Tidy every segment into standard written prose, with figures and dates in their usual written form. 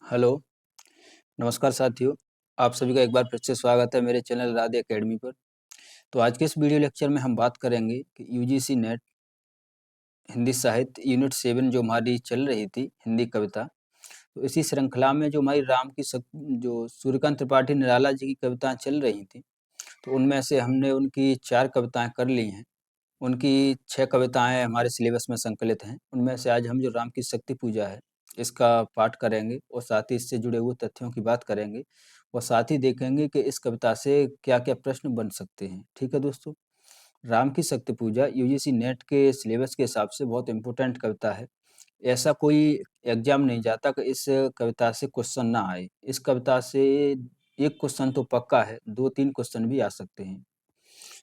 Hello, नमस्कार साथियों। आप सभी का एक बार फिर से स्वागत है मेरे चैनल राधे अकेडमी पर। तो आज के इस वीडियो लेक्चर में हम बात करेंगे कि यूजीसी नेट हिंदी साहित्य यूनिट 7 जो हमारी चल रही थी हिंदी कविता, तो इसी श्रृंखला में जो हमारी जो सूर्यकांत त्रिपाठी निराला जी की कविताएँ चल रही थी, तो उनमें से हमने उनकी 4 कविताएँ कर ली हैं। उनकी 6 कविताएँ हमारे सिलेबस में संकलित हैं। उनमें से आज हम जो राम की शक्ति पूजा है, इसका पाठ करेंगे और साथ ही इससे जुड़े हुए तथ्यों की बात करेंगे और साथ ही देखेंगे कि इस कविता से क्या-क्या प्रश्न बन सकते हैं। ठीक है दोस्तों? राम की शक्ति पूजा यूजीसी नेट के सिलेबस के हिसाब से बहुत इम्पोर्टेंट कविता है। ऐसा कोई एग्ज़ाम नहीं जाता कि इस कविता से क्वेश्चन ना आए। इस कविता से 1 क्वेश्चन तो पक्का है, 2-3 क्वेश्चन भी आ सकते हैं।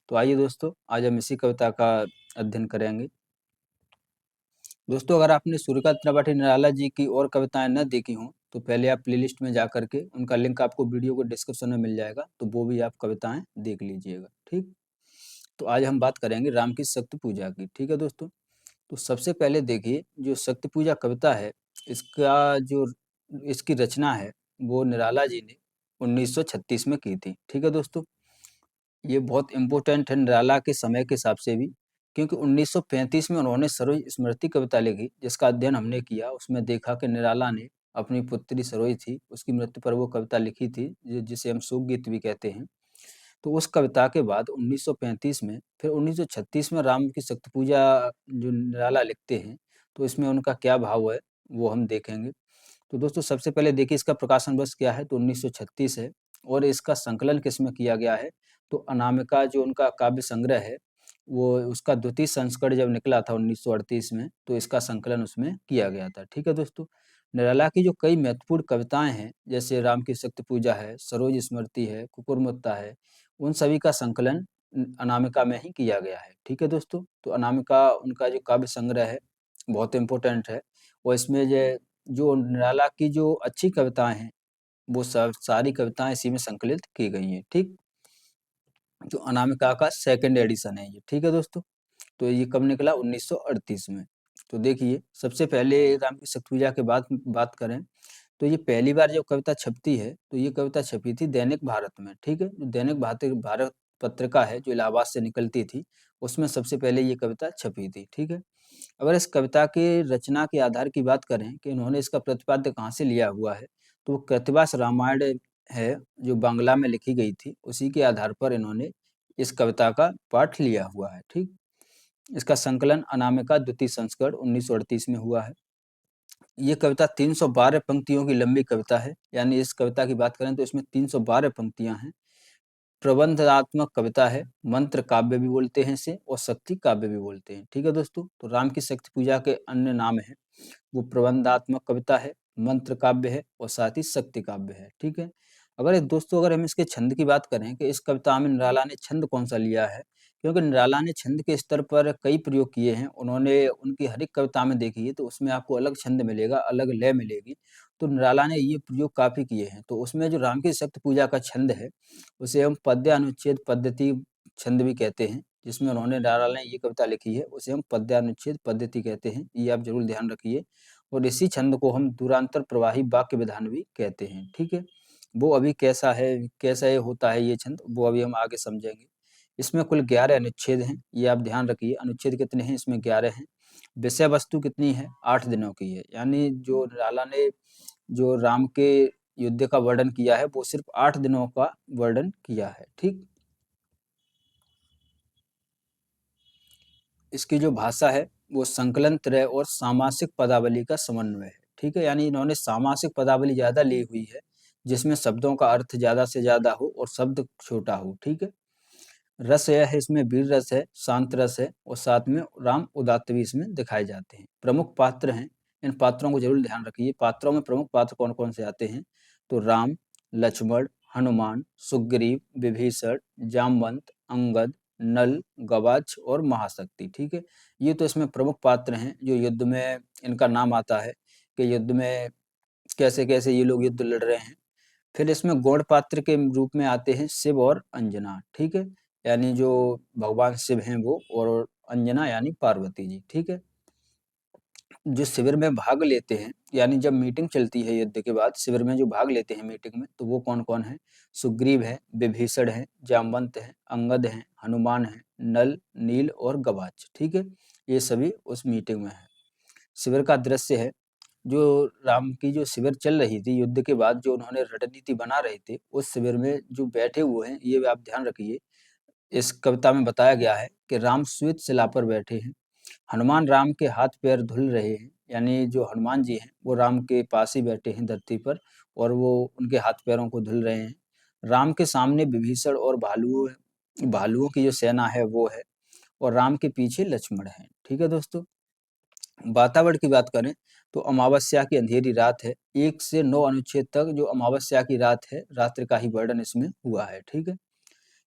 तो आइए दोस्तों, आज हम इसी कविता का अध्ययन करेंगे। दोस्तों, अगर आपने सूर्यकांत त्रिपाठी निराला जी की और कविताएँ न देखी हों, तो पहले आप प्लेलिस्ट में जा कर के उनका लिंक आपको वीडियो को डिस्क्रिप्शन में मिल जाएगा, तो वो भी आप कविताएँ देख लीजिएगा, ठीक? तो आज हम बात करेंगे राम की शक्ति पूजा की, ठीक है दोस्तों? तो सबसे पहले देखिए, जो शक्ति पूजा कविता है, इसका जो इसकी रचना है, वो निराला जी ने 1936 में की थी, ठीक है दोस्तों? ये बहुत इम्पोर्टेंट है निराला के समय के हिसाब से भी, क्योंकि 1935 में उन्होंने सरोज स्मृति कविता लिखी, जिसका अध्ययन हमने किया। उसमें देखा कि निराला ने अपनी पुत्री सरोज थी, उसकी मृत्यु पर वो कविता लिखी थी, जिसे हम शोक गीत भी कहते हैं। तो उस कविता के बाद 1935 में, फिर 1936 में राम की शक्ति पूजा जो निराला लिखते हैं, तो इसमें उनका क्या भाव है, वो हम देखेंगे। तो दोस्तों सबसे पहले देखिए इसका प्रकाशन वर्ष क्या है, तो 1936 है और इसका संकलन किसमें किया गया है, तो अनामिका जो उनका काव्य संग्रह है, वो उसका द्वितीय संस्करण जब निकला था 1938 में, तो इसका संकलन उसमें किया गया था। ठीक है दोस्तों? निराला की जो कई महत्वपूर्ण कविताएँ हैं, जैसे राम की शक्ति पूजा है, सरोज स्मृति है, कुकुरमुत्ता है, उन सभी का संकलन अनामिका में ही किया गया है। ठीक है दोस्तों? तो अनामिका उनका जो काव्य संग्रह है, बहुत इम्पोर्टेंट है और इसमें जो निराला की जो अच्छी कविताएँ हैं, वो सब सारी कविताएँ इसी में संकलित की गई हैं, ठीक? जो अनामिका का सेकंड एडिशन है ये, ठीक है दोस्तों? तो ये कब निकला 1938 में। तो देखिए, सबसे पहले राम की शक्ति पूजा के बाद बात करें, तो ये पहली बार जब कविता छपती है, तो ये कविता छपी थी दैनिक भारत में, ठीक है? जो दैनिक भारत पत्रिका है, जो इलाहाबाद से निकलती थी, उसमें सबसे पहले ये कविता छपी थी, ठीक है? अगर इस कविता के रचना के आधार की बात करें कि इन्होंने इसका प्रतिपाद्य कहाँ से लिया हुआ है, तो वो कृतवास रामायण है, जो बांग्ला में लिखी गई थी, उसी के आधार पर इन्होंने इस कविता का पाठ लिया हुआ है, ठीक? इसका संकलन अनामिका द्वितीय संस्करण 1938 में हुआ है। ये कविता 312 पंक्तियों की लंबी कविता है, यानी इस कविता की बात करें तो इसमें 312 पंक्तियाँ हैं। प्रबंधात्मक कविता है, मंत्र काव्य भी बोलते हैं इसे और शक्ति काव्य भी बोलते हैं। ठीक है दोस्तों? तो राम की शक्ति पूजा के अन्य नाम हैं, वो प्रबंधात्मक कविता है, मंत्र काव्य है और साथ ही शक्ति काव्य है। ठीक है? अगर हम इसके छंद की बात करें कि इस कविता में निराला ने छंद कौन-सा लिया है, क्योंकि निराला ने छंद के स्तर पर कई प्रयोग किए हैं। उन्होंने उनकी हर एक कविता में देखिए तो उसमें आपको अलग छंद मिलेगा, अलग लय मिलेगी। तो निराला ने ये प्रयोग काफ़ी किए हैं। तो उसमें जो राम की शक्ति पूजा का छंद है, उसे हम पद्य अनुच्छेद पद्धति छंद भी कहते हैं। जिसमें उन्होंने निराला ने ये कविता लिखी है, उसे हम पद्यानुच्छेद पद्धति कहते हैं। ये आप ज़रूर ध्यान रखिए और इसी छंद को हम दूरांतर प्रवाही वाक्य विधान भी कहते हैं। ठीक है? वो अभी कैसा है, कैसा ये होता है ये छंद, वो अभी हम आगे समझेंगे। इसमें कुल 11 अनुच्छेद हैं, ये आप ध्यान रखिए। अनुच्छेद कितने हैं? इसमें 11 हैं। विषय वस्तु कितनी है? 8 दिनों की है। यानी जो निराला ने जो राम के युद्ध का वर्णन किया है, वो सिर्फ़ 8 दिनों का वर्णन किया है। ठीक? इसकी जो भाषा है, वो संकलन त्रय और सामासिक पदावली का समन्वय है। ठीक है? यानी इन्होंने सामासिक पदावली ज़्यादा ली हुई है, जिसमें शब्दों का अर्थ ज़्यादा से ज़्यादा हो और शब्द छोटा हो। ठीक है? रस यह है, इसमें वीर रस है, शांत रस है और साथ में राम उदात्त भी इसमें दिखाए जाते हैं। प्रमुख पात्र हैं, इन पात्रों को ज़रूर ध्यान रखिए। पात्रों में प्रमुख पात्र कौन-कौन से आते हैं? तो राम, लक्ष्मण, हनुमान, सुग्रीव, विभीषण, जामवंत, अंगद, नल, गवाक्ष और महाशक्ति। ठीक है? ये तो इसमें प्रमुख पात्र हैं, जो युद्ध में इनका नाम आता है कि युद्ध में कैसे-कैसे ये लोग युद्ध लड़ रहे हैं। फिर इसमें गौड़ पात्र के रूप में आते हैं शिव और अंजना, ठीक है? यानी जो भगवान शिव हैं वो और अंजना यानी पार्वती जी, ठीक है? जो शिविर में भाग लेते हैं, यानी जब मीटिंग चलती है युद्ध के बाद, शिविर में जो भाग लेते हैं मीटिंग में, तो वो कौन-कौन है? सुग्रीव है, विभीषण है, जामवंत है, अंगद है, हनुमान है, नल, नील और गवाक्ष, ठीक है? ये सभी उस मीटिंग में हैं। शिविर का दृश्य है, जो राम की जो शिविर चल रही थी युद्ध के बाद, जो उन्होंने रणनीति बना रहे थे, उस शिविर में जो बैठे हुए हैं, ये आप ध्यान रखिए। इस कविता में बताया गया है कि राम श्वेत शिला पर बैठे हैं, हनुमान राम के हाथ पैर धुल रहे हैं, यानी जो हनुमान जी हैं वो राम के पास ही बैठे हैं धरती पर और वो उनके हाथ पैरों को धुल रहे हैं। राम के सामने विभीषण और भालुओं की जो सेना है वो है और राम के पीछे लक्ष्मण है। ठीक है दोस्तों, वातावरण की बात करें तो अमावस्या की अंधेरी रात है। 1 से 9 अनुच्छेद तक जो अमावस्या की रात है, रात्रि का ही वर्णन इसमें हुआ है। ठीक है,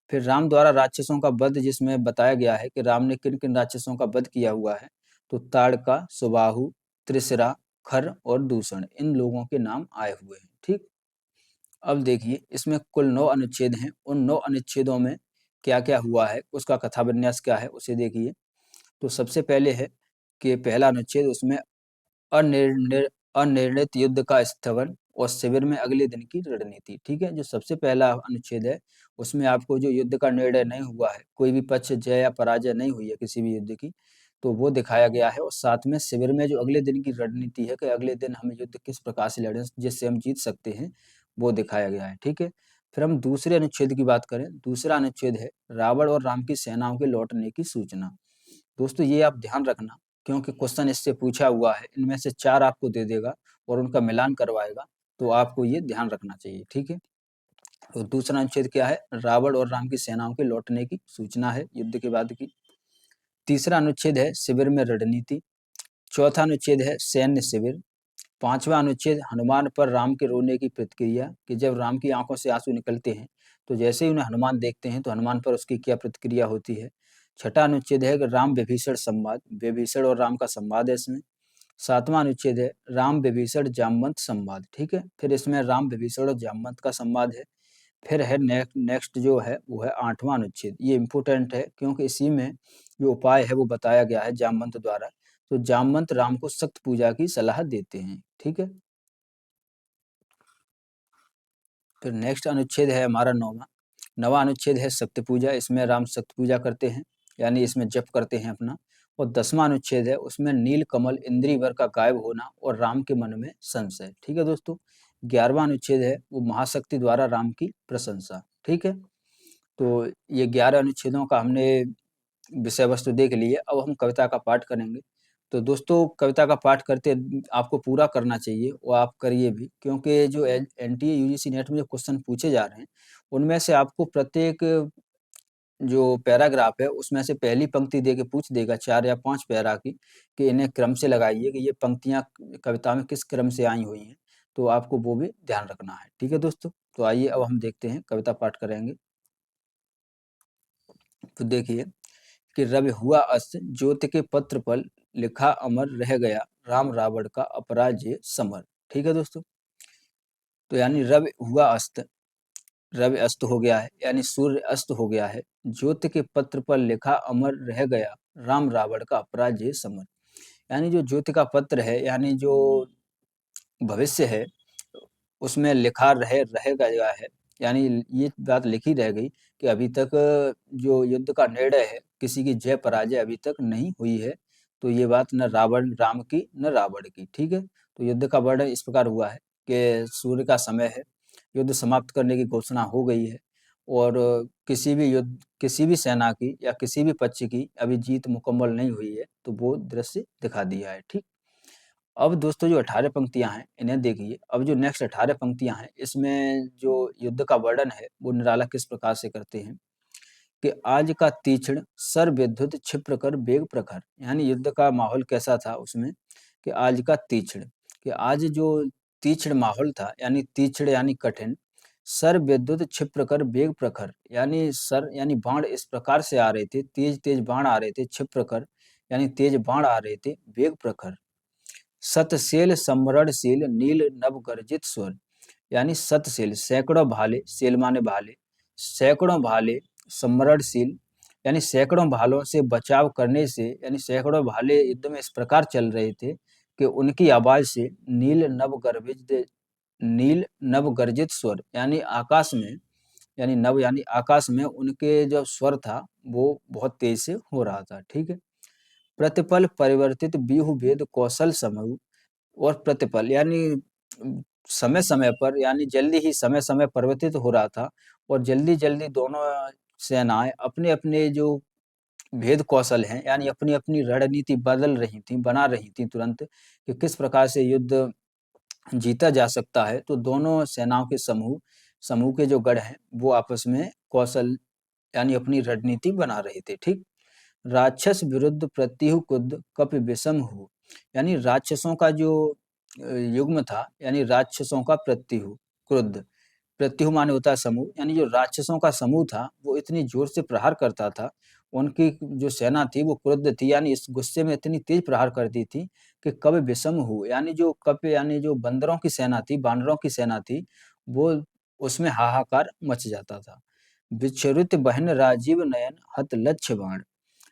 फिर राम द्वारा राक्षसों का वध, जिसमें बताया गया है कि राम ने किन-किन राक्षसों का वध किया हुआ है, तो ताड़का, सुबाहु, त्रिशरा, खर और दूषण, इन लोगों के नाम आए हुए हैं। ठीक, अब देखिए इसमें कुल 9 अनुच्छेद हैं। उन 9 अनुच्छेदों में क्या-क्या हुआ है, उसका कथा विन्यास क्या है, उसे देखिए। तो सबसे पहले है कि पहला अनुच्छेद, उसमें अनिर्णित युद्ध का स्थगन और शिविर में अगले दिन की रणनीति। ठीक है, जो सबसे पहला अनुच्छेद है, उसमें आपको जो युद्ध का निर्णय नहीं हुआ है, कोई भी पक्ष जय या पराजय नहीं हुई है किसी भी युद्ध की, तो वो दिखाया गया है। और साथ में शिविर में जो अगले दिन की रणनीति है कि अगले दिन हम युद्ध किस प्रकार से लड़ें जिससे हम जीत सकते हैं, वो दिखाया गया है। ठीक है, फिर हम दूसरे अनुच्छेद की बात करें। दूसरा अनुच्छेद है रावण और राम की सेनाओं के लौटने की सूचना। दोस्तों ये आप ध्यान रखना, क्योंकि क्वेश्चन इससे पूछा हुआ है, इनमें से 4 आपको दे देगा और उनका मिलान करवाएगा, तो आपको ये ध्यान रखना चाहिए। ठीक है, तो दूसरा अनुच्छेद क्या है? रावण और राम की सेनाओं के लौटने की सूचना है युद्ध के बाद की। तीसरा अनुच्छेद है शिविर में रणनीति। चौथा अनुच्छेद है सैन्य शिविर। पांचवा अनुच्छेद हनुमान पर राम के रोने की प्रतिक्रिया, कि जब राम की आंखों से आंसू निकलते हैं तो जैसे ही उन्हें हनुमान देखते हैं तो हनुमान पर उसकी क्या प्रतिक्रिया होती है। छठा अनुच्छेद है कि राम विभीषण संवाद, विभीषण और राम का संवाद है इसमें। सातवां अनुच्छेद है राम विभीषण जामवंत संवाद। ठीक है, फिर इसमें राम विभीषण और जामवंत का संवाद है। फिर है नेक्स्ट जो है वो है आठवां अनुच्छेद। ये इम्पोर्टेंट है क्योंकि इसी में जो उपाय है वो बताया गया है जामवंत द्वारा। तो जामवंत राम को सख्त पूजा की सलाह देते हैं। ठीक है, फिर नेक्स्ट अनुच्छेद है हमारा नवा अनुच्छेद है सत्य पूजा। इसमें राम सत्य पूजा करते हैं, यानी इसमें जप करते हैं अपना। और 10वां अनुच्छेद है, उसमें नील कमल इंद्रिय वर का गायब होना और राम के मन में संशय। ठीक है दोस्तों, 11वां अनुच्छेद है वो महाशक्ति द्वारा राम की प्रशंसा। ठीक है, तो ये 11 अनुच्छेदों का हमने विषय वस्तु देख ली है। अब हम कविता का पाठ करेंगे। तो दोस्तों कविता का पाठ करते आपको पूरा करना चाहिए और आप करिए भी, क्योंकि जो एनटीए यूजीसी नेट में जो क्वेश्चन पूछे जा रहे हैं, उनमें से आपको प्रत्येक जो पैराग्राफ है उसमें से पहली पंक्ति दे के पूछ देगा 4 या 5 पैरा की, कि इन्हें क्रम से लगाइए कि ये पंक्तियाँ कविता में किस क्रम से आई हुई हैं। तो आपको वो भी ध्यान रखना है। ठीक है दोस्तों, तो आइए अब हम देखते हैं, कविता पाठ करेंगे। तो देखिए कि रवि हुआ अस्त, ज्योति के पत्र पर लिखा अमर रह गया, राम रावण का अपराज्य समर। ठीक है दोस्तों, तो यानी रवि अस्त हो गया है, यानी सूर्य अस्त हो गया है। ज्योति के पत्र पर लिखा अमर रह गया, राम रावण का अपराज्य समर। यानी जो ज्योति का पत्र है, यानी जो भविष्य है, उसमें लिखा रह गया है, यानी ये बात लिखी रह गई कि अभी तक जो युद्ध का निर्णय है, किसी की जय पराजय अभी तक नहीं हुई है। तो ये बात न रावण राम की न रावण की। ठीक है, तो युद्ध का वर्णन इस प्रकार हुआ है कि सूर्य का समय है, युद्ध समाप्त करने की घोषणा हो गई है और किसी भी सेना की या किसी भी पक्ष की अभी जीत मुकम्मल नहीं हुई है, तो वो दृश्य दिखा दिया है। ठीक, अब दोस्तों जो 18 पंक्तियाँ हैं, इन्हें देखिए। अब जो नेक्स्ट 18 पंक्तियाँ हैं, इसमें जो युद्ध का वर्णन है, वो निराला किस प्रकार से करते हैं कि आज का तीक्ष्ण सर विद्युत क्षिप्र कर वेग प्रखर। यानी युद्ध का माहौल कैसा था उसमें, कि आज का तीक्ष्ण, कि आज जो तीक्ष्ण माहौल था, यानी तीक्ष्ण यानी कठिन, सर विद्युत क्षिप्र कर वेग प्रखर, यानी सर यानी बाण इस प्रकार से आ रहे थे, तेज-तेज बाण आ रहे थे, क्षिप्र कर यानी तेज बाण आ रहे थे, वेग प्रखर। सतसेल सम्रणशील नील नभ गर्जित स्वर, यानी सतसेल सैकड़ों भाले, सेल माने भाले, सैकड़ों भाले सम्रणशील, यानी सैकड़ों भालों से बचाव करने से, यानी सैकड़ों भाले युद्ध में इस प्रकार चल रहे थे कि उनकी आवाज से नील नवगर्जित स्वर यानी आकाश में, यानी नव यानी आकाश में उनके जो स्वर था वो बहुत तेज से हो रहा था। ठीक है। प्रतिपल परिवर्तित बीहू भेद कौशल समूह, और प्रतिपल यानी समय समय पर, यानी जल्दी ही समय समय परिवर्तित हो रहा था, और जल्दी जल्दी दोनों सेनाएं अपने अपने जो भेद कौशल हैं, यानी अपनी अपनी रणनीति बदल रही थी, बना रही थी तुरंत, कि किस प्रकार से युद्ध जीता जा सकता है। तो दोनों सेनाओं के समूह समूह के जो गढ़ हैं वो आपस में कौशल यानी अपनी रणनीति बना रहे थे। ठीक। राक्षस विरुद्ध प्रत्युह कुद कपि विषम हो, यानी राक्षसों का जो युग्म था, यानी राक्षसों का प्रत्युह क्रुद्ध, प्रत्युह माने होता है समूह, यानी जो राक्षसों का समूह था वो इतनी जोर से प्रहार करता था, उनकी जो सेना थी वो क्रुद्ध थी, यानी इस गुस्से में इतनी तेज प्रहार करती थी कि कवि विषम हो, यानी जो कपि यानी जो बंदरों की सेना थी, बानरों की सेना थी, वो उसमें हाहाकार मच जाता था। विच्छुरित बहन राजीव नयन हत लक्ष्य बाण,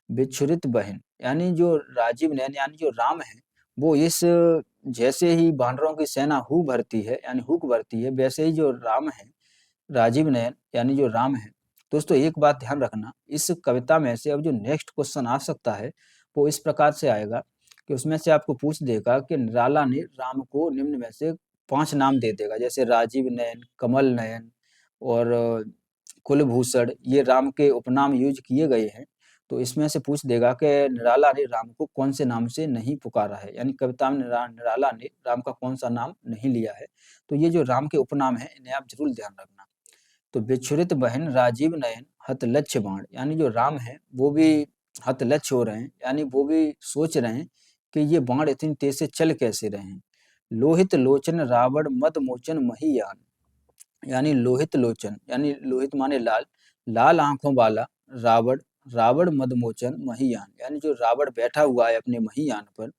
विच्छुरित बहन यानी जो राजीव नयन यानी जो राम है, वो इस जैसे ही बानरों की सेना हूक भरती है, यानी हुक भरती है, वैसे ही जो राम है, राजीव नयन यानी जो राम है। दोस्तों एक बात ध्यान रखना, इस कविता में से अब जो नेक्स्ट क्वेश्चन आ सकता है वो इस प्रकार से आएगा कि उसमें से आपको पूछ देगा कि निराला ने राम को निम्न में से 5 नाम दे देगा, जैसे राजीव नयन, कमल नयन और कुलभूषण, ये राम के उपनाम यूज किए गए हैं। तो इसमें से पूछ देगा कि निराला ने राम को कौन से नाम से नहीं पुकारा है, यानी कविता में निराला ने राम का कौन सा नाम नहीं लिया है। तो ये जो राम के उपनाम है इन्हें आप जरूर ध्यान रखना। तो विच्छुरित बहन राजीव नयन हत लक्ष्य बाण, यानी जो राम है वो भी हत लक्ष्य हो रहे हैं, यानी वो भी सोच रहे हैं कि ये बाण इतनी तेज से चल कैसे रहे हैं। लोहित लोचन रावण मद मोचन महियान, यानी लोहित लोचन यानी लोहित माने लाल, लाल आंखों वाला रावण, रावण मदमोचन महियान, यानी जो रावण बैठा हुआ है अपने महियान पर।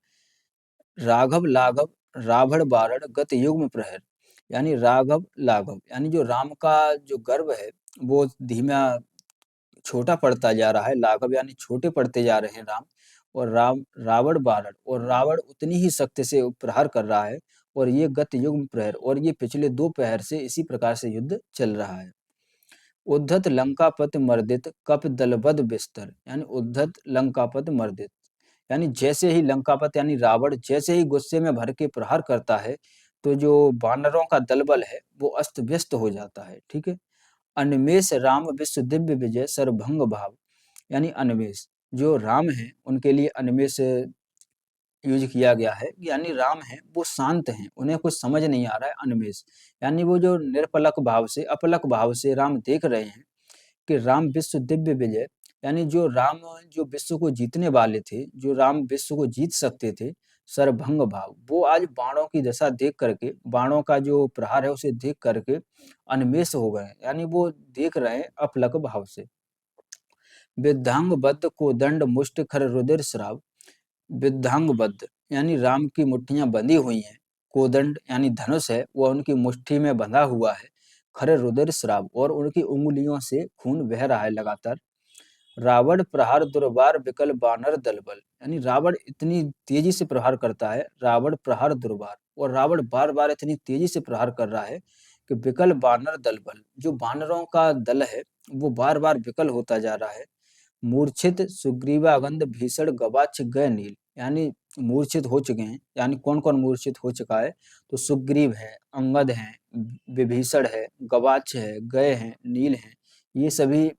राघव लाघव रावण बारण गत युग्म प्रहर, यानी राघव लाघव यानी जो राम का जो गर्व है वो धीमा छोटा पड़ता जा रहा है, लाघव यानी छोटे पड़ते जा रहे हैं राम, और रावण बारण, और रावण उतनी ही शक्ति से प्रहार कर रहा है, और ये गत युग्म प्रहर, और ये पिछले 2 प्रहर से इसी प्रकार से युद्ध चल रहा है। उद्धत लंकापति मर्दित कप दलबद बिस्तर, यानी उद्धत लंकापति मर्दित, यानी जैसे ही लंकापति यानी रावण जैसे ही गुस्से में भर के प्रहार करता है, तो जो वानरों का दलबल है वो अस्त व्यस्त हो जाता है। ठीक है। अन्वेष राम विश्व दिव्य विजय सर्वभंग भाव, यानी अन्वेष जो राम है उनके लिए अन्वेष यूज किया गया है, यानी राम है वो शांत हैं, उन्हें कुछ समझ नहीं आ रहा है, अन्वेष यानी वो जो निरपलक भाव से, अपलक भाव से राम देख रहे हैं कि राम विश्व दिव्य विजय, यानी जो राम जो विश्व को जीतने वाले थे, जो राम विश्व को जीत सकते थे, सर्वभंग भाव, वो आज बाणों की दशा देख करके, बाणों का जो प्रहार है उसे देख करके अन्वेष हो गए, यानी वो देख रहे हैं अपलक भाव से। विद्धांग बद्ध को दंड मुष्ट खर रुधिर श्राव, विद्धांग बद्ध यानी राम की मुट्ठियां बंधी हुई हैं, कोदंड यानी धनुष है वह उनकी मुट्ठी में बंधा हुआ है, खरे रुधिर श्राव और उनकी उंगलियों से खून बह रहा है लगातार। रावण प्रहार दुर्बार विकल बानर दलबल, यानी रावण इतनी तेजी से प्रहार करता है, रावण प्रहार दुर्बार, और रावण बार बार इतनी तेजी से प्रहार कर रहा है कि विकल बानर दलबल, जो बानरों का दल है वो बार बार विकल होता जा रहा है। मूर्छित सुग्रीवागंध भीषण गवाक्ष गए नील, यानी मूर्छित हो चुके हैं, यानी कौन कौन मूर्छित हो चुका है, तो सुग्रीव है, अंगद है, विभीषण है, गवाक्ष है, गए हैं, नील हैं, ये सभी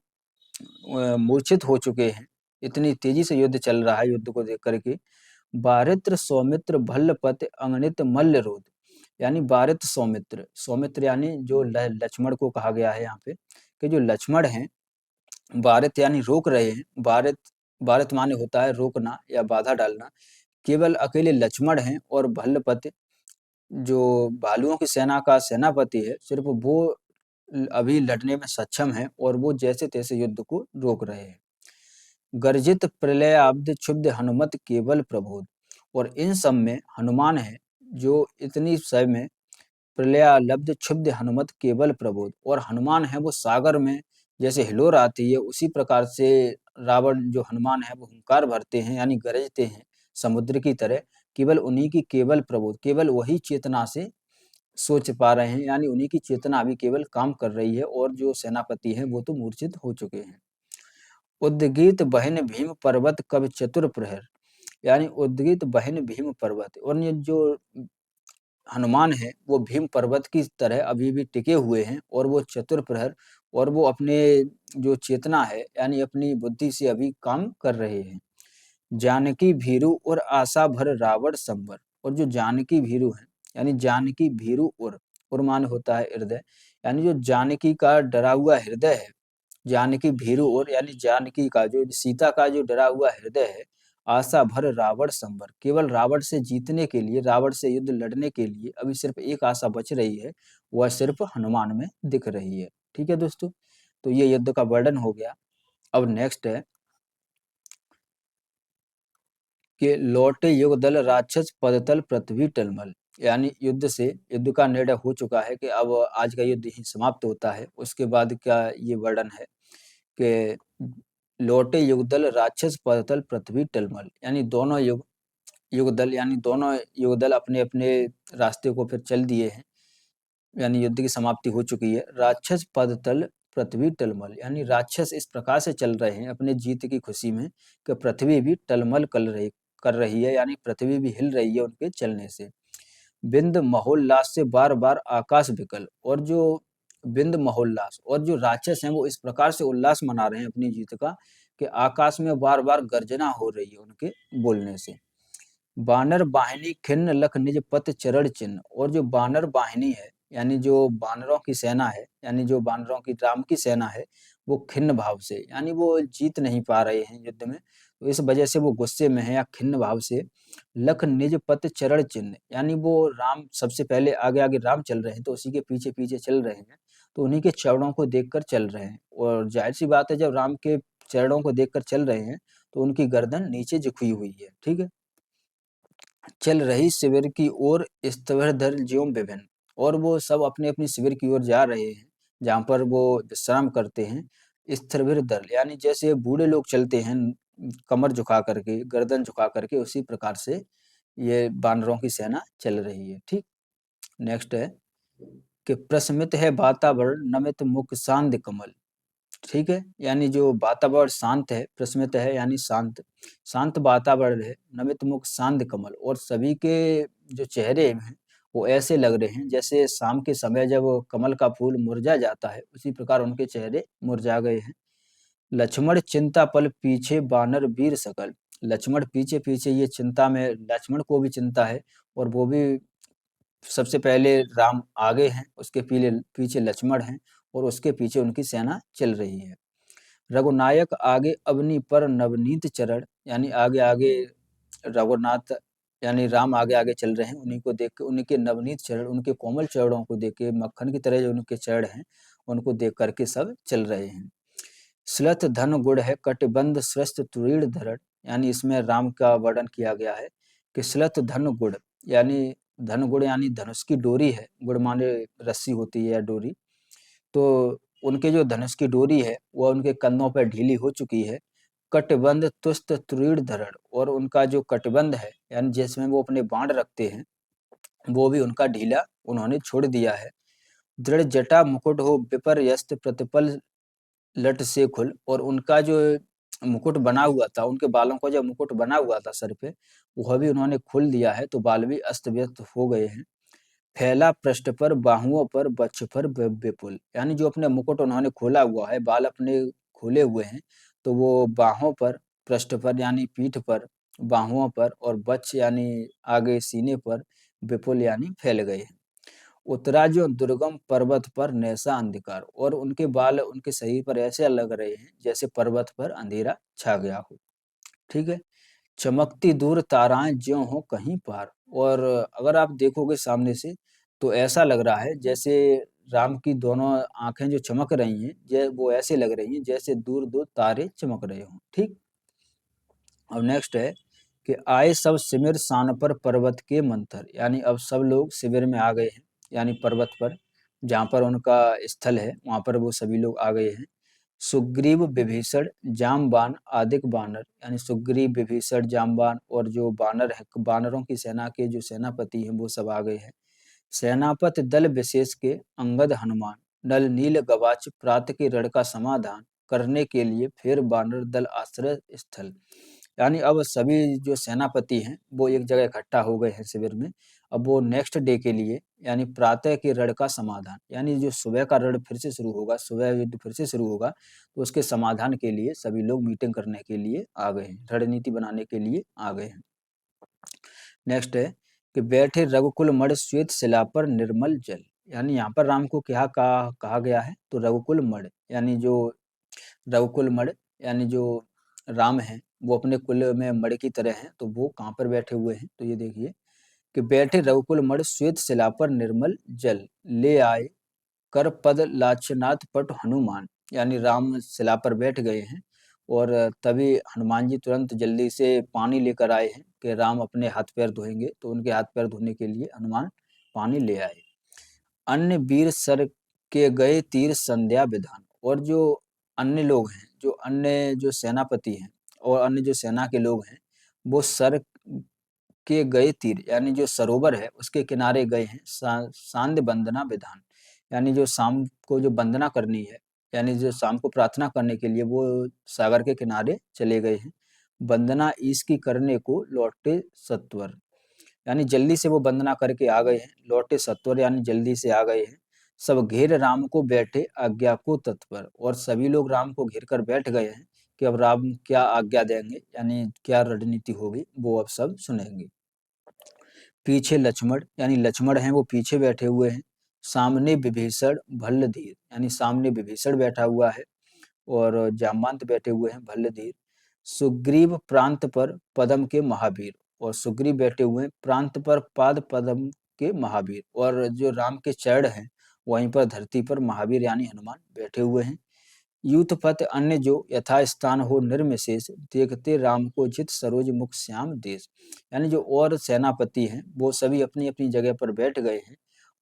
मूर्छित हो चुके हैं। इतनी तेजी से युद्ध चल रहा है, युद्ध को देख करके। बारित्र सौमित्र भल्लपति अंगनित मल्ल रोध, यानी बारित्र सौमित्र, सौमित्र यानी जो लक्ष्मण को कहा गया है यहाँ पे, कि जो लक्ष्मण हैं, बारित यानी रोक रहे हैं, बारित बारित माने होता है रोकना या बाधा डालना, केवल अकेले लक्ष्मण हैं, और भल्लपति जो भालुओं की सेना का सेनापति है, सिर्फ वो अभी लड़ने में सक्षम है, और वो जैसे तैसे युद्ध को रोक रहे हैं। गर्जित प्रलय आब्द क्षुब्ध हनुमत केवल प्रबोध, और इन सब में हनुमान है जो इतनी समय में प्रलयालब्ध क्षुब्ध हनुमत केवल प्रबोध, और हनुमान है वो सागर में जैसे हिलोर आती है उसी प्रकार से रावण जो हनुमान है वो हुंकार भरते हैं, यानी गरजते हैं समुद्र की तरह, केवल उन्हीं की केवल प्रबोध, केवल वही चेतना से सोच पा रहे हैं, यानी उन्हीं की चेतना अभी केवल काम कर रही है, और जो सेनापति हैं वो तो मूर्छित हो चुके हैं। उद्गीत बहन भीम पर्वत कवि चतुर प्रहर, यानी उद्गीत बहन भीम पर्वत, और ये जो हनुमान है वो भीम पर्वत की तरह अभी भी टिके हुए हैं, और वो चतुर प्रहर, और वो अपने जो चेतना है यानी अपनी बुद्धि से अभी काम कर रहे हैं। जानकी भीरु और आशा भर रावण संबर, और जो जानकी भीरु है यानी जानकी भीरु और मान होता है हृदय, यानी जो जानकी का डरा हुआ हृदय है, जानकी भीरु और यानी जानकी का जो सीता का जो डरा हुआ हृदय है, आशा भर रावण संबर, केवल रावण से जीतने के लिए, रावण से युद्ध लड़ने के लिए अभी सिर्फ एक आशा बच रही है, वह सिर्फ हनुमान में दिख रही है। ठीक है दोस्तों, तो ये युद्ध का वर्णन हो गया। अब नेक्स्ट है कि लौटे युग दल राक्षस पदतल पृथ्वी टलमल, यानी युद्ध का निर्णय हो चुका है कि अब आज का युद्ध ही समाप्त होता है। उसके बाद का ये वर्णन है कि लौटे युगदल राक्षस पदतल पृथ्वी टलमल, यानी दोनों युगदल यानी दोनों युगदल अपने अपने रास्ते को फिर चल दिए हैं, यानी युद्ध की समाप्ति हो चुकी है। राक्षस पदतल पृथ्वी टलमल, यानी राक्षस इस प्रकार से चल रहे हैं अपने जीत की खुशी में कि पृथ्वी भी टलमल कर रही है, यानी पृथ्वी भी हिल रही है उनके चलने से। बिंद महोल्लास से बार बार आकाश विकल, और जो बिंद महोल्लास और जो राक्षस हैं वो इस प्रकार से उल्लास मना रहे हैं अपनी जीत का कि आकाश में बार बार गर्जना हो रही है उनके बोलने से। बानर बाहिनी खिन्न लख निज पत चरण चिन्ह, और जो बानर बाहिनी है यानी जो बानरों की सेना है, यानी जो बानरों की राम की सेना है, वो खिन्न भाव से, यानी वो जीत नहीं पा रहे हैं युद्ध में, तो इस वजह से वो गुस्से में है या खिन्न भाव से। लख निज पत चरण चिन्ह, यानी वो राम सबसे पहले आगे आगे राम चल रहे हैं तो उसी के पीछे पीछे चल रहे हैं, तो उन्हीं के चरणों को देखकर चल रहे हैं, और जाहिर सी बात है जब राम के चरणों को देखकर चल रहे हैं तो उनकी गर्दन नीचे झुकी हुई है। ठीक है, चल रही शिविर की ओर स्तवर धर ज्यों विभिन्न, और वो सब अपने अपनी शिविर की ओर जा रहे हैं जहाँ पर वो विश्राम करते हैं। स्थिर दल, यानी जैसे बूढ़े लोग चलते हैं कमर झुका करके, गर्दन झुका करके, उसी प्रकार से ये बानरों की सेना चल रही है। ठीक, नेक्स्ट है कि प्रस्मित है वातावरण नमित मुख शांत कमल। ठीक है, यानी जो वातावरण शांत है, प्रस्मित है यानी शांत, शांत वातावरण है, नमित मुख शांत कमल, और सभी के जो चेहरे हैं वो ऐसे लग रहे हैं जैसे शाम के समय जब कमल का फूल मुरझा जाता है, उसी प्रकार उनके चेहरे मुरझा गए हैं। लक्ष्मण चिंता पल पीछे बानर वीर सकल, लक्ष्मण पीछे पीछे, ये चिंता में लक्ष्मण को भी चिंता है, और वो भी सबसे पहले राम आगे हैं, उसके पीछे पीछे लक्ष्मण हैं, और उसके पीछे उनकी सेना चल रही है। रघुनायक आगे अवनी पर नवनीत चरण, यानी आगे आगे रघुनाथ यानी राम आगे आगे चल रहे हैं, उन्हीं को देख के, उनके नवनीत चरण, उनके कोमल चरणों को देख के, मक्खन की तरह जो उनके चरण हैं उनको देख करके सब चल रहे हैं। श्लथ धन गुण है कटिबंध स्वस्थ तुरीड़ धरण, यानी इसमें राम का वर्णन किया गया है कि श्लथ धन गुण, यानी धन गुण यानी धनुष की डोरी है, गुण माने रस्सी होती है या डोरी, तो उनके जो धनुष की डोरी है वह उनके कंधों पर ढीली हो चुकी है। कटिबंध तुस्त तुरीड़ धरण, और उनका जो कटिबंध है यानी जिसमें वो अपने बाण रखते हैं वो भी उनका ढीला उन्होंने छोड़ दिया है। दृढ़ जटा मुकुट हो विपर्यस्त प्रतिपल लट से खुल, और उनका जो मुकुट बना हुआ था, उनके बालों का जो मुकुट बना हुआ था सर पे, वह भी उन्होंने खोल दिया है, तो बाल भी अस्त व्यस्त हो गए हैं। फैला पृष्ठ पर बाहुओं पर वक्ष पर विपुल, यानी जो अपने मुकुट उन्होंने खोला हुआ है, बाल अपने खोले हुए हैं, तो वो बाहों पर, पृष्ठ पर यानी पीठ पर, बाहुओं पर, और वक्ष यानी आगे सीने पर, विपुल यानी फैल गए हैं। उतरा जो दुर्गम पर्वत पर नैसा अंधकार, और उनके बाल उनके शरीर पर ऐसे लग रहे हैं जैसे पर्वत पर अंधेरा छा गया हो। ठीक है, चमकती दूर ताराएं ज्यों हो कहीं पार, और अगर आप देखोगे सामने से तो ऐसा लग रहा है जैसे राम की दोनों आंखें जो चमक रही हैं, वो ऐसे लग रही हैं जैसे दूर दूर तारे चमक रहे हों। ठीक, अब नेक्स्ट है कि आए सब सिमिर सान पर पर्वत के मंथर, यानी अब सब लोग शिविर में आ गए हैं, यानी पर्वत पर जहाँ पर उनका स्थल है वहाँ पर वो सभी लोग आ गए हैं। सुग्रीव विभीषण जामबान आदिक बानर, यानी सुग्रीव विभीषण जामबान और जो बानर है, बानरों की सेना के जो सेनापति हैं वो सब आ गए हैं। सेनापति दल विशेष के अंगद हनुमान, नल नील गवाच प्रात के रण का समाधान करने के लिए फिर बानर दल आश्रय स्थल। यानी अब सभी जो सेनापति हैं वो एक जगह इकट्ठा हो गए हैं शिविर में। अब वो नेक्स्ट डे के लिए यानी प्रातः के रण का समाधान, यानी जो सुबह का रण फिर से शुरू होगा, सुबह युद्ध फिर से शुरू होगा, तो उसके समाधान के लिए सभी लोग मीटिंग करने के लिए आ गए हैं, रणनीति बनाने के लिए आ गए हैं। नेक्स्ट है कि बैठे रघुकुल मण श्वेत शिला पर निर्मल जल, यानी यहाँ पर राम को क्या कहा गया है, तो रघुकुल मण, यानी जो रघुकुल मण यानी जो राम है वो अपने कुल में मणि की तरह हैं, तो वो कहाँ पर बैठे हुए हैं, तो ये देखिए कि बैठे रघुकुल मण श्वेत शिला पर निर्मल जल ले आए कर पद लाक्षनाथ पट हनुमान, यानी राम शिला पर बैठ गए हैं और तभी हनुमान जी तुरंत जल्दी से पानी लेकर आए हैं कि राम अपने हाथ पैर धोएंगे, तो उनके हाथ पैर धोने के लिए हनुमान पानी ले आए। अन्य वीर सर के गए तीर संध्या विधान, और जो अन्य लोग हैं, जो अन्य जो सेनापति हैं और अन्य जो सेना के लोग हैं, वो सर के गए तीर यानी जो सरोवर है उसके किनारे गए हैं सांध्य वंदना विधान, यानी जो शाम को जो वंदना करनी है, यानी जो शाम को प्रार्थना करने के लिए वो सागर के किनारे चले गए हैं। वंदना ईश की करने को लौटे सत्वर, यानी जल्दी से वो वंदना करके आ गए हैं, लौटे सत्वर यानी जल्दी से आ गए हैं। सब घेर राम को बैठे आज्ञा को तत्पर, और सभी लोग राम को घेर कर बैठ गए हैं कि अब राम क्या आज्ञा देंगे, यानी क्या रणनीति होगी वो अब सब सुनेंगे। पीछे लक्ष्मण, यानी लक्ष्मण हैं वो पीछे बैठे हुए हैं। सामने विभीषण भल्लधीर, यानी सामने विभीषण बैठा हुआ है और जामवंत बैठे हुए हैं भल्लधीर। सुग्रीव प्रांत पर पदम के महावीर, और सुग्रीव बैठे हुए हैं प्रांत पर पाद पदम के महावीर, और जो राम के चरण हैं वहीं पर धरती पर महावीर यानी हनुमान बैठे हुए हैं। यूथपत अन्य जो यथास्थान हो निर्मिशेष, देखते राम को जित सरोज मुख श्याम देश, यानी जो और सेनापति हैं वो सभी अपनी अपनी जगह पर बैठ गए हैं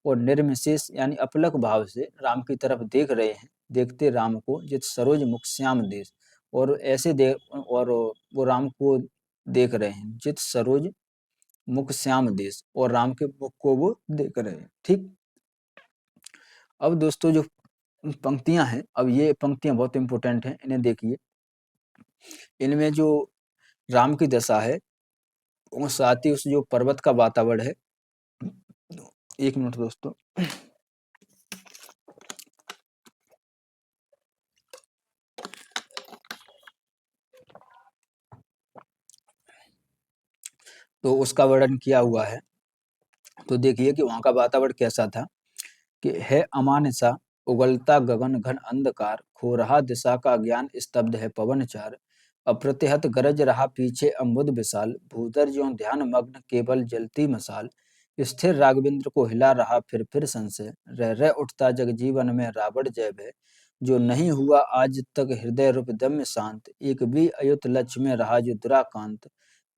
और निर्मिशेष यानी अपलक भाव से राम की तरफ देख रहे हैं, देखते राम को जित सरोज मुख श्याम देश, और ऐसे देख और वो राम को देख रहे हैं, जित सरोज मुख श्याम देश, और राम के मुख को वो देख रहे हैं। ठीक, अब दोस्तों जो पंक्तियां हैं, अब ये पंक्तियां बहुत इंपॉर्टेंट हैं, इन्हें देखिए। इनमें जो राम की दशा है और साथ ही उस जो पर्वत का वातावरण है, एक मिनट दोस्तों, तो उसका वर्णन किया हुआ है। तो देखिए कि वहां का वातावरण कैसा था कि है अमान सा उगलता गगन घन अंधकार, खो रहा दिशा का ज्ञान स्तब्ध है पवन चार, अप्रतिहत गरज रहा पीछे अम्बुद विशाल, भूधर ज्यों ध्यान मग्न केवल जलती मसाल, स्थिर राघवेंद्र को हिला रहा फिर संशय, रह उठता जगजीवन में रावण जय भय, जो नहीं हुआ आज तक हृदय रूप दम्य शांत, एक भी अयुत लक्ष्य में रहा जो दुराकांत,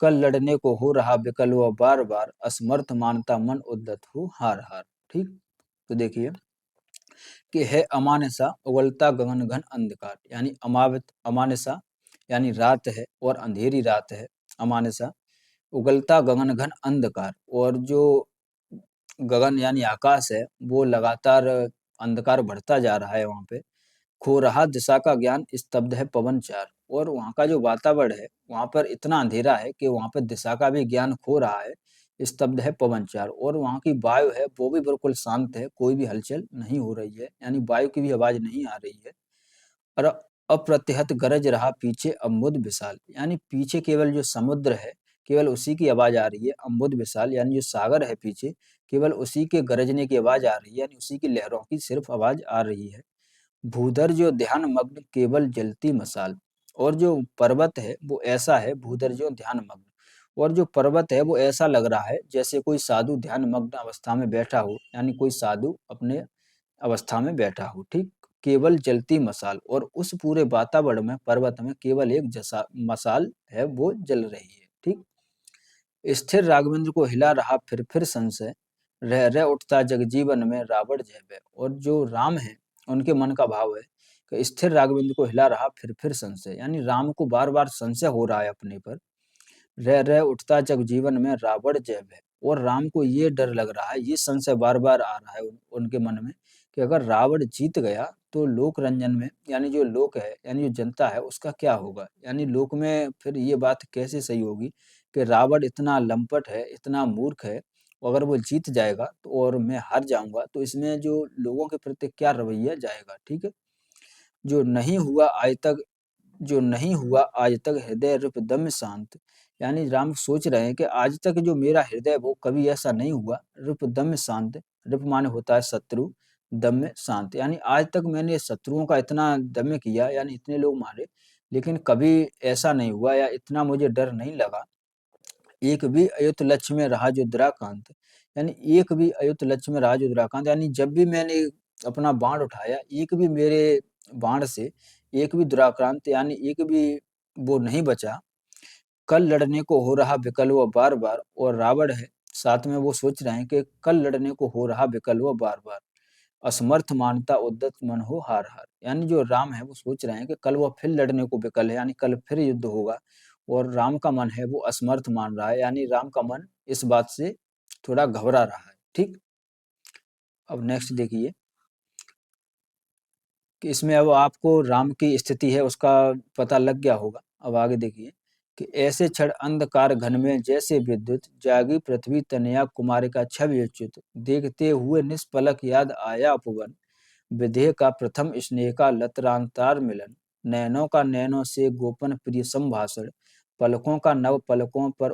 कल लड़ने को हो रहा विकल वह बार बार, असमर्थ मानता मन उद्दत हो हार हार। ठीक, तो देखिए कि है अमानसा उगलता गगन घन अंधकार, यानी अमानसा यानी रात है और अंधेरी रात है, अमानसा उगलता गगन घन अंधकार, और जो गगन यानी आकाश है वो लगातार अंधकार बढ़ता जा रहा है वहां पे, खो रहा दिशा का ज्ञान स्तब्ध है पवन चार, और वहाँ का जो वातावरण है वहाँ पर इतना अंधेरा है कि वहाँ पर दिशा का भी ज्ञान खो रहा है, स्तब्ध है पवन चार, और वहाँ की वायु है वो भी बिल्कुल शांत है, कोई भी हलचल नहीं हो रही है, यानी वायु की भी आवाज नहीं आ रही है। और अप्रतिहत गरज रहा पीछे अम्बुद विशाल, यानी पीछे केवल जो समुद्र है केवल उसी की आवाज आ रही है, अम्बुद विशाल यानी जो सागर है पीछे केवल उसी के गरजने की आवाज आ रही है, यानी उसी की लहरों की सिर्फ आवाज आ रही है। भूधर जो ध्यान मग्न केवल जलती मसाल, और जो पर्वत है वो ऐसा है, भूधर जो ध्यान मग्न, और जो पर्वत है वो ऐसा लग रहा है जैसे कोई साधु ध्यान मग्न अवस्था में बैठा हो, यानी कोई साधु अपने अवस्था में बैठा हो। ठीक, केवल जलती मसाल, और उस पूरे वातावरण में पर्वत में केवल एक जसा मसाल है वो जल रही है। ठीक, स्थिर राघवेंद्र को हिला रहा फिर संशय, रह उठता जगजीवन में रावण जय भय, और जो राम है उनके मन का भाव है कि स्थिर राघवेंद्र को हिला रहा फिर संशय, यानी राम को बार बार संशय हो रहा है अपने पर। रह रह उठता जग जीवन में रावण जय भय, और राम को ये डर लग रहा है, ये संशय बार बार आ रहा है उनके मन में कि अगर रावण जीत गया तो लोक रंजन में, यानी जो लोक है यानी जो जनता है उसका क्या होगा, यानी लोक में फिर ये बात कैसे सही होगी कि रावण इतना लंपट है, इतना मूर्ख है, अगर वो जीत जाएगा तो और मैं हार जाऊंगा तो इसमें जो लोगों के प्रति क्या रवैया जाएगा। ठीक है, जो नहीं हुआ आज तक जो नहीं हुआ आज तक हृदय रूप दम्य शांत, यानी राम सोच रहे हैं कि आज तक जो मेरा हृदय वो कभी ऐसा नहीं हुआ रूप दम्य शांत। रूप माने होता है शत्रु, दम्य शांत, यानी आज तक मैंने शत्रुओं का इतना दम्य किया, यानी इतने लोग मारे, लेकिन कभी ऐसा नहीं हुआ या इतना मुझे डर नहीं लगा। एक भी अयुत लक्ष्य में रहा जो द्राकांत, यानी एक भी अयुत लक्ष्य में रहा जो द्राकांत, यानी जब भी मैंने अपना बाण उठाया, एक भी मेरे बाण से एक भी दुराक्रांत यानी एक भी वो नहीं बचा। कल लड़ने को हो रहा विकल वो बार बार, और रावण है साथ में वो सोच रहे हैं कि कल लड़ने को हो रहा विकल वो बार बार, असमर्थ मानता उद्दत मन हो हार हार, यानी जो राम है वो सोच रहे हैं कि कल वो फिर लड़ने को विकल है, यानी कल फिर युद्ध होगा, और राम का मन है वो असमर्थ मान रहा है, यानी राम का मन इस बात से थोड़ा घबरा रहा है। ठीक, अब नेक्स्ट देखिए कि इसमें अब आपको राम की स्थिति है उसका पता लग गया होगा। अब आगे देखिए कि ऐसे क्षण अंधकार घन में जैसे विद्युत, जागी पृथ्वी तनया कुमारिका छवि अच्युत, देखते हुए निष्पलक याद आया उपवन, विदेह का प्रथम स्नेह का लतरांतार मिलन, नैनों का नैनों से गोपन प्रिय संभाषण, पलकों का नव पलकों पर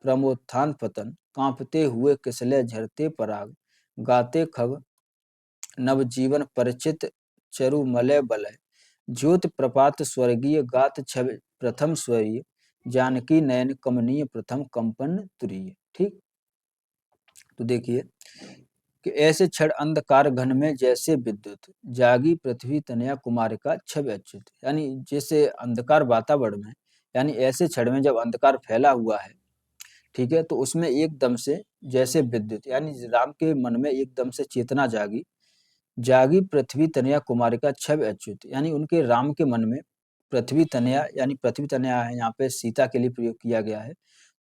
प्रमोत्थान पतन, कांपते हुए किसले झरते पराग, गाते खग नवजीवन परिचित चरु मलय बलय, ज्योति प्रपात स्वर्गीय गात छवि प्रथम स्वरीय, जानकी नयन कमनीय प्रथम कंपन तुरीय। ठीक, तो देखिए कि ऐसे क्षण अंधकार घन में जैसे विद्युत, जागी पृथ्वी तनया कुमारिका छवि अच्युत, यानी जैसे अंधकार वातावरण में, यानी ऐसे क्षण में जब अंधकार फैला हुआ है, ठीक है, तो उसमें एकदम से जैसे विद्युत, यानी राम के मन में एकदम से चेतना जागी, जागी पृथ्वी तनया कुमारिका छवि अच्युत, यानी उनके राम के मन में पृथ्वी तनया, यानी पृथ्वी तनया है यहाँ पे सीता के लिए प्रयोग किया गया है,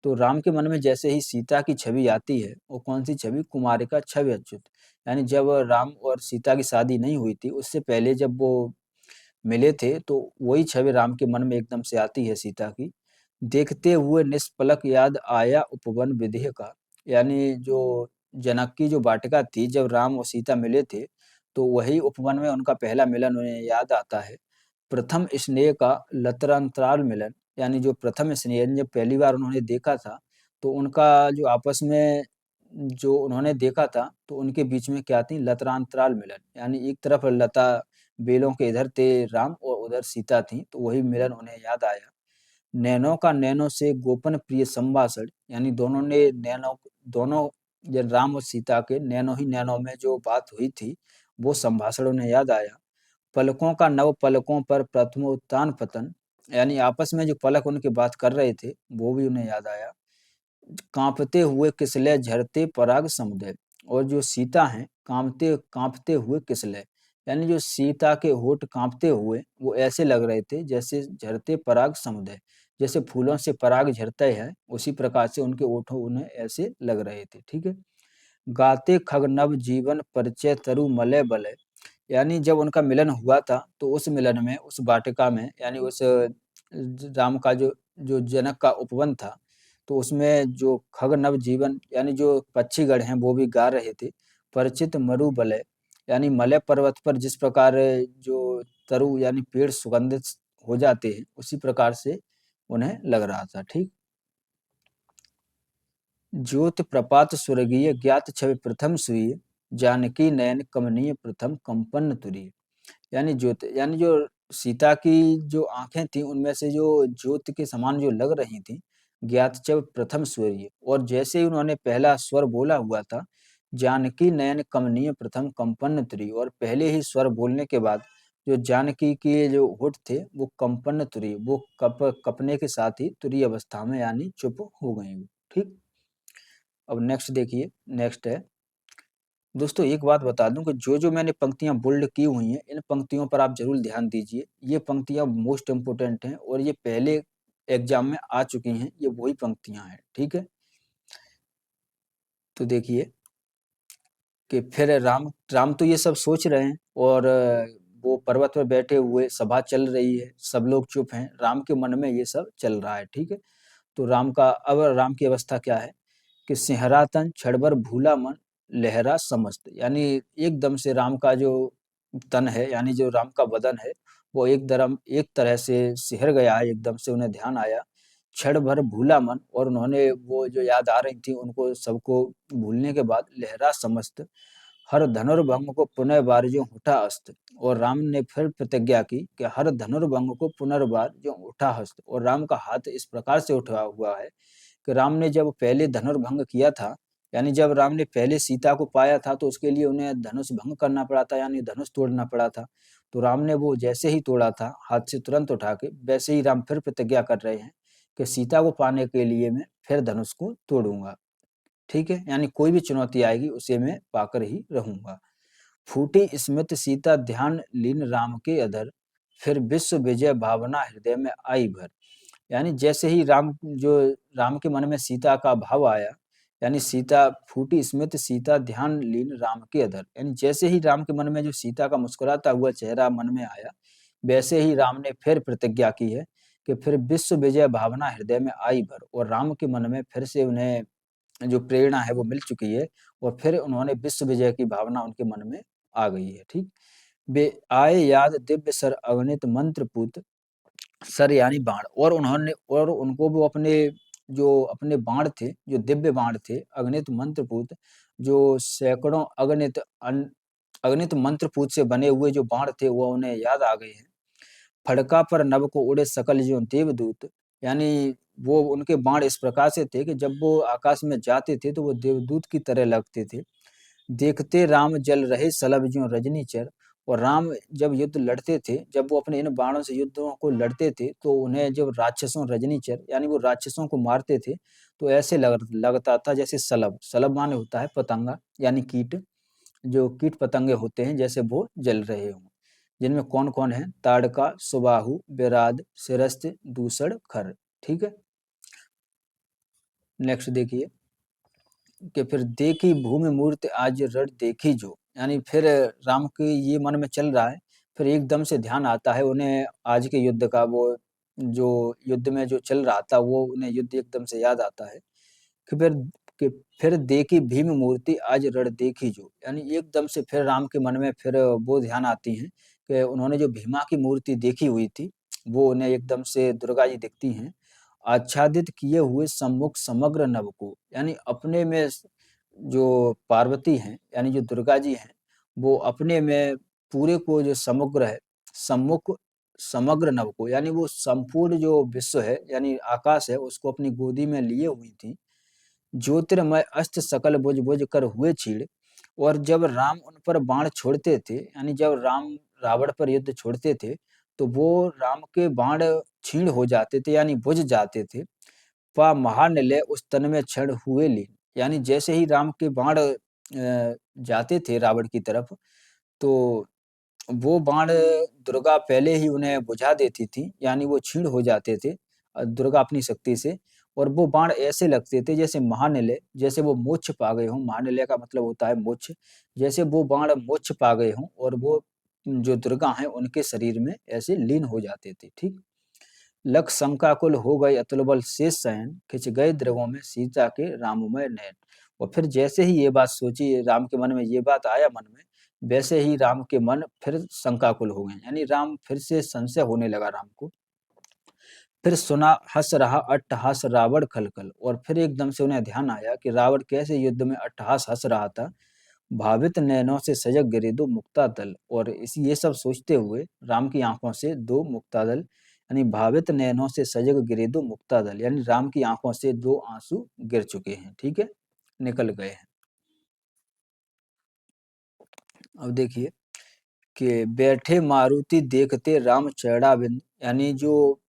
तो राम के मन में जैसे ही सीता की छवि आती है, वो कौन सी छवि, कुमारिका छवि अच्युत, यानी जब राम और सीता की शादी नहीं हुई थी उससे पहले जब वो मिले थे तो वही छवि राम के मन में एकदम से आती है सीता की। देखते हुए निष्पलक याद आया उपवन विदेह का, यानी जो जनक की जो वाटिका थी जब राम और सीता मिले थे तो वही उपवन में उनका पहला मिलन उन्हें याद आता है। प्रथम स्नेह का लतरंतराल मिलन, यानी जो प्रथम स्नेह जब पहली बार उन्होंने देखा था तो उनका जो आपस में जो उन्होंने देखा था तो उनके बीच में क्या थी, लतरांतराल मिलन, यानी एक तरफ लता बेलों के इधर थे राम और उधर सीता थी, तो वही मिलन उन्हें याद आया। नैनों का नैनों से गोपन प्रिय संभाषण, यानी दोनों ने नैनों दोनों जब राम और सीता के नैनों ही नैनों में जो बात हुई थी वो संभाषण उन्हें याद आया। पलकों का नव पलकों पर प्रथमोत्थान पतन, यानी आपस में जो पलक उनकी बात कर रहे थे वो भी उन्हें याद आया। कांपते हुए किसले झरते पराग समुदय, और जो सीता हैं कांपते कांपते हुए किसले, यानी जो सीता के होठ कांपते हुए वो ऐसे लग रहे थे जैसे झरते पराग समुदय, जैसे फूलों से पराग झरता है उसी प्रकार से उनके होठों उन्हें ऐसे लग रहे थे। ठीक है, गाते खग नव जीवन परिचय तरु मलय बलय, यानी जब उनका मिलन हुआ था तो उस मिलन में उस वाटिका में, यानी उस राम का जो जो जनक का उपवन था तो उसमें जो खग नव जीवन यानी जो पक्षीगण हैं वो भी गा रहे थे। परिचित मरु बलय, यानी मलय पर्वत पर जिस प्रकार जो तरु यानी पेड़ सुगंधित हो जाते हैं उसी प्रकार से उन्हें लग रहा था। ठीक, ज्योति प्रपात स्वर्गीय ज्ञात छवि प्रथम सुई, जानकी नयन कमनीय प्रथम कंपन तुरीय, यानी ज्योति यानी जो सीता की जो आंखें थी उनमें से जो ज्योति के समान जो लग रही थी, ज्ञात छवि प्रथम स्वर्गीय, और जैसे ही उन्होंने पहला स्वर बोला हुआ था, जानकी नयन कमनीय प्रथम कंपन तुरीय, और पहले ही स्वर बोलने के बाद जो जानकी के जो होठ थे वो कंपन तुरीय, वो कपने के साथ ही तुरीय अवस्था में यानी चुप हो गई। ठीक, अब नेक्स्ट देखिए, नेक्स्ट है दोस्तों एक बात बता दूं कि जो मैंने पंक्तियां बोल्ड की हुई हैं, इन पंक्तियों पर आप जरूर ध्यान दीजिए। ये पंक्तियां मोस्ट इम्पोर्टेंट हैं और ये पहले एग्जाम में आ चुकी हैं। ये वही पंक्तियां हैं, ठीक है। तो देखिए कि फिर राम राम तो ये सब सोच रहे हैं और वो पर्वत पर बैठे हुए, सभा चल रही है, सब लोग चुप हैं, राम के मन में ये सब चल रहा है, ठीक है। तो राम की अवस्था क्या है कि सिंहरा तन क्षणभर भूला मन, लहरा समस्त, यानी एकदम से राम का जो तन है, यानी जो राम का बदन है, वो एक तरह से सिहर गया है, एकदम से उन्हें ध्यान आया। क्षण भर भूला मन, और उन्होंने वो जो याद आ रही थी उनको सबको भूलने के बाद लहरा समस्त, हर धनुर्भंग को पुनर्बार जो उठा अस्त। और राम ने फिर प्रतिज्ञा की कि हर धनुर्भंग को पुनर्बार जो उठा हस्त। और राम का हाथ इस प्रकार से उठा हुआ है कि राम ने जब पहले धनुर्भंग किया था, यानी जब राम ने पहले सीता को पाया था, तो उसके लिए उन्हें धनुष भंग करना पड़ा था, यानी धनुष तोड़ना पड़ा था। तो राम ने वो जैसे ही तोड़ा था हाथ से तुरंत उठा के, वैसे ही राम फिर प्रतिज्ञा कर रहे हैं कि सीता को पाने के लिए मैं फिर धनुष को तोड़ूंगा, ठीक है। यानी कोई भी चुनौती आएगी उसे मैं पाकर ही रहूंगा। फूटी स्मित सीता ध्यान लीन राम के अधर, फिर विश्व विजय भावना हृदय में आई भर। यानी जैसे ही राम के मन में सीता का भाव आया, यानी सीता फूटी स्मित सीता ध्यान लीन राम के अधर, यानी जैसे ही राम के मन में जो सीता का मुस्कुराता हुआ चेहरा मन में आया, वैसे ही राम ने फिर प्रतिज्ञा की है कि फिर विश्व विजय भावना हृदय में आई भर। और राम के मन में फिर से उन्हें जो प्रेरणा है वो मिल चुकी है, और फिर उन्होंने विश्व विजय की भावना उनके मन में आ गई है, ठीक। वे आए याद दिव्य सर अगणित मंत्र पूत, सर यानी बाण, और उनको वो अपने बाण थे, जो दिव्य बाण थे, अगणित मंत्रपूत, जो सैकड़ों अगणित मंत्रपूत से बने हुए जो बाण थे वो उन्हें याद आ गए हैं। फड़का पर नभ को उड़े सकल ज्यों देवदूत, यानी वो उनके बाण इस प्रकार से थे कि जब वो आकाश में जाते थे तो वो देवदूत की तरह लगते थे। देखते राम जल रहे सलभ ज्यों रजनीचर, और राम जब युद्ध लड़ते थे, जब वो अपने इन बाणों से युद्धों को लड़ते थे, तो उन्हें जब राक्षसों रजनीचर, यानी वो राक्षसों को मारते थे, तो ऐसे लगता था जैसे सलभ, सलभ माने होता है पतंगा, यानी कीट, जो कीट पतंगे होते हैं जैसे वो जल रहे हों। जिनमें कौन कौन है, ताड़का, सुबाहु, विराद, सिरस्ते, दूसर, खर, ठीक है। नेक्स्ट देखिए कि फिर देखी भूमि मूर्ति आज रण देखी जो, यानी फिर राम के ये मन में चल रहा है, फिर एकदम से ध्यान आता है उन्हें आज के युद्ध का, वो जो युद्ध में जो चल रहा था वो उन्हें युद्ध एकदम से याद आता है कि फिर देखी भीम मूर्ति आज रण देखी जो, यानी एकदम से फिर राम के मन में फिर वो ध्यान आती हैं कि उन्होंने जो भीमा की मूर्ति देखी हुई थी, वो उन्हें एकदम से दुर्गा जी दिखती हैं। आच्छादित किए हुए सम्मुख समग्र नभ को, यानी अपने में जो पार्वती हैं, यानी जो दुर्गा जी हैं, वो अपने में पूरे को जो समग्र है, सम्मुख समग्र नभ को, यानी वो संपूर्ण जो विश्व है, यानी आकाश है, उसको अपनी गोदी में लिए हुई थी। ज्योतिर्मय अस्त सकल बुझ बुझ कर हुए छीड़, और जब राम उन पर बाण छोड़ते थे, यानी जब राम रावण पर युद्ध छोड़ते थे, तो वो राम के बाण छीण हो जाते थे, यानी बुझ जाते थे। पा महानिलय उस तन में क्षण हुए लीन, यानी जैसे ही राम के बाण जाते थे रावण की तरफ, तो वो बाण दुर्गा पहले ही उन्हें बुझा देती थी, यानी वो क्षीण हो जाते थे दुर्गा अपनी शक्ति से। और वो बाण ऐसे लगते थे जैसे महानिलय, जैसे वो मोक्ष पा गए हों, महानिलय का मतलब होता है मोक्ष, जैसे वो बाण मोक्ष पा गए हों और वो जो दुर्गा हैं उनके शरीर में ऐसे लीन हो जाते थे, ठीक। लख शंकाकुल हो गए अतुल बल शेष शयन, खिंच गए द्रवों में सीता के राममय नयन। और फिर जैसे ही ये बात सोची, राम के मन में ये बात आया मन में, वैसे ही राम के मन फिर शंकाकुल हो गए, यानी राम फिर से संशय होने लगा राम को। फिर सुना हंस रहा अट्टहास रावण खलखल, और फिर एकदम से उन्हें ध्यान आया कि रावण कैसे युद्ध में अट्टहास हंस रहा था। भावित नैनों से सजग गिरे दो मुक्तादल, और इसी ये सब सोचते हुए राम की आंखों से दो मुक्तादल, यानी भावित नैनों से सजग गिरे दो मुक्तादल, यानी राम की आंखों से दो आंसू गिर चुके हैं, ठीक है, निकल गए हैं। अब देखिए कि बैठे मारुति देखते राम चरणाविंद, यानी जो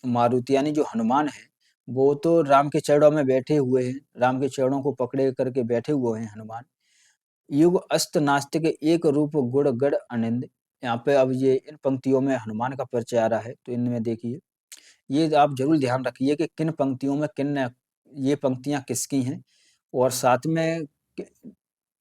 मारुति यानी जो हनुमान है, वो तो राम के चरणों में बैठे हुए हैं, राम के चरणों को पकड़े करके बैठे हुए हैं हनुमान। युग अस्त नास्तिक एक रूप गुण गण अनिंद। यहाँ पे अब ये इन पंक्तियों में हनुमान का परिचय आ रहा है, तो इनमें देखिए ये आप जरूर ध्यान रखिए कि किन पंक्तियों में किन ये पंक्तियां किसकी हैं, और साथ में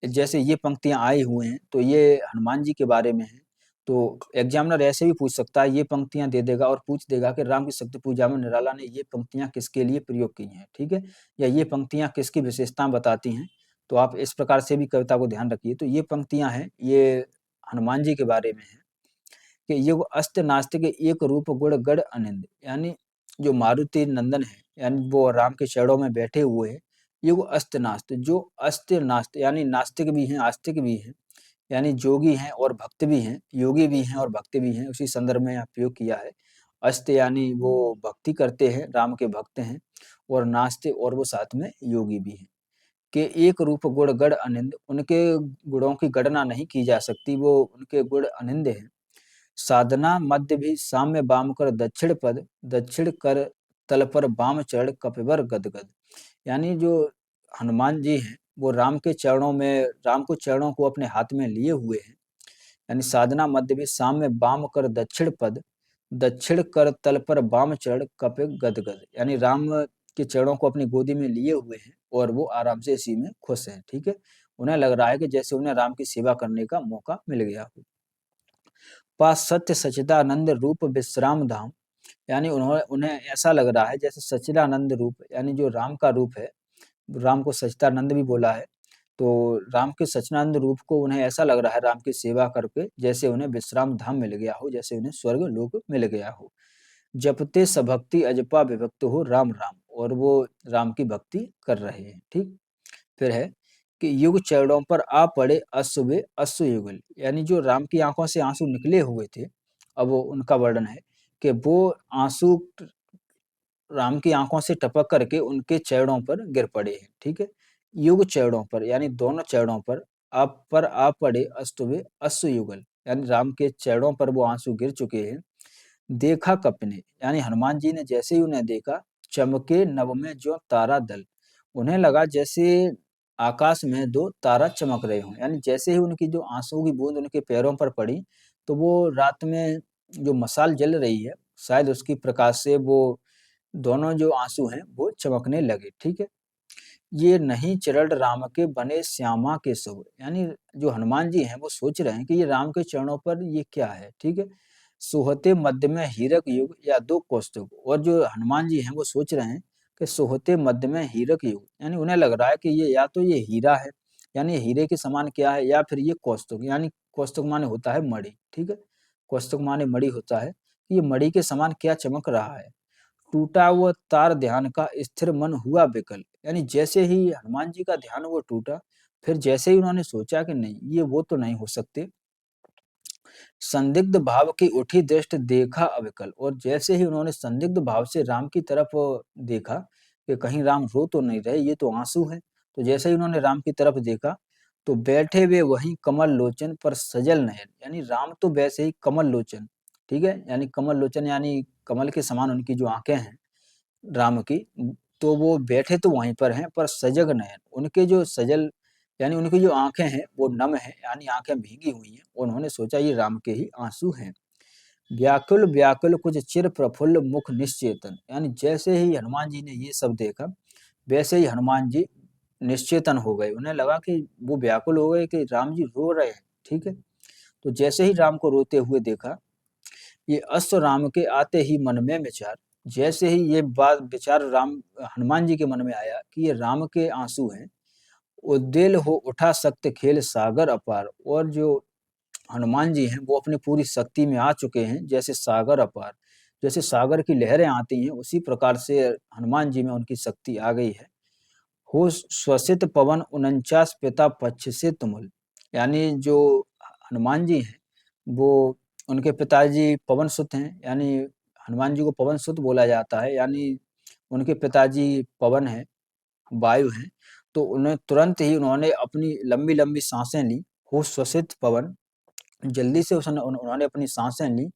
जैसे ये पंक्तियां आई हुए हैं तो ये हनुमान जी के बारे में है। तो एग्जामिनर ऐसे भी पूछ सकता है, ये पंक्तियां दे देगा और पूछ देगा कि राम की शक्ति पूजा में निराला ने ये पंक्तियां किसके लिए प्रयोग की हैं, ठीक है, या ये पंक्तियां किसकी विशेषताएं बताती हैं। तो आप इस प्रकार से भी कविता को ध्यान रखिए। तो ये पंक्तियां हैं, ये हनुमान जी के बारे में है कि युग अस्त नास्तिक एक रूप गुण गण अनिंद। यानी जो मारुति नंदन है, यानी वो राम के चरणों में बैठे हुए हैं। युग अस्त नास्त, जो अस्त नास्त यानी नास्तिक भी हैं आस्तिक भी हैं, यानी जोगी हैं और भक्त भी हैं, योगी भी हैं और भक्त भी हैं, उसी संदर्भ में यहाँ प्रयोग किया है। अस्त यानी वो भक्ति करते हैं, राम के भक्त हैं, और नास्ते और वो साथ में योगी भी हैं। के एक रूप गुण गण अनिंद, उनके गुणों की गणना नहीं की जा सकती, वो उनके गुण अनिंद हैं। साधना मध्य भी साम्य बाम कर दक्षिण पद, दक्षिण कर तल पर बाम चढ़ कपिवर गदगद। यानी जो हनुमान जी हैं वो राम के चरणों में, राम को चरणों को अपने हाथ में लिए हुए हैं। यानी साधना मध्य में साम्य बाम कर दक्षिण पद, दक्षिण कर तल पर बाम चढ़ कपि गदगद। यानी राम के चरणों को अपनी गोदी में लिए हुए हैं और वो आराम से इसी में खुश हैं, ठीक है। उन्हें लग रहा है कि जैसे उन्हें राम की सेवा करने का मौका मिल गया हो। पास सत्य सच्चिदानंद रूप विश्राम धाम। यानी उन्होंने उन्हें ऐसा लग रहा है जैसे सच्चिदानंद रूप, यानी जो राम का रूप है, राम को सच्चिदानंद भी बोला है, तो राम के सच्चिदानंद रूप को उन्हें ऐसा लग रहा है राम की सेवा करके जैसे उन्हें विश्राम धाम मिल गया हो, जैसे उन्हें स्वर्ग लोक मिल गया हो। जपते सभक्ति अजपा विभक्त हो राम राम, और वो राम की भक्ति कर रहे हैं, ठीक। फिर है कि युग चरणों पर आ पड़े अश्वे अश्व युगल। यानी जो राम की आंखों से आंसू निकले हुए थे, अब वो उनका वर्णन है कि वो आंसू राम की आंखों से टपक करके उनके चरणों पर गिर पड़े हैं, ठीक है। युग चरणों पर यानी दोनों चरणों पर, आप पर आ पड़े अष्टवे अश्व युगल, यानी राम के चरणों पर वो आंसू गिर चुके हैं। देखा कपने, यानी हनुमान जी ने जैसे ही उन्हें देखा, चमके नभ में जो तारा दल। उन्हें लगा जैसे आकाश में दो तारा चमक रहे हों। यानी जैसे ही उनकी जो आंसू की बूंद उनके पैरों पर पड़ी, तो वो रात में जो मशाल जल रही है, शायद उसकी प्रकाश से वो दोनों जो आंसू हैं वो चमकने लगे, ठीक है। ये नहीं चरण राम के बने श्यामा के शुभ। यानी जो हनुमान जी हैं वो सोच रहे हैं कि ये राम के चरणों पर ये क्या है, ठीक है। सोहते मध्य में हीरक युग या दो कौस्तुभ। और जो हनुमान जी हैं वो सोच रहे हैं कि सोहते मध्य में हीरक युग, यानी उन्हें लग रहा है कि ये या तो ये हीरा है, यानी हीरे के समान क्या है, या फिर ये कौस्तुभ, यानी कौस्तुभ माने होता है मणि, ठीक है। कौस्तुभ माने मणि होता है, ये मणि के समान क्या चमक रहा है। टूटा हुआ तार ध्यान का स्थिर मन हुआ विकल। यानी जैसे ही हनुमान जी का ध्यान वो टूटा, फिर जैसे ही उन्होंने सोचा कि नहीं ये वो तो नहीं हो सकते, संदिग्ध भाव की उठी दृष्टि देखा अविकल। और जैसे ही उन्होंने संदिग्ध भाव से राम की तरफ देखा कि कहीं राम रो तो नहीं रहे, ये तो आंसू हैं। तो जैसे ही उन्होंने राम की तरफ देखा, तो बैठे वे वहीं कमल लोचन पर सजल नयन। यानी राम तो वैसे ही कमल लोचन, ठीक है, यानी कमल लोचन यानी कमल के समान उनकी जो आंखें हैं राम की, तो वो बैठे तो वहीं पर हैं, पर सजग नयन, उनके जो सजल यानी उनकी जो आंखें हैं वो नम है, यानी आंखें भीगी हुई हैं। उन्होंने सोचा ये राम के ही आंसू हैं। व्याकुल व्याकुल कुछ चिर प्रफुल्ल मुख निश्चेतन। यानी जैसे ही हनुमान जी ने ये सब देखा, वैसे ही हनुमान जी निश्चेतन हो गए। उन्हें लगा कि वो व्याकुल हो गए कि राम जी रो रहे हैं, ठीक है। तो जैसे ही राम को रोते हुए देखा, ये अश्व राम के आते ही मन में विचार। जैसे ही ये बात विचार राम हनुमान जी के मन में आया कि ये राम के आंसू हैं, उद्देल हो उठा सक्त खेल सागर अपार। और जो हनुमान जी हैं वो अपनी पूरी शक्ति में आ चुके हैं, जैसे सागर अपार, जैसे सागर की लहरें आती हैं उसी प्रकार से हनुमान जी में उनकी शक्ति आ गई है। हो श्वसित पवन 49 पिता पक्ष से तुमुल। यानी जो हनुमान जी हैं वो, उनके पिताजी पवन सुत हैं, यानी हनुमान जी को पवन सुत बोला जाता है, यानी उनके पिताजी पवन हैं, वायु हैं। तो उन्हें तुरंत ही उन्होंने अपनी लंबी लंबी सांसें ली। हो श्वसित पवन, जल्दी से उन्होंने अपनी सांसें ली।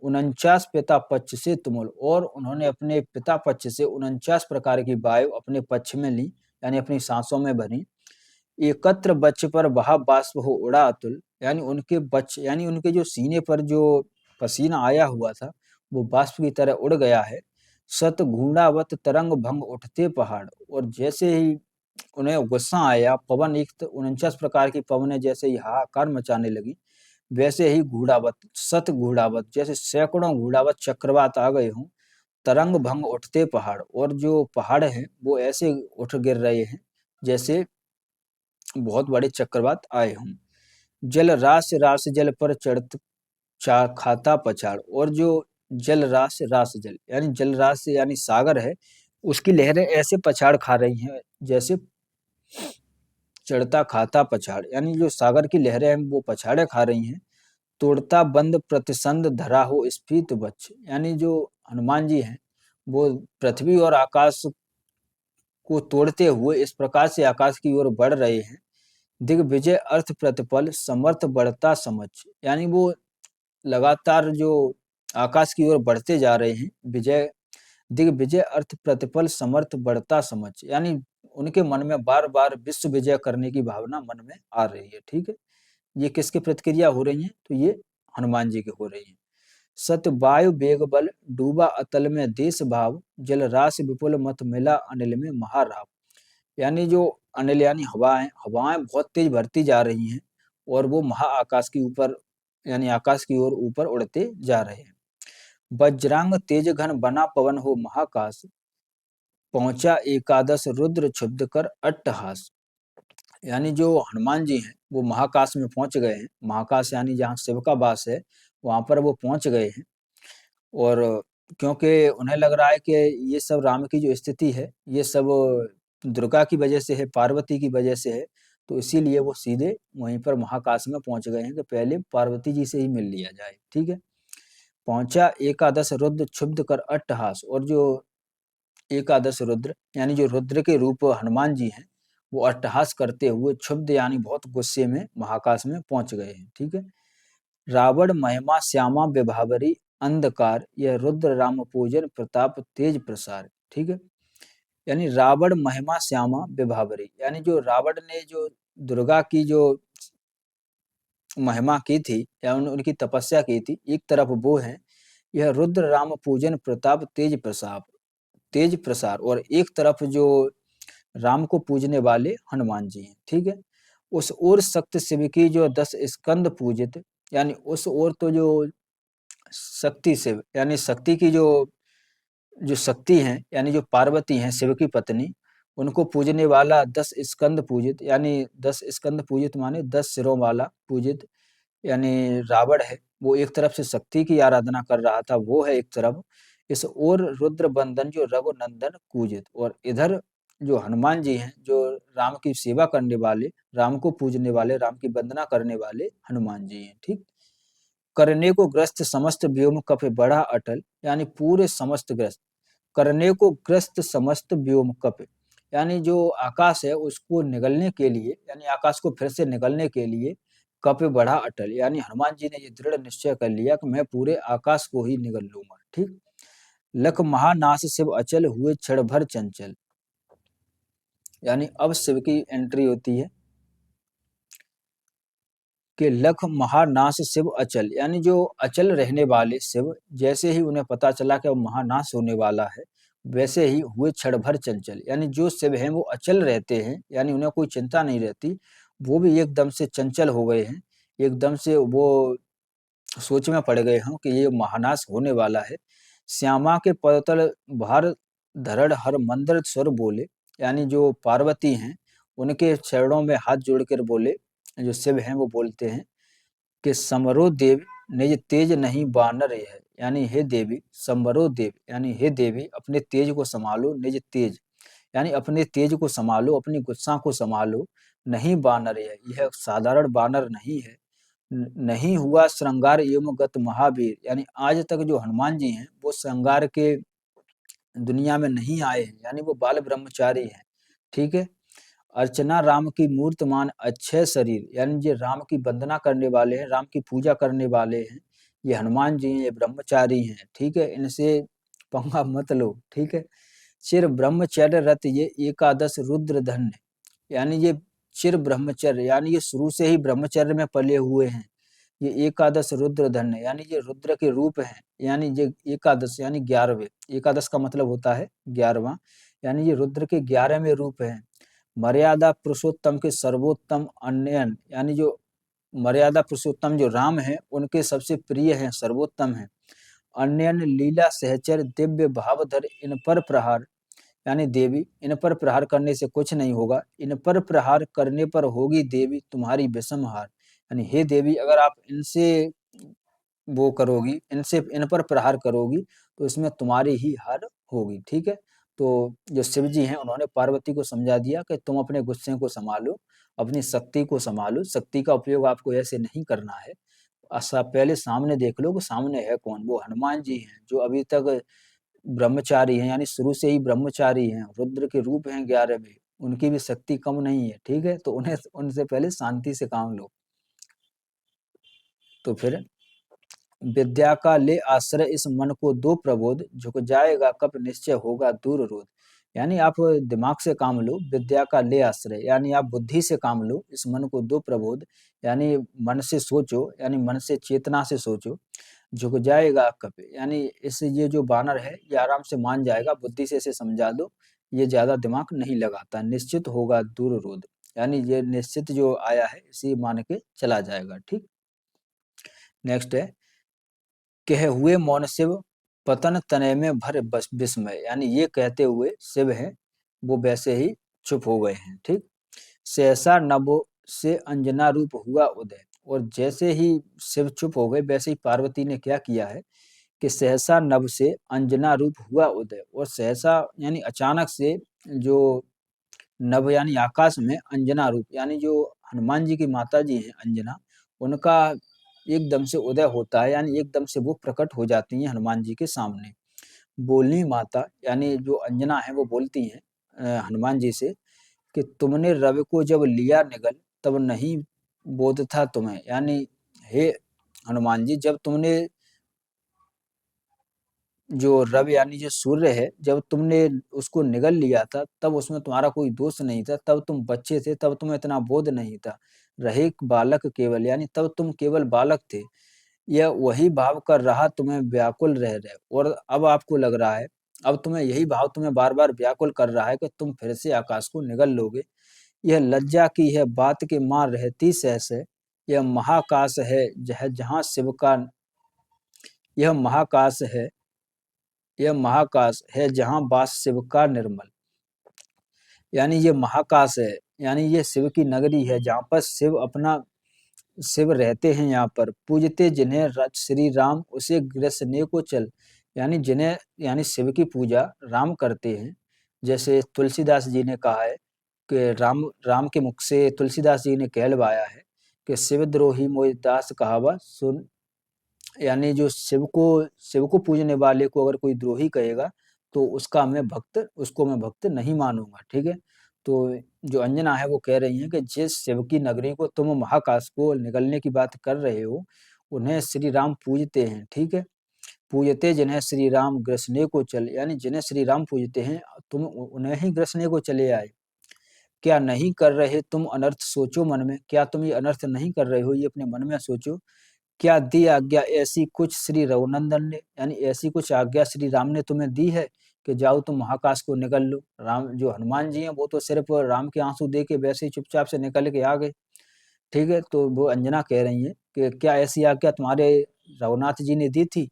49 पिता पक्ष से तुमुल, और उन्होंने अपने पिता पक्ष से 49 प्रकार की वायु अपने पक्ष में ली, यानी अपनी सांसों में भरी। एकत्र बच्च पर वहा बाष्प हो उड़ा अतुल, यानी उनके बच्च यानी उनके जो सीने पर जो पसीना आया हुआ था वो बाष्प की तरह उड़ गया है। सत घूंडावत तरंग भंग उठते पहाड़, और जैसे ही उन्हें गुस्सा आया, पवन 149 प्रकार की पवनें जैसे ही हाहाकार मचाने लगी, वैसे ही घूढ़ावत, सत घूढ़ावत, जैसे सैकड़ों घूढ़ावत चक्रवात आ गए हों, तरंग भंग उठते पहाड़, और जो पहाड़ हैं वो ऐसे उठ गिर रहे हैं जैसे बहुत बड़े चक्रवात आए हों। जल रास रास जल पर चढ़त खाता पछाड़, और जो जल रास रास जल यानी जल रास यानी सागर है, उसकी लहरें ऐसे पछाड़ खा रही हैं जैसे चढ़ता खाता पछाड़, यानी जो सागर की लहरें हैं वो पछाड़े खा रही हैं। तोड़ता बंद प्रतिसंध धरा हो स्फीत वक्ष, यानी जो हनुमान जी हैं वो पृथ्वी और आकाश को तोड़ते हुए इस प्रकार से आकाश की ओर बढ़ रहे हैं। दिग्विजय अर्थ प्रतिपल समर्थ बढ़ता समझ, यानी वो लगातार जो आकाश की ओर बढ़ते जा रहे हैं। विजय, दिग्विजय अर्थ प्रतिपल समर्थ बढ़ता समझ, यानी उनके मन में बार बार विश्व विजय करने की भावना मन में आ रही है। ठीक है, ये किसकी प्रतिक्रिया हो रही है? तो ये हनुमान जी की हो रही है। सत वायु बेग बल डूबा अतल में देश भाव, जल राशि विपुल मत मिला अनिल में महाराव, यानी जो अनिल यानी हवाएं हवाएं बहुत तेज बढ़ती जा रही हैं और वो महाआकाश के ऊपर यानी आकाश की ओर ऊपर उड़ते जा रहे हैं। वज्रांग तेज घन बना पवन हो महाकाश, पहुंचा एकादश रुद्र क्षुब्ध कर अट्टहास, यानी जो हनुमान जी हैं वो महाकाश में पहुंच गए हैं। महाकाश यानी जहाँ शिव का वास है, वहां पर वो पहुंच गए हैं। और क्योंकि उन्हें लग रहा है कि ये सब राम की जो स्थिति है ये सब दुर्गा की वजह से है, पार्वती की वजह से है, तो इसीलिए वो सीधे वहीं पर महाकाश में पहुंच गए हैं कि पहले पार्वती जी से ही मिल लिया जाए। ठीक है, पहुंचा एकादश रुद्र क्षुब्ध कर अट्टहास, और जो एकादश रुद्र यानी जो रुद्र के रूप हनुमान जी हैं वो अट्टहास करते हुए क्षुब्ध यानी बहुत गुस्से में महाकाश में पहुंच गए हैं। ठीक है, रावण महिमा श्यामा विभावरी अंधकार, यह रुद्र राम पूजन प्रताप तेज प्रसार। ठीक है, यानी रावण महिमा श्यामा विभावरी, यानी जो रावण ने जो दुर्गा की जो महिमा की थी या उनकी तपस्या की थी, एक तरफ वो है, यह रुद्र राम पूजन प्रताप तेज प्रसार, और एक तरफ जो राम को पूजने वाले हनुमान जी हैं। ठीक है, उस ओर शक्ति शिव की जो 10 स्कंद पूजित, यानी उस ओर तो जो शक्ति शिव यानी शक्ति की जो जो शक्ति हैं यानी जो पार्वती हैं शिव की पत्नी, उनको पूजने वाला 10 स्कंद पूजित, यानी 10 स्कंद पूजित माने 10 सिरों वाला पूजित, यानी रावण है वो एक तरफ से शक्ति की आराधना कर रहा था, वो है एक तरफ। इस और रुद्र बंदन जो रघुनंदन पूजित, और इधर जो हनुमान जी हैं जो राम की सेवा करने वाले, राम को पूजने वाले, राम की वंदना करने वाले हनुमान जी हैं। ठीक, करने को ग्रस्त समस्त व्योम कप बढ़ा अटल, यानी पूरे समस्त ग्रस्त, करने को ग्रस्त समस्त व्योम कप, यानी जो आकाश है उसको निगलने के लिए, यानी आकाश को फिर से निगलने के लिए कप बढ़ा अटल, यानी हनुमान जी ने ये दृढ़ निश्चय कर लिया कि मैं पूरे आकाश को ही निगल लूंगा। ठीक, लख महानाश शिव अचल हुए क्षण भर चंचल, यानी अब शिव की एंट्री होती है कि लख महानाश शिव अचल, यानी जो अचल रहने वाले शिव, जैसे ही उन्हें पता चला कि अब महानाश होने वाला है, वैसे ही हुए क्षण भर चंचल, यानी जो शिव हैं वो अचल रहते हैं, यानी उन्हें कोई चिंता नहीं रहती, वो भी एकदम से चंचल हो गए हैं। एकदम से वो सोच में पड़ गए हैं कि ये महानाश होने वाला है। श्यामा के पदतल भार धरड़ हर मंदिर स्वर बोले, यानी जो पार्वती हैं उनके चरणों में हाथ जोड़कर बोले, जो शिव हैं वो बोलते हैं कि समरो देव निज तेज नहीं बानर है, यानी हे देवी, समरो देव यानी हे देवी अपने तेज को संभालो, निज तेज यानी अपने तेज को संभालो, अपनी गुस्सा को संभालो, नहीं बानर है, यह साधारण बानर नहीं है। नहीं हुआ श्रृंगार एवं गत महावीर, यानी आज तक जो हनुमान जी हैं वो श्रृंगार के दुनिया में नहीं आए हैं, यानी वो बाल ब्रह्मचारी हैं। ठीक है, अर्चना राम की मूर्तमान अच्छे शरीर, यानी ये राम की वंदना करने वाले हैं, राम की पूजा करने वाले हैं, ये हनुमान जी हैं, ये ब्रह्मचारी हैं। ठीक है, इनसे पंगा मत लो। ठीक है, चिर ब्रह्मचर्य रत ये एकादश रुद्र धन्य, यानी ये चिर ब्रह्मचर्य, यानी ये शुरू से ही ब्रह्मचर्य में पले हुए हैं। ये एकादश रुद्र धन है, यानी ये रुद्र के रूप हैं, यानी ये एकादश यानी 11वें, एकादश का मतलब होता है 11वां, यानी ये रुद्र के 11वें रूप हैं। मर्यादा पुरुषोत्तम के सर्वोत्तम अन्यन, यानी जो मर्यादा पुरुषोत्तम जो राम है उनके सबसे प्रिय हैं, सर्वोत्तम हैं। अन्यन लीला सहचर दिव्य भावधर इन पर प्रहार, यानी देवी इन पर प्रहार करने से कुछ नहीं होगा, इन पर प्रहार करने पर होगी देवी तुम्हारी विषम हार, यानी हे देवी अगर आप इनसे वो करोगी, इनसे इन पर प्रहार करोगी तो इसमें तुम्हारी ही हार होगी। ठीक है, तो जो शिव जी हैं उन्होंने पार्वती को समझा दिया कि तुम अपने गुस्से को संभालो, अपनी शक्ति को संभालो, शक्ति का उपयोग आपको ऐसे नहीं करना है। ऐसा पहले सामने देख लो कि सामने है कौन, वो हनुमान जी हैं जो अभी तक ब्रह्मचारी हैं, यानी शुरू से ही ब्रह्मचारी हैं, रुद्र के रूप हैं 11वें, उनकी भी शक्ति कम नहीं है। ठीक है, तो उन्हें उनसे पहले शांति से काम लो। तो फिर विद्या का ले आश्रय इस मन को दो प्रबोध, झुक जाएगा कब निश्चय होगा दूर रोध, यानी आप दिमाग से काम लो, विद्या का ले आश्रय यानी आप बुद्धि से काम लो, इस मन को दो प्रबोध यानी मन से सोचो, यानी मन से चेतना से सोचो, झुक जाएगा कब, यानी इससे ये जो बानर है ये आराम से मान जाएगा, बुद्धि से इसे समझा दो, ये ज्यादा दिमाग नहीं लगाता, निश्चित होगा दूर रोध, यानी ये निश्चित जो आया है इसी मान के चला जाएगा। ठीक, नेक्स्ट है कह हुए मौन शिव पतन तनय में भर बस विस्मय, यानी ये कहते हुए शिव है वो वैसे ही चुप हो गए हैं। ठीक, सहसा नभ से अंजना रूप हुआ उदय, और जैसे ही शिव चुप हो गए वैसे ही पार्वती ने क्या किया है कि सहसा नभ से अंजना रूप हुआ उदय, और सहसा यानी अचानक से जो नभ यानी आकाश में अंजना रूप, यानी जो हनुमान जी की माता जी हैं अंजना, उनका एकदम से उदय होता है, यानी एकदम से वो प्रकट हो जाती हैं हनुमान जी के सामने। बोलनी माता यानी जो अंजना है वो बोलती हैं हनुमान जी से कि तुमने रवि को जब लिया निगल तब नहीं बोध था तुम्हें, यानी हे हनुमान जी जब तुमने जो रवि यानी जो सूर्य है जब तुमने उसको निगल लिया था तब उसमें तुम्हारा कोई दोष नहीं था, तब तुम बच्चे थे, तब तुम्हें इतना बोध नहीं था, रहे बालक केवल, यानी तब तुम केवल बालक थे, यह वही भाव कर रहा तुम्हें व्याकुल रह रहे, और अब आपको लग रहा है, अब तुम्हें यही भाव तुम्हें बार बार व्याकुल कर रहा है कि तुम फिर से आकाश को निगल लोगे, यह लज्जा की है बात के मार रहती सहस है, यह महाकाश है जहाँ शिव का, यह महाकाश है, यह महाकाश है जहाँ वास शिव का निर्मल, यानी ये महाकाश है, यानी ये शिव की नगरी है जहाँ पर शिव अपना शिव रहते हैं, यहाँ पर पूजते जिन्हें श्री राम उसे ग्रसने को चल, यानी जिन्हें यानी शिव की पूजा राम करते हैं, जैसे तुलसीदास जी ने कहा है कि राम राम के मुख से तुलसीदास जी ने कहलवाया है कि शिवद्रोही मोहि दास कहावा सुन, यानी जो शिव को पूजने वाले को अगर कोई द्रोही कहेगा तो उसको मैं भक्त नहीं मानूंगा। ठीक है, तो जो अंजना है वो कह रही है कि जिस शिव की नगरी को तुम महाकाश को निकलने की बात कर रहे हो उन्हें श्री राम पूजते हैं। ठीक है, पूजते जिन्हें श्री राम ग्रसने को चल, यानी जिन्हें श्री राम पूजते हैं तुम उन्हें ही ग्रसने को चले आए, क्या नहीं कर रहे तुम अनर्थ सोचो मन में, क्या तुम ये अनर्थ नहीं कर रहे हो ये अपने मन में सोचो, क्या दी आज्ञा ऐसी कुछ श्री रघुनंदन ने, यानी ऐसी कुछ आज्ञा श्री राम ने तुम्हें दी है कि जाओ तुम महाकाश को निकल लो, राम जो हनुमान जी हैं वो तो सिर्फ राम के आंसू दे के वैसे ही चुपचाप से निकल के आ गए। ठीक है, तो वो अंजना कह रही है कि क्या ऐसी आज्ञा तुम्हारे रघुनाथ जी ने दी थी,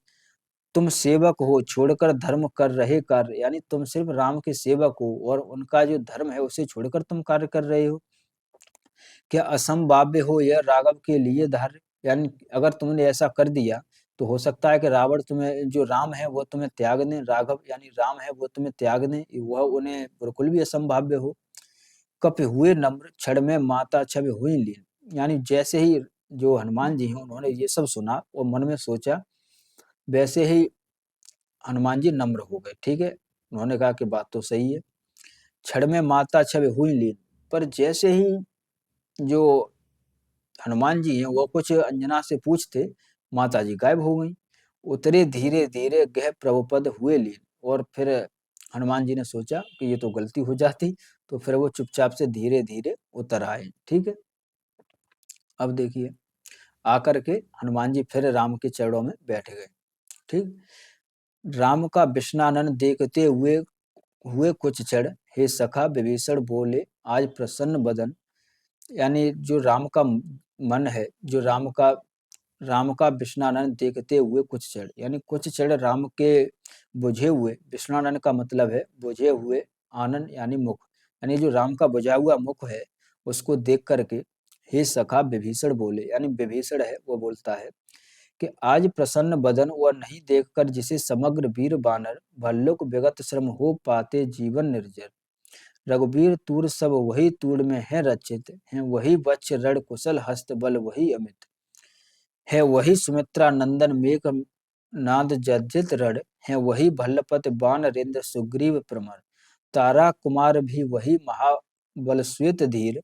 तुम सेवक हो छोड़कर धर्म कर रहे कार्य, यानी तुम सिर्फ राम के सेवक हो और उनका जो धर्म है उसे छोड़कर तुम कार्य कर रहे हो, क्या असंभाव्य हो यह राघव के लिए धार्य, यानी अगर तुमने ऐसा कर दिया तो हो सकता है कि रावण तुम्हें जो राम है वो तुम्हें त्याग दें, राघव यानी राम है वो तुम्हें त्याग दें, वह उन्हें बिल्कुल भी असंभाव्य हो। कपि हुए नम्र क्षण में माता छवि हुई लीन, यानी जैसे ही जो हनुमान जी हैं उन्होंने ये सब सुना और मन में सोचा वैसे ही हनुमान जी नम्र हो गए। ठीक है, उन्होंने कहा कि बात तो सही है, क्षण में माता छवि हुई लीन, पर जैसे ही जो हनुमान जी हैं वो कुछ अंजना से पूछते माता जी गायब हो गई, उतरे धीरे धीरे गह प्रभुपद हुए लीन, और फिर हनुमान जी ने सोचा कि ये तो गलती हो जाती, तो फिर वो चुपचाप से धीरे धीरे उतर आए। ठीक है, अब देखिए आकर के हनुमान जी फिर राम के चरणों में बैठ गए। ठीक, राम का विषानन देखते हुए हुए कुछ क्षण, हे सखा विभीषण बोले आज प्रसन्न बदन। यानी जो राम का मन है, जो राम का विषानन देखते हुए कुछ क्षण, यानी कुछ क्षण राम के बुझे हुए, विषानन का मतलब है बुझे हुए, आनंद यानी मुख, यानी जो राम का बुझा हुआ मुख है उसको देख करके हे सखा विभीषण बोले, यानी विभीषण है वो बोलता है कि आज प्रसन्न बदन वह नहीं देखकर जिसे समग्र वीर बानर, भल्लुक विगत श्रम हो पाते जीवन निर्जर। रघुबीर तूर सब वही तूड़ में है रचित, है वही वत्स रण कुशल हस्त बल वही अमित, है वही सुमित्रा नंदन मेघ नाद जर्जित रण, है वही भल्लपत बान रेंद्र सुग्रीव प्रमर। तारा कुमार भी वही महाबल श्वेत धीर,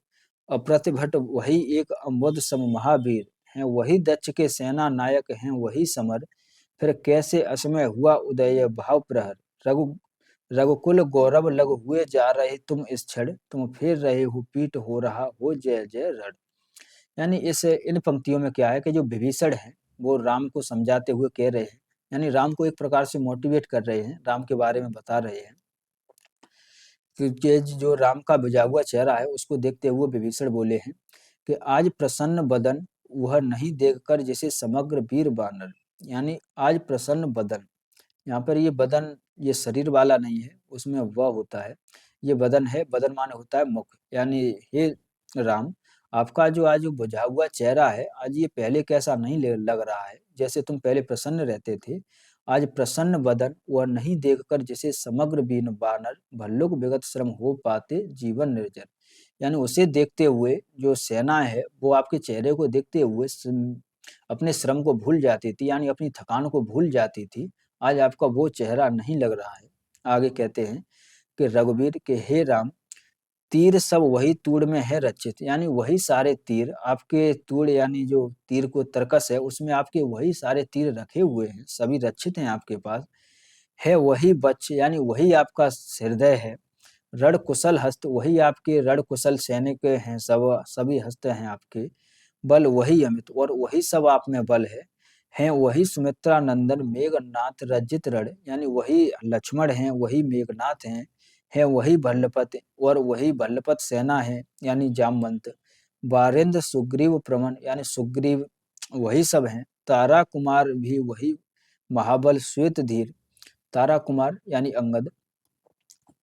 अप्रतिभट वही एक अम्बुद सम महावीर, हैं वही दक्ष के सेना नायक हैं वही समर। फिर कैसे असमय हुआ उदय भाव प्रहर, रघु रघुकुल गौरव लघु हुए जा रहे तुम इस क्षण, तुम फिर रहे हो पीठ हो रहा हो जय जय रण। यानी इस इन पंक्तियों में क्या है कि जो विभीषण है वो राम को समझाते हुए कह रहे हैं, यानी राम को एक प्रकार से मोटिवेट कर रहे हैं, राम के बारे में बता रहे हैं कि जो राम का बुझा हुआ चेहरा है उसको देखते हुए विभीषण बोले हैं कि आज प्रसन्न बदन वह नहीं देखकर जिसे समग्र वीर बानर, यानी आज प्रसन्न बदन, यहाँ पर ये बदन ये शरीर वाला नहीं है, उसमें वह होता है, ये बदन है, बदन माने होता है मुख, यानी हे राम आपका जो आज बुझा हुआ चेहरा है आज ये पहले कैसा नहीं लग रहा है, जैसे तुम पहले प्रसन्न रहते थे, आज प्रसन्न बदन वह नहीं देखकर जिसे समग्र बीन बानर, भल्लुक विगत श्रम हो पाते जीवन निर्जर। यानी उसे देखते हुए जो सेना है वो आपके चेहरे को देखते हुए अपने श्रम को भूल जाती थी, यानी अपनी थकान को भूल जाती थी, आज आपका वो चेहरा नहीं लग रहा है। आगे कहते हैं कि रघुवीर के हे राम तीर सब वही तूड़ में है रचित, यानी वही सारे तीर आपके तूड़, यानी जो तीर को तरकस है उसमें आपके वही सारे तीर रखे हुए हैं, सभी रचित हैं आपके पास। है वही बच्च, यानी वही आपका हृदय है। रण कुशल हस्त वही आपके रण कुशल सैनिक हैं, सब सभी हस्त हैं आपके। बल वही अमित और वही सब आप में बल है वही सुमित्रा नंदन मेघनाथ रजित रण, यानी वही लक्ष्मण हैं वही मेघनाथ हैं, है वही भल्लपत और वही भल्लपत सेना है यानी जामवंत। बारेंद्र सुग्रीव प्रमन, यानी सुग्रीव वही सब हैं। तारा कुमार भी वही महाबल श्वेत धीर, तारा कुमार यानी अंगद,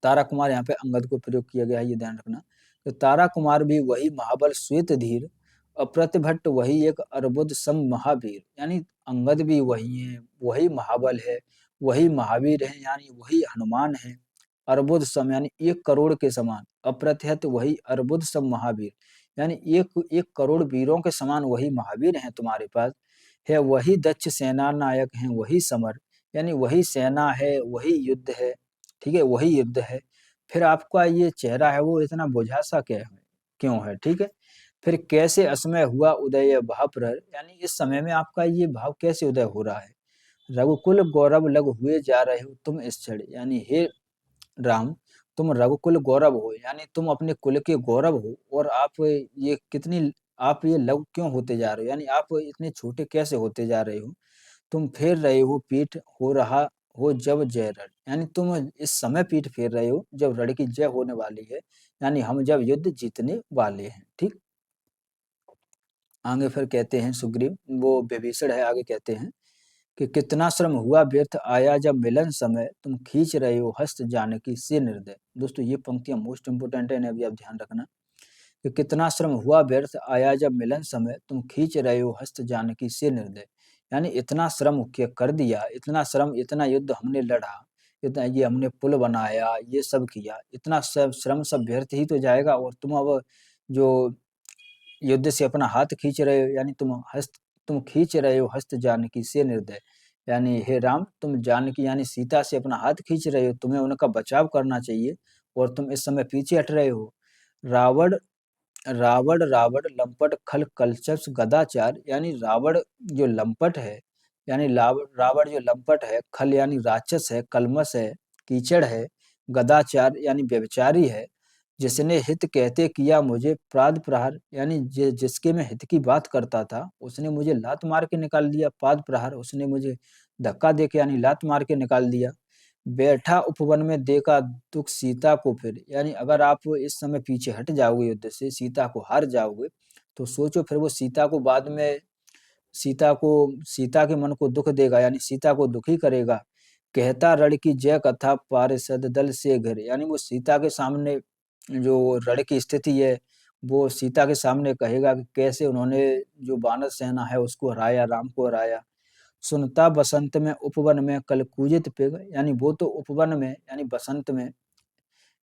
तारा कुमार यहाँ पे अंगद को प्रयोग किया गया है, ये ध्यान रखना। तो तारा कुमार भी वही महाबल श्वेत धीर, अप्रतिभट्ट वही एक अर्बुद सम महावीर, यानी अंगद भी वही है, वही महाबल है, वही महावीर है, यानी वही हनुमान है। अर्बुद सम यानी 1 करोड़ के समान, अप्रतिहत वही अर्बुद सम महावीर, यानी एक एक करोड़ वीरों के समान वही महावीर हैं तुम्हारे पास। है वही दक्ष सेना नायक हैं वही समर, यानी वही सेना है वही युद्ध है। ठीक है, वही युद्ध है। फिर आपका ये चेहरा है वो इतना बुझा सा क्या है, क्यों है? ठीक है, फिर कैसे असमय हुआ उदय भाव प्रहर, यानी इस समय में आपका ये भाव कैसे उदय हो रहा है। रघुकुल गौरव लग हुए जा रहे हो तुम इस क्षण, यानी हे राम तुम रघुकुल गौरव हो, यानी तुम अपने कुल के गौरव हो, और आप ये लघु क्यों होते जा रहे हो, यानी आप इतने छोटे कैसे होते जा रहे हो। तुम फेर रहे हो पीठ हो रहा हो जब जय रण, यानी तुम इस समय पीठ फेर रहे हो जब रण की जय होने वाली है, यानी हम जब युद्ध जीतने वाले हैं। ठीक, आगे फिर कहते हैं सुग्रीव, वो विभीषण है, आगे कहते हैं कि कितना श्रम हुआ व्यर्थ आया जब मिलन समय, तुम खींच रहे हो हस्त जानकी से निर्दय। दोस्तों ये पंक्तियां मोस्ट इंपोर्टेंट है, अभी आप ध्यान रखना कि कितना श्रम हुआ व्यर्थ आया जब मिलन समय, तुम खींच रहे हो हस्त जानकी से निर्दय, यानी इतना श्रम कर दिया, इतना श्रम, इतना युद्ध हमने लड़ा, इतना ये हमने पुल बनाया, ये सब किया, इतना सब श्रम सब व्यर्थ ही तो जाएगा, और तुम अब जो युद्ध से अपना हाथ खींच रहे हो, यानी तुम खींच रहे हो हस्त जानकी से निर्दय, यानी हे राम तुम जानकी यानी सीता से अपना हाथ खींच रहे हो, तुम्हें उनका बचाव करना चाहिए और तुम इस समय पीछे हट रहे हो। रावण रावण रावण लंपट खल कलचस गदाचार, यानी रावण जो लंपट है, यानी रावण जो लंपट है, खल यानी राक्षस है, कलमस है, कीचड़ है, गदाचार यानी व्यभिचारी है, जिसने हित कहते किया मुझे पाद प्रहार, यानी जिसके मैं हित की बात करता था उसने मुझे लात मार के निकाल दिया, पाद प्रहार उसने मुझे धक्का दे के यानी लात मार के निकाल दिया। बैठा उपवन में देखा दुख सीता को फिर, यानी अगर आप इस समय पीछे हट जाओगे युद्ध से, सीता को हार जाओगे, तो सोचो फिर वो सीता को बाद में सीता के मन को दुख देगा, यानी सीता को दुखी करेगा। कहता रण की जय कथा पार्षद दल से घर, यानी वो सीता के सामने जो रण की स्थिति है वो सीता के सामने कहेगा कि कैसे उन्होंने जो वानर सेना है उसको हराया, राम को हराया। सुनता बसंत में उपवन में कल कूजित पिग, यानी वो तो उपवन में यानी बसंत में,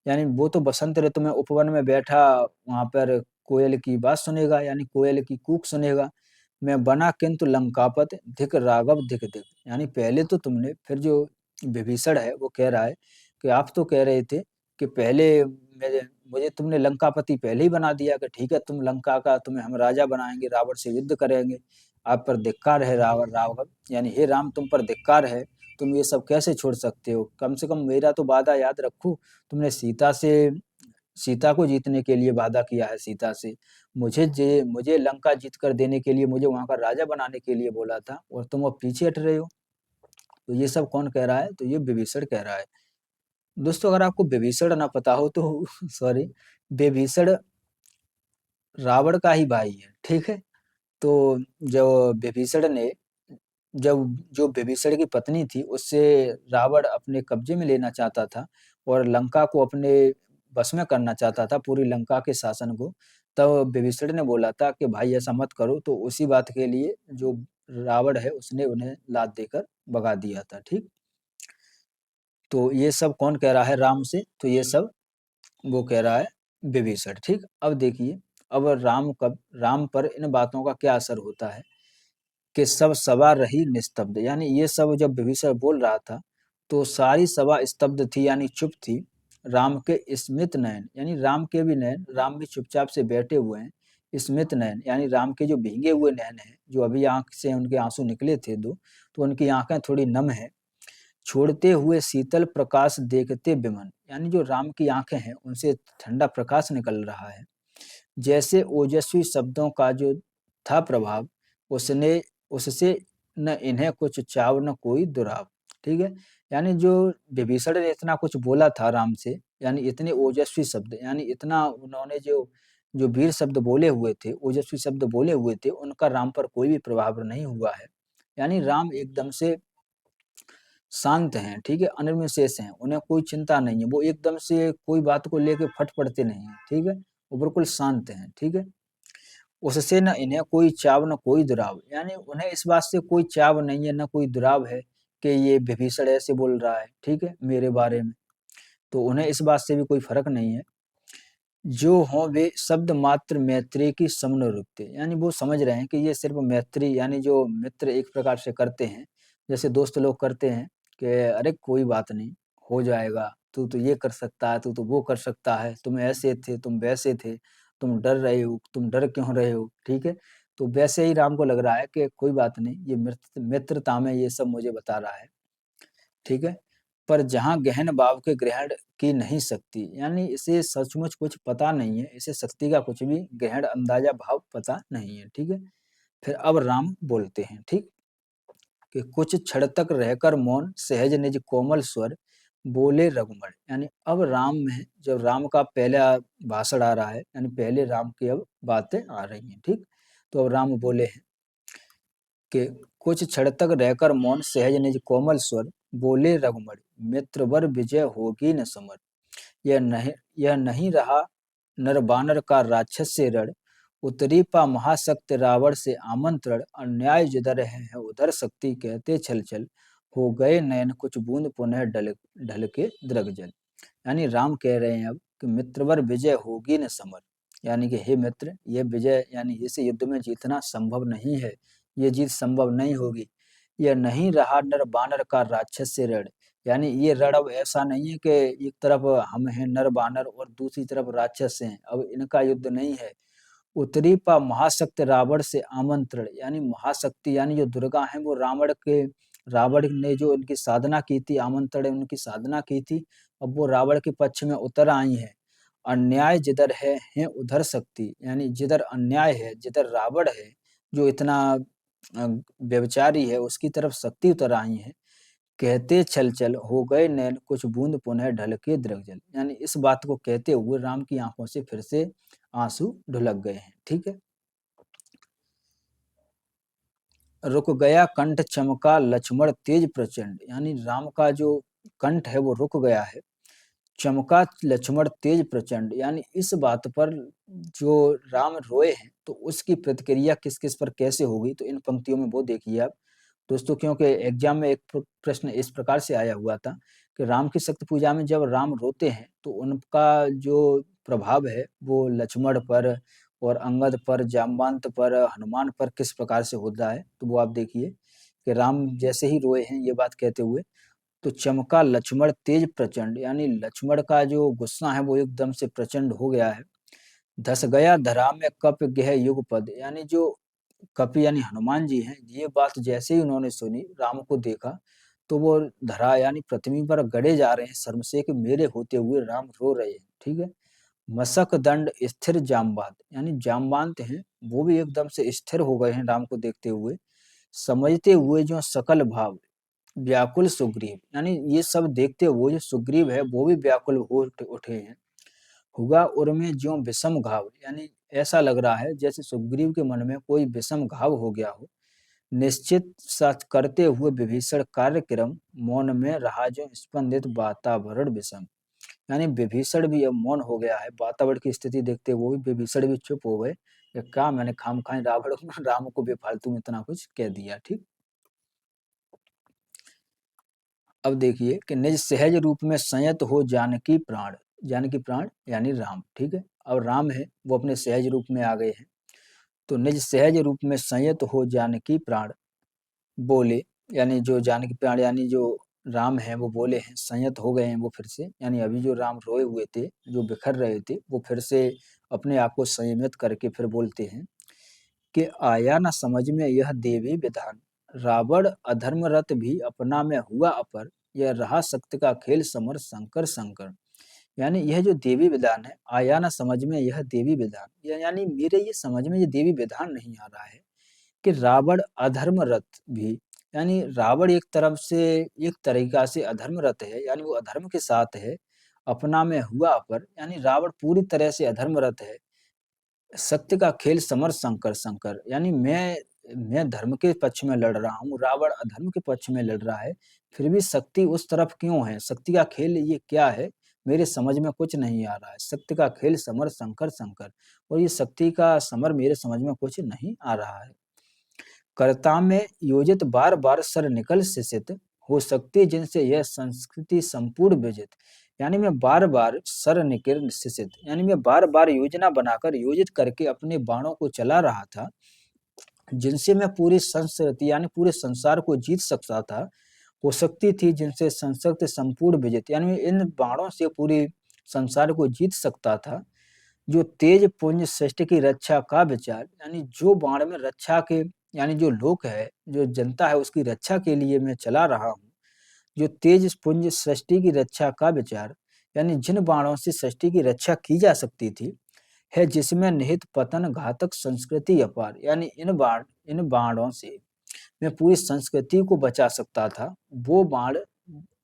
यानी वो तो बसंत ऋतु में उपवन में बैठा वहां पर कोयल की बात सुनेगा, यानी कोयल की कूक सुनेगा। मैं बना किंतु लंकापत धिक राघव धिक धिक, यानी पहले तो तुमने, फिर जो विभीषण है वो कह रहा है कि आप तो कह रहे थे कि पहले मुझे तुमने लंकापति पहले ही बना दिया कि ठीक है तुम लंका का, तुम्हें हम राजा बनाएंगे, रावण से युद्ध करेंगे, आप पर धिक्कार है रावण, राघव यानी हे राम तुम पर धिक्कार है, तुम ये सब कैसे छोड़ सकते हो, कम से कम मेरा तो वादा याद रखो, तुमने सीता को जीतने के लिए वादा किया है सीता से, मुझे लंका जीत कर देने के लिए, मुझे वहां का राजा बनाने के लिए बोला था, और तुम अब पीछे हट रहे हो। तो ये सब कौन कह रहा है, तो ये विभीषण कह रहा है। दोस्तों अगर आपको विभीषण ना पता हो तो सॉरी, विभीषण रावण का ही भाई है, ठीक है। तो जो विभीषण ने जब जो विभीषण की पत्नी थी उससे रावण अपने कब्जे में लेना चाहता था और लंका को अपने बस में करना चाहता था, पूरी लंका के शासन को, तब विभीषण ने बोला था कि भाई ऐसा मत करो, तो उसी बात के लिए जो रावण है उसने उन्हें लात देकर भगा दिया था, ठीक। तो ये सब कौन कह रहा है राम से, तो ये सब वो कह रहा है विभीषण, ठीक। अब देखिए अब राम पर इन बातों का क्या असर होता है कि सब सभा रही निस्तब्ध, यानी ये सब जब विभीषण बोल रहा था तो सारी सभा स्तब्ध थी यानी चुप थी। राम के स्मित नयन, यानी राम के भी नयन, राम भी चुपचाप से बैठे हुए हैं। स्मित नयन यानी राम के जो भीगे हुए नयन हैं, जो अभी आंख से उनके आंसू निकले थे दो, तो उनकी आंखें थोड़ी नम है। छोड़ते हुए शीतल प्रकाश देखते विमन, यानी जो राम की आंखें हैं उनसे ठंडा प्रकाश निकल रहा है। जैसे ओजस्वी शब्दों का जो था प्रभाव, उसने उससे न इन्हें कुछ चाव न कोई दुराव, ठीक है। यानी जो विभीषण ने इतना कुछ बोला था राम से, यानी इतने ओजस्वी शब्द, यानी इतना उन्होंने जो जो वीर शब्द बोले हुए थे, ओजस्वी शब्द बोले हुए थे, उनका राम पर कोई भी प्रभाव नहीं हुआ है। यानी राम एकदम से शांत हैं, ठीक है, अनिर्विशेष हैं, उन्हें कोई चिंता नहीं है, वो एकदम से कोई बात को लेके फट पड़ते नहीं है, ठीक है, वो बिल्कुल शांत हैं, ठीक है। उससे न इन्हें कोई चाव न कोई दुराव, यानी उन्हें इस बात से कोई चाव नहीं है, न कोई दुराव है कि ये विभीषण ऐसे बोल रहा है, ठीक है, मेरे बारे में, तो उन्हें इस बात से भी कोई फर्क नहीं है। जो हों वे शब्द मात्र मैत्री की समनुरुक्ति, यानी वो समझ रहे हैं कि ये सिर्फ मैत्री, यानी जो मित्र एक प्रकार से करते हैं, जैसे दोस्त लोग करते हैं कि अरे कोई बात नहीं, हो जाएगा, तू तो ये कर सकता है, तू तो वो कर सकता है, तुम ऐसे थे, तुम वैसे थे, तुम डर रहे हो, तुम डर क्यों रहे हो, ठीक है। तो वैसे ही राम को लग रहा है कि कोई बात नहीं, ये मित्रता में ये सब मुझे बता रहा है, ठीक है। पर जहाँ गहन भाव के ग्रहण की नहीं सकती, यानी इसे सचमुच कुछ पता नहीं है, इसे शक्ति का कुछ भी गहन अंदाजा भाव पता नहीं है, ठीक है। फिर अब राम बोलते हैं, ठीक, कि कुछ क्षण तक रहकर मौन सहज निज कोमल स्वर बोले रघुमण, यानी अब राम में जब राम का पहला भाषण आ रहा है, यानी पहले राम की अब बातें आ रही हैं, ठीक। तो अब राम बोले हैं कि कुछ क्षण तक रहकर मौन सहज निज कोमल स्वर बोले रघुमण, मित्रवर विजय होगी न समर। यह नहीं रहा नर बानर का राक्षस से रण, उतरी पा महाशक्त रावण से आमंत्रण, अन्याय जिधर है उधर शक्ति कहते छल छल, हो गए नयन कुछ बूंद पुनः ढल ढल के द्रग जल। यानी राम कह रहे हैं अब कि मित्रवर विजय होगी न समर, यानी कि हे मित्र, ये विजय यानी इस युद्ध में जीतना संभव नहीं है, ये जीत संभव नहीं होगी। यह नहीं रहा नर बानर का राक्षस से रण, यानी ये रण अब ऐसा नहीं है कि एक तरफ हम हैं नर बानर और दूसरी तरफ राक्षस हैं, अब इनका युद्ध नहीं है। उतरी पा महाशक्ति रावण से आमंत्रण, यानी महाशक्ति यानी जो दुर्गा है वो रावण ने जो उनकी साधना की थी, आमंत्रण उनकी साधना की थी, अब वो रावण के पक्ष में उतर आई हैं। अन्याय जिधर है उधर शक्ति, यानी जिधर अन्याय है, जिधर रावण है जो इतना व्यभिचारी है, उसकी तरफ शक्ति उतर आई है। कहते छल छल हो गए नैन, कुछ बूंद पुनः ढलके द्रगजल, यानी इस बात को कहते हुए राम की आंखों से फिर से आंसू ढुलक गए हैं। ठीक है। रुक गया कंठ चमका लक्ष्मण तेज प्रचंड, यानी राम का जो कंठ है वो रुक गया है, चमका लक्ष्मण तेज प्रचंड, यानी इस बात पर जो राम रोए हैं तो उसकी प्रतिक्रिया किस किस पर कैसे होगी, तो इन पंक्तियों में वो देखिए आप दोस्तों। क्योंकि एग्जाम में एक प्रश्न इस प्रकार से आया हुआ था कि राम की शक्ति पूजा में जब राम रोते हैं तो उनका जो प्रभाव है वो लक्ष्मण पर और अंगद पर, जामवंत पर, हनुमान पर किस प्रकार से होता है, तो वो आप देखिए कि राम जैसे ही रोए हैं ये बात कहते हुए, तो चमका लक्ष्मण तेज प्रचंड, यानी लक्ष्मण का जो गुस्सा है वो एकदम से प्रचंड हो गया है। धस गया धरा में कप गह युग पद, यानी जो कपि यानी हनुमान जी हैं, ये बात जैसे ही उन्होंने सुनी, राम को देखा, तो वो धरा यानी पृथ्वी पर गड़े जा रहे हैं शर्म से कि मेरे होते हुए राम रो रहे हैं। ठीक है। मसक दंड स्थिर जामवाद, यानी जामवंत हैं वो भी एकदम से स्थिर हो गए हैं राम को देखते हुए। समझते हुए जो सकल भाव व्याकुल सुग्रीव, यानी ये सब देखते हुए जो सुग्रीव है वो भी व्याकुल हो उठे हैं। हुआ उर्मे ज्यों विषम घाव, यानी ऐसा लग रहा है जैसे सुग्रीव के मन में कोई विषम घाव हो गया हो। निश्चित सच करते हुए विभीषण कार्यक्रम, मौन में रहा जो स्पंदित वातावरण विषम, यानी विभीषण भी अब मौन हो गया है, वातावरण की स्थिति देखते हुए भी विभीषण भी चुप हो गए कि क्या मैंने खामखाई रावण राम को बेफालतू में इतना कुछ कह दिया। ठीक। अब देखिए कि निज सहज रूप में संयत हो जानकी प्राण, जानकी प्राण यानी राम। ठीक है। अब राम है वो अपने सहज रूप में आ गए हैं, तो निज सहज रूप में संयत हो जानकी प्राण बोले, यानी जो जानकी प्राण यानी जो राम है वो बोले हैं, संयत हो गए हैं वो फिर से, यानी अभी जो राम रोए हुए थे, जो बिखर रहे थे, वो फिर से अपने आप को संयमित करके फिर बोलते हैं कि आया न समझ में यह देवी विधान, रावण अधर्मरत भी अपना में हुआ अपर, यह रहा सत्य का खेल समर शंकर शंकर, यानी यह जो देवी विधान है, आया न समझ में यह देवी विधान, यानी मेरे ये समझ में ये देवी विधान नहीं आ रहा है कि रावण अधर्मरत भी, यानी रावण एक तरफ से एक तरीका से अधर्मरत है, यानी वो अधर्म के साथ है, अपना में हुआ अपर, यानी रावण पूरी तरह से अधर्मरत है। सत्य का खेल समर शंकर शंकर, यानी मैं धर्म के पक्ष में लड़ रहा हूँ, रावण अधर्म के पक्ष में लड़ रहा है, फिर भी शक्ति उस तरफ क्यों है, शक्ति का खेल ये क्या है, मेरे समझ में कुछ नहीं आ रहा है। सत्य का खेल समर शंकर शंकर, और ये शक्ति का समर मेरे समझ में कुछ नहीं आ रहा है। कर्ता में योजित बार बार सर निकल सिसित, हो सकती जिनसे यह संस्कृति संपूर्ण विजित, यानी मैं बार बार सर निकल सिसित, यानी मैं बार बार योजना बनाकर योजित करके अपने बाणों को चला रहा था, जिनसे मैं पूरी संस्कृति यानी पूरे संसार को जीत सकता था। हो सकती थी जिनसे संस्कृति संपूर्ण विजित, यानी मैं इन बाणों से पूरी संसार को जीत सकता था। जो तेज पुंज सृष्टि की रक्षा का विचार, यानी जो बाण में रक्षा के, यानी जो लोक है, जो जनता है, उसकी रक्षा के लिए मैं चला रहा हूँ। जो तेज पुंज सृष्टि की रक्षा का विचार, यानी जिन बाणों से सृष्टि की रक्षा की जा सकती थी, है जिसमें निहित पतन घातक संस्कृति अपार, यानी इन बाणों से मैं पूरी संस्कृति को बचा सकता था। वो बाण,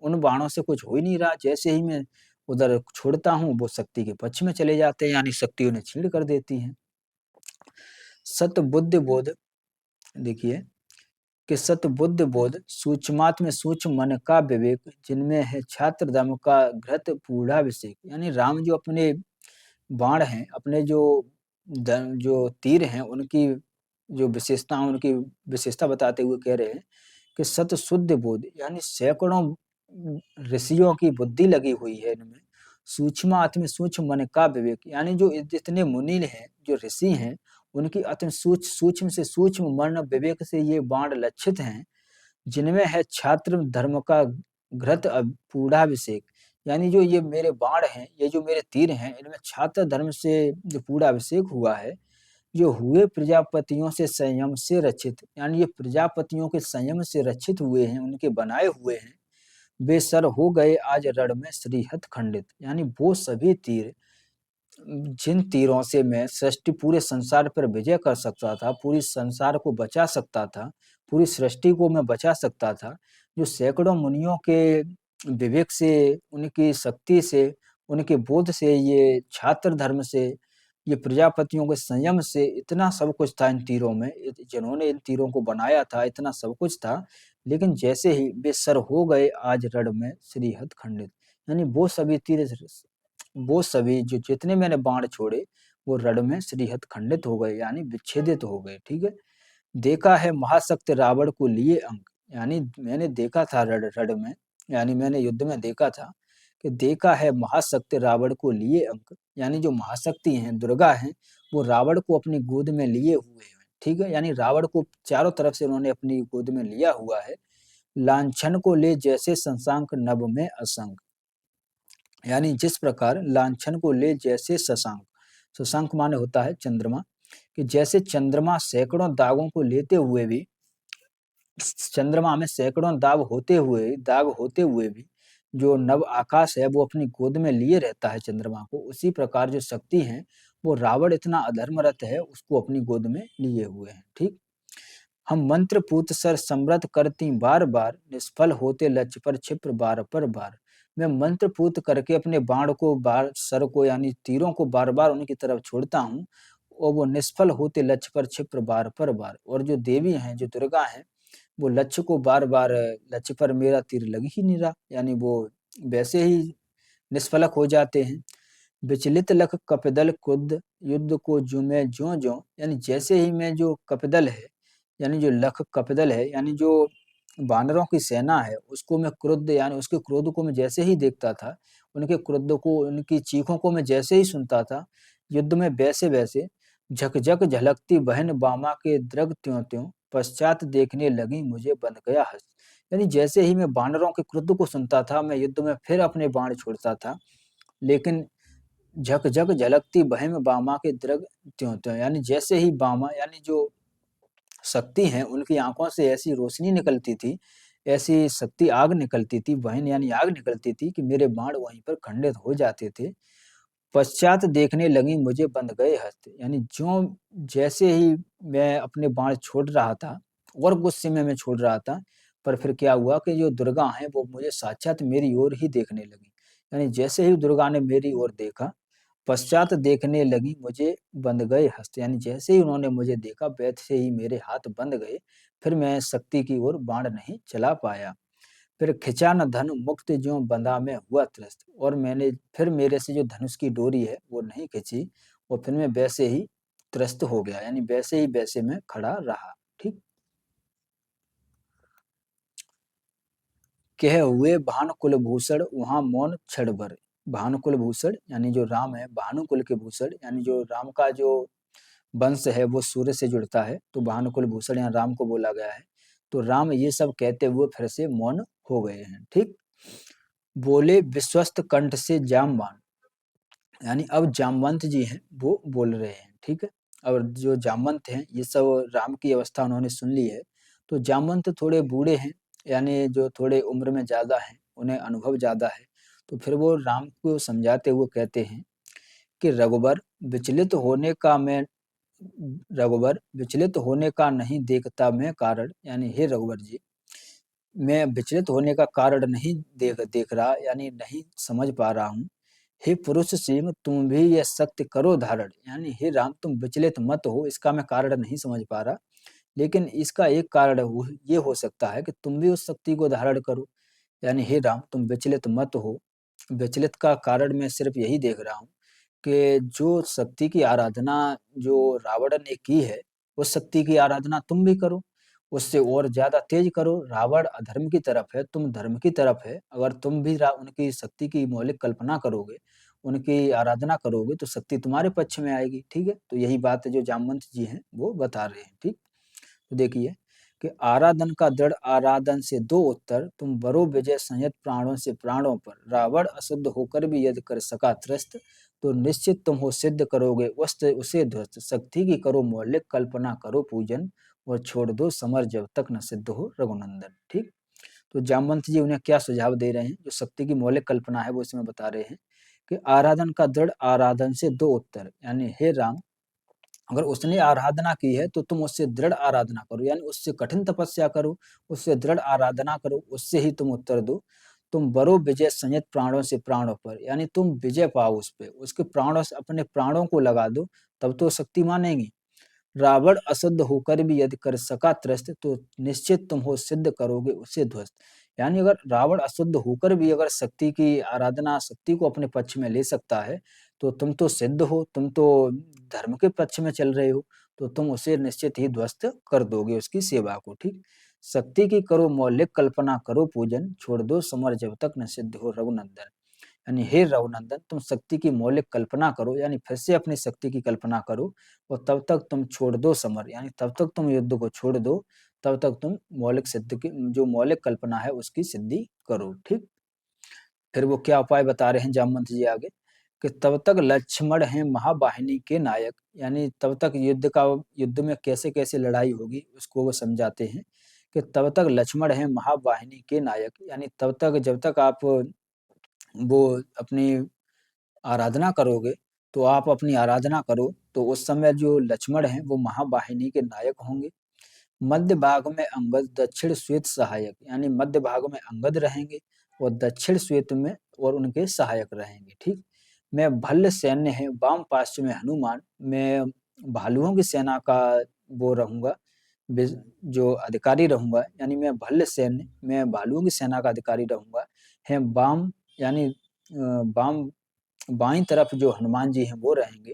उन बाणों से कुछ हो ही नहीं रहा, जैसे ही मैं उधर छोड़ता हूँ वो शक्ति के पक्ष में चले जाते हैं, यानी शक्ति उन्हें छीण कर देती है। सत बुद्धि बोध, देखिए कि सत बुद्धि बोध सूक्ष्मात्म सूक्ष्म मन का विवेक, जिनमें है छात्र दम का घृत पूर्णाभिषेक, यानी राम जो अपने बाण हैं, अपने जो तीर हैं, उनकी जो विशेषता, उनकी विशेषता बताते हुए कह रहे हैं कि सत शुद्ध बोध, यानी सैकड़ों ऋषियों की बुद्धि लगी हुई है इनमें। सूक्ष्म आत्म सूक्ष्म मन का विवेक, यानी जो जितने मुनि हैं, जो ऋषि हैं, उनकी अति सूक्ष्म से सूक्ष्म मन विवेक से ये बाण लक्षित हैं, जिनमें है छात्र धर्म का घृत पूर्णाभिषेक, यानी जो ये मेरे बाण हैं, ये जो मेरे तीर हैं, इनमें छात्र धर्म से जो पूर्णाभिषेक हुआ है, जो हुए प्रजापतियों से संयम से रचित, यानी ये प्रजापतियों के संयम से रचित हुए हैं, उनके बनाए हुए हैं। बेसर हो गए आज रण में श्रीहत खंडित। यानी वो सभी तीर जिन तीरों से मैं सृष्टि पूरे संसार पर विजय कर सकता था, पूरी संसार को बचा सकता था, पूरी सृष्टि को मैं बचा सकता था, जो सैकड़ों मुनियों के विवेक से, उनकी शक्ति से, उनके बोध से, ये छात्र धर्म से, ये प्रजापतियों के संयम से, इतना सब कुछ था इन तीरों में, जिन्होंने इन तीरों को बनाया था, इतना सब कुछ था। लेकिन जैसे ही वे सर हो गए आज रण में श्रीहत खंडित, यानी वो सभी जो जितने मैंने बाण छोड़े, वो रण में श्रीहत खंडित हो गए, यानी विच्छेदित हो गए। ठीक है। देखा है महाशक्ति रावण को लिए अंक, यानी मैंने देखा था रण रण में, यानी मैंने युद्ध में देखा था कि देखा है महाशक्ति रावण को लिए अंक, यानी जो महाशक्ति हैं, दुर्गा हैं, वो रावण को अपनी गोद में लिए हुए हैं। ठीक है। यानी रावण को चारों तरफ से उन्होंने अपनी गोद में लिया हुआ है। लांछन को ले जैसे शशांक नभ में असंक, यानी जिस प्रकार लांछन को ले जैसे शशांक, शशांक माने होता है चंद्रमा, कि जैसे चंद्रमा सैकड़ों दागों को लेते हुए भी, चंद्रमा में सैकड़ों दाग होते हुए भी जो नव आकाश है वो अपनी गोद में लिए रहता है चंद्रमा को, उसी प्रकार जो शक्ति है वो रावण इतना अधर्मरत है, उसको अपनी गोद में लिए हुए हैं। ठीक। हम मंत्र पूत सर समृद्ध करती बार बार, निष्फल होते लक्ष्य पर क्षिप्र बार पर बार। मैं मंत्र पूत करके अपने बाण को बार सर को यानी तीरों को बार बार उनकी तरफ छोड़ता हूँ, और वो निष्फल होते लक्ष्य पर क्षिप्र बार पर बार। और जो देवी हैं, जो दुर्गा हैं, वो लक्ष्य को बार बार, लक्ष्य पर मेरा तीर लग ही नहीं रहा, यानी वो वैसे ही निष्फलक हो जाते हैं। विचलित लख कपिदल कुद युद्ध को जुमे ज्यों ज्यों, यानी जैसे ही मैं जो कपिदल है, यानी जो लख कपिदल है, यानी जो वानरों की सेना है, उसको मैं क्रुद्ध, यानी उसके क्रोध को मैं जैसे ही देखता था, उनके क्रोध को, उनकी चीखों को मैं जैसे ही सुनता था युद्ध में, वैसे वैसे झकझक झलकती बहन बामा के द्रग त्यों त्यों, पश्चात देखने लगी मुझे बंध गया हस्त। यानी जैसे ही मैं वानरों के क्रुद्ध को सुनता था, मैं युद्ध में फिर अपने बाण छोड़ता था, लेकिन झकझक झलकती बहन बामा के द्रग त्यों त्यों, यानी जैसे ही बामा, यानी जो शक्ति हैं, उनकी आंखों से ऐसी रोशनी निकलती थी, ऐसी शक्ति आग निकलती थी, बहन यानी आग निकलती थी, कि मेरे बाण वहीं पर खंडित हो जाते थे। पश्चात देखने लगी मुझे बंध गए हस्त, यानी ज्यों जैसे ही मैं अपने बाण छोड़ रहा था, और गुस्से में मैं छोड़ रहा था, पर फिर क्या हुआ कि जो दुर्गा हैं वो मुझे साक्षात मेरी ओर ही देखने लगी। यानी जैसे ही दुर्गा ने मेरी ओर देखा, पश्चात देखने लगी मुझे बंध गए हस्त, यानी जैसे ही उन्होंने मुझे देखा, वैसे ही मेरे हाथ बंध गए, फिर मैं शक्ति की ओर बाण नहीं चला पाया। फिर खिंचा न धन मुक्त ज्यों बंधा मैं हुआ त्रस्त, और मैंने फिर मेरे से जो धनुष की डोरी है वो नहीं खिंची, और फिर मैं वैसे ही त्रस्त हो गया, यानी वैसे ही वैसे मैं खड़ा रहा। ठीक। कह हुए भानुकुल भूषण वहां मौन क्षण भर। भानुकुल भूषण यानी जो राम है, भानुकुल के भूषण, यानी जो राम का जो वंश है वो सूर्य से जुड़ता है, तो भानुकुल भूषण यहाँ राम को बोला गया है। तो राम ये सब कहते हुए फिर से मौन हो गए हैं। ठीक। बोले विश्वस्त कंठ से जामवान, यानी अब जामवंत जी हैं वो बोल रहे हैं। ठीक है। और जो जामवंत हैं, ये सब राम की अवस्था उन्होंने सुन ली है। तो जामवंत थोड़े बूढ़े हैं, यानी जो थोड़े उम्र में ज्यादा हैं, उन्हें अनुभव ज्यादा है। तो फिर वो राम को समझाते हुए कहते हैं कि रघुवर विचलित होने का नहीं देखता मैं कारण, यानी हे रघुवर जी, मैं विचलित होने का कारण नहीं देख रहा, यानी नहीं समझ पा रहा हूँ। हे पुरुष सिंह तुम भी यह सत्य करो धारण, यानी हे राम तुम विचलित मत हो, इसका मैं कारण नहीं समझ पा रहा, लेकिन इसका एक कारण ये हो सकता है कि तुम भी उस शक्ति को धारण करो। यानी हे राम तुम विचलित मत हो। विचलित का कारण मैं सिर्फ यही देख रहा हूँ कि जो शक्ति की आराधना जो रावण ने की है, उस शक्ति की आराधना तुम भी करो, उससे और ज्यादा तेज करो। रावण अधर्म की तरफ है, तुम धर्म की तरफ है। अगर तुम भी उनकी शक्ति की मौलिक कल्पना करोगे, उनकी आराधना करोगे, तो शक्ति तुम्हारे पक्ष में आएगी। ठीक है। तो यही बात है जो जामवंत जी हैं वो बता रहे हैं। ठीक। तो देखिए कि आराधन का दृढ़ आराधन से दो उत्तर, तुम बरो विजय संयत प्राणों से प्राणों पर, रावण अशुद्ध होकर भी यदि कर सका त्रस्त, तो निश्चित तुम हो सिद्ध करोगे वस्त उसे ध्वस्त। शक्ति की करो मौलिक कल्पना करो पूजन, और छोड़ दो समर जब तक न सिद्ध हो रघुनंदन। ठीक। तो जामवंत जी उन्हें क्या सुझाव दे रहे हैं, जो शक्ति की मौलिक कल्पना है वो इसमें बता रहे हैं कि आराधन का दृढ़ आराधन से दो उत्तर, यानी हे राम, अगर उसने आराधना की है तो तुम उससे दृढ़ आराधना करो, यानी उससे कठिन तपस्या करो, उससे दृढ़ आराधना करो, उससे ही तुम उत्तर दो। तुम बरो विजय संयत प्राणों से प्राणों पर, यानी तुम विजय पाओ उस पे, उसके प्राणों से अपने प्राणों को लगा दो, तब तो शक्ति मानेंगी। रावण अशुद्ध होकर भी यदि कर सका त्रस्त, तो निश्चित तुम हो सिद्ध करोगे उसे ध्वस्त। यानी अगर रावण अशुद्ध होकर भी अगर शक्ति की आराधना, शक्ति को अपने पक्ष में ले सकता है, तो तुम तो सिद्ध हो, तुम तो धर्म के पक्ष में चल रहे हो, तो तुम उसे निश्चित ही ध्वस्त कर दोगे, उसकी सेवा को। ठीक, शक्ति की करो मौलिक कल्पना, करो पूजन, छोड़ दो समर जब तक न सिद्ध हो रघुनंदन। यानी हे रघुनंदन, तुम शक्ति की मौलिक कल्पना करो, यानी फिर से अपनी शक्ति की कल्पना करो, और तब तक तुम छोड़ दो समर, यानी तब तक तुम युद्ध को छोड़ दो, तब तक तुम मौलिक सिद्ध की जो मौलिक कल्पना है उसकी सिद्धि करो। ठीक, फिर वो क्या उपाय बता रहे हैं जामवंत जी आगे, कि तब तक लक्ष्मण हैं महावाहिनी के नायक, यानी तब तक युद्ध में कैसे कैसे लड़ाई होगी उसको वो समझाते हैं, कि तब तक लक्ष्मण हैं महावाहिनी के नायक, यानी तब तक जब तक आप वो अपनी आराधना करोगे, तो आप अपनी आराधना करो, तो उस समय जो लक्ष्मण हैं वो महावाहिनी के नायक होंगे। मध्य भाग में अंगद, दक्षिण श्वेत सहायक, यानी मध्य भाग में अंगद रहेंगे और दक्षिण श्वेत में और उनके सहायक रहेंगे। ठीक, मैं भल्ल सैन्य है वाम पार्श्व में हनुमान, मैं भालुओं की सेना का वो रहूंगा, जो अधिकारी रहूंगा, यानी मैं भल्ल सैन्य, मैं भालुओं की सेना का अधिकारी रहूंगा। है वाम, यानी वाम बाईं तरफ जो हनुमान जी हैं वो रहेंगे।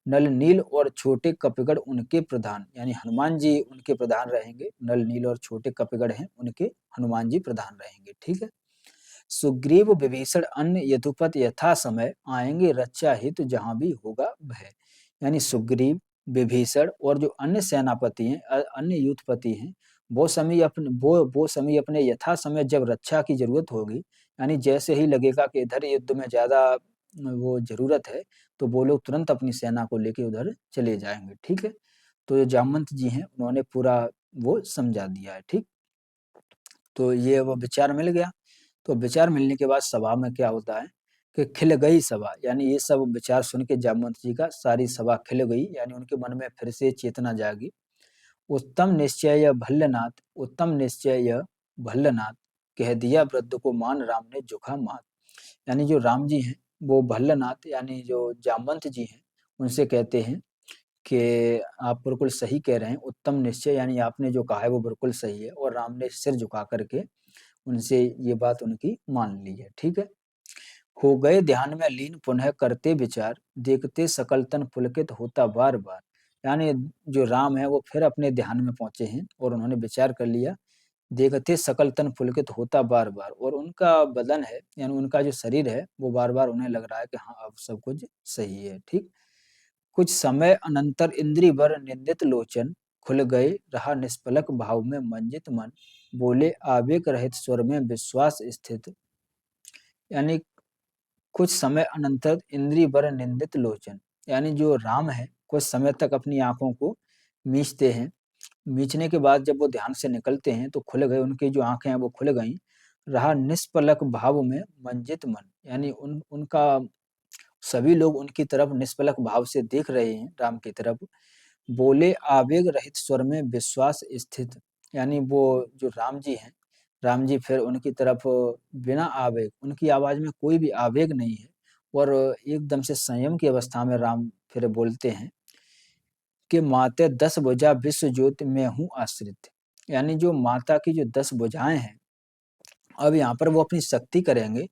नल नील और छोटे कपिगढ़ उनके प्रधान, यानी हनुमान जी उनके प्रधान रहेंगे, नल नील और छोटे कपिगढ़ हैं उनके, हनुमान जी प्रधान रहेंगे। ठीक है, सुग्रीव विभीषण अन्य यदुपत यथा समय, आएंगे रक्षा हित जहां भी होगा भय। यानी सुग्रीव, विभीषण और जो अन्य सेनापति हैं, अन्य युद्धपति हैं, वो समय अपने यथा समय जब रक्षा की जरूरत होगी, यानी जैसे ही लगेगा कि इधर युद्ध में ज्यादा वो जरूरत है, तो वो लोग तुरंत अपनी सेना को लेके उधर चले जाएंगे। ठीक है, तो ये जामवंत जी हैं उन्होंने पूरा वो समझा दिया है। ठीक, तो ये वो विचार मिल गया। तो विचार मिलने के बाद सभा में क्या होता है कि खिल गई सभा, यानी ये सब विचार सुन के जामवंत जी का सारी सभा खिल गई, यानी उनके मन में फिर से चेतना जागी। उत्तम निश्चय भल्लनाथ, उत्तम निश्चय भल्लनाथ, कह दिया वृद्ध को मान, राम ने झुका माथ। यानी जो राम जी हैं वो भल्लनाथ, यानी जो जामवंत जी हैं, उनसे कहते हैं कि आप बिल्कुल सही कह रहे हैं, उत्तम निश्चय, यानी आपने जो कहा है वो बिल्कुल सही है, और राम ने सिर झुका करके उनसे ये बात उनकी मान ली है। ठीक है, हो गए ध्यान में लीन पुनः करते विचार, देखते सकल तन पुलकित होता बार बार। यानी जो राम है वो फिर अपने ध्यान में पहुंचे हैं और उन्होंने विचार कर लिया, देखते सकल तन पुलकित होता बार बार, और उनका बदन है, यानी उनका जो शरीर है वो बार बार उन्हें लग रहा है कि हाँ अब सब कुछ सही है। ठीक, कुछ समय अनंतर इंद्रिय वर निंदित लोचन, खुल गए रहा निष्पलक भाव में मंजित मन, बोले आवेग रहित स्वर में विश्वास स्थित। यानी कुछ समय अनंतर इंद्रिय वर निंदित लोचन, यानी जो राम है कुछ समय तक अपनी आंखों को मीचते हैं, मीचने के बाद जब वो ध्यान से निकलते हैं तो खुल गए, उनकी जो आंखें हैं वो खुल गई। रहा निष्पलक भाव में मंजित मन, यानी उनका सभी लोग उनकी तरफ निष्पलक भाव से देख रहे हैं राम की तरफ। बोले आवेग रहित स्वर में विश्वास स्थित, यानी वो जो राम जी हैं, राम जी फिर उनकी तरफ बिना आवेग, उनकी आवाज में कोई भी आवेग नहीं है, और एकदम से संयम की अवस्था में राम फिर बोलते हैं कि माते 10 भुजा विश्व ज्योति में हूँ आश्रित। यानी जो माता की जो 10 भुजाएं हैं, अब यहाँ पर वो अपनी शक्ति करेंगे,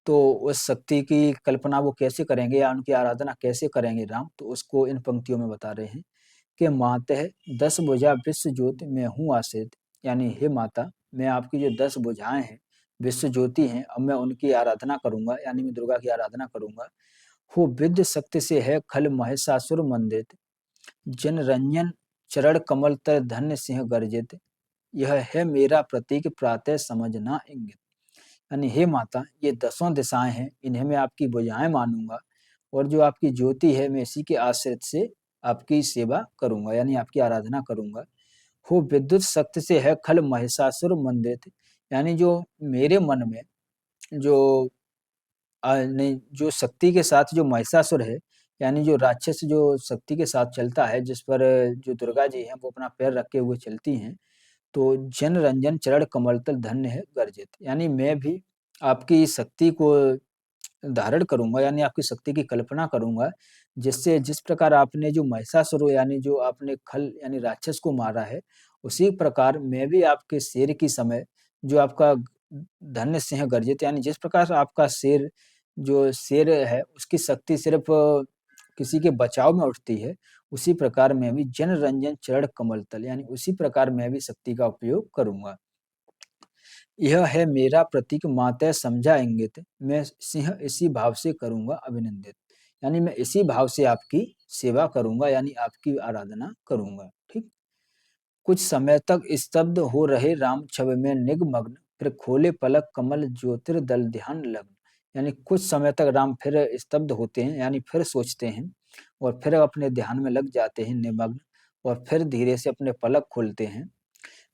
तो उस शक्ति की कल्पना वो कैसे करेंगे या उनकी आराधना कैसे करेंगे राम, तो उसको इन पंक्तियों में बता रहे हैं कि माते 10 भुजा विश्व ज्योति में हूँ आश्रित, यानी हे माता, मैं आपकी जो 10 भुजाएं हैं, विश्व ज्योति हैं, अब मैं उनकी आराधना करूंगा, यानी मैं दुर्गा की आराधना करूंगा। हो विद्य शक्ति से है खल महिषासुर मंदित, जन रंजन चरण कमल तर धन्य सिंह गर्जित, यह है मेरा प्रतीक प्रातः समझना इंगित। यानी हे माता, ये 10 दिशाएं हैं, इन्हें मैं आपकी भुजाएं मानूंगा, और जो आपकी ज्योति है मैं इसी के आश्रित से आपकी सेवा करूंगा, यानी आपकी आराधना करूंगा। हो विद्युत शक्ति से है खल महिषासुर मंदित, यानी जो मेरे मन में जो नहीं, जो शक्ति के साथ जो महिषासुर है, यानी जो राक्षस जो शक्ति के साथ चलता है, जिस पर जो दुर्गा जी हैं वो अपना पैर रखे हुए चलती हैं, तो जन रंजन चरण कमल तल धन्य है गर्जित। यानी मैं भी आपकी शक्ति को धारण करूंगा, यानी आपकी शक्ति की कल्पना करूंगा, जिससे जिस प्रकार आपने जो महिषासुर यानी जो आपने खल यानी राक्षस को मारा है, उसी प्रकार मैं भी आपके शेर की समय जो आपका धन्य सिंह गर्जित, यानी जिस प्रकार आपका शेर जो शेर है उसकी शक्ति सिर्फ किसी के बचाव में उठती है, उसी प्रकार मैं भी जन रंजन चरण कमल तल, यानी उसी प्रकार मैं भी शक्ति का उपयोग करूंगा। यह है मेरा प्रतीक मातः समझा इंगित, मैं सिंह इसी भाव से करूंगा अभिनंदित। यानी मैं इसी भाव से आपकी सेवा करूंगा, यानी आपकी आराधना करूंगा। ठीक। कुछ समय तक स्तब्ध हो रहे राम छवि में निगमग्न, फिर खोले पलक कमल ज्योतिर्दल ध्यान लग्न। यानी कुछ समय तक राम फिर स्तब्ध होते हैं, यानी फिर सोचते हैं और फिर अपने ध्यान में लग जाते हैं निमग्न, और फिर धीरे से अपने पलक खोलते हैं।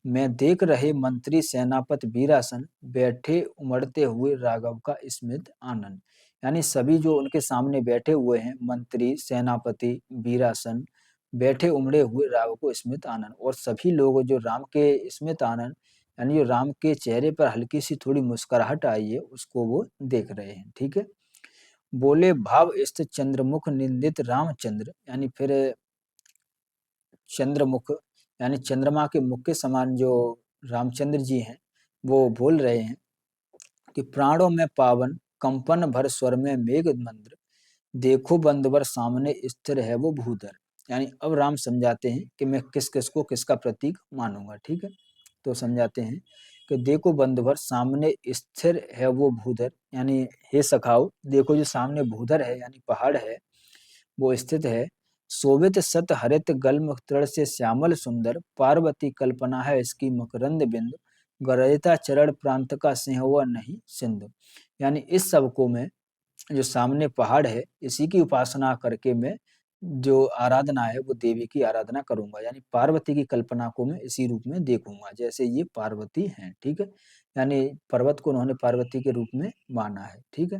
मैं देख रहे मंत्री सेनापति वीरासन, बैठे उमड़ते हुए राघव का स्मित आनंद। यानी सभी जो उनके सामने बैठे हुए हैं मंत्री सेनापति वीरासन, बैठे उमड़े हुए राघव को स्मित आनंद, और सभी लोग जो राम के स्मित आनंद यानी जो राम के चेहरे पर हल्की सी थोड़ी मुस्कुराहट आई है उसको वो देख रहे हैं। ठीक है। बोले भाव स्थित चंद्रमुख निंदित रामचंद्र, यानी फिर चंद्रमुख यानी चंद्रमा के मुख के समान जो रामचंद्र जी हैं वो बोल रहे हैं कि प्राणों में पावन कंपन भर स्वर में मेघ मंद्र, देखो बंदवर सामने स्थिर है वो भूधर। यानी अब राम समझाते हैं कि मैं किस किस को किसका प्रतीक मानूंगा। ठीक है। तो समझाते हैं कि देखो बंदवर सामने स्थिर है वो भूधर, यानी हे सखाओ देखो जो सामने भूधर है यानी पहाड़ है वो स्थित है। शोभित सत हरित गल्म तृण से श्यामल सुंदर, पार्वती कल्पना है इसकी मकरंद बिंदु, गरजता चरण प्रांत का सिंह व नहीं सिंधु। यानी इस सब को मैं जो सामने पहाड़ है इसी की उपासना करके मैं जो आराधना है वो देवी की आराधना करूंगा, यानी पार्वती की कल्पना को मैं इसी रूप में देखूंगा जैसे ये पार्वती हैं। ठीक है। यानी पर्वत को उन्होंने पार्वती के रूप में माना है। ठीक है।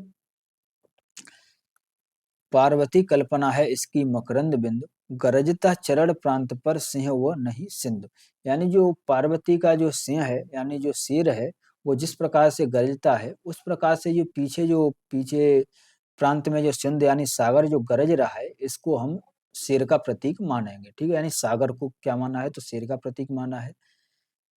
पार्वती कल्पना है इसकी मकरंद बिंदु, गरजता चरण प्रांत पर सिंह व नहीं सिंधु। यानी जो पार्वती का जो सिंह है यानी जो शेर है वो जिस प्रकार से गरजता है उस प्रकार से जो पीछे प्रांत में जो सिंध यानी सागर जो गरज रहा है इसको हम शेर का प्रतीक मानेंगे। ठीक है। यानी सागर को क्या माना है तो शेर का प्रतीक माना है।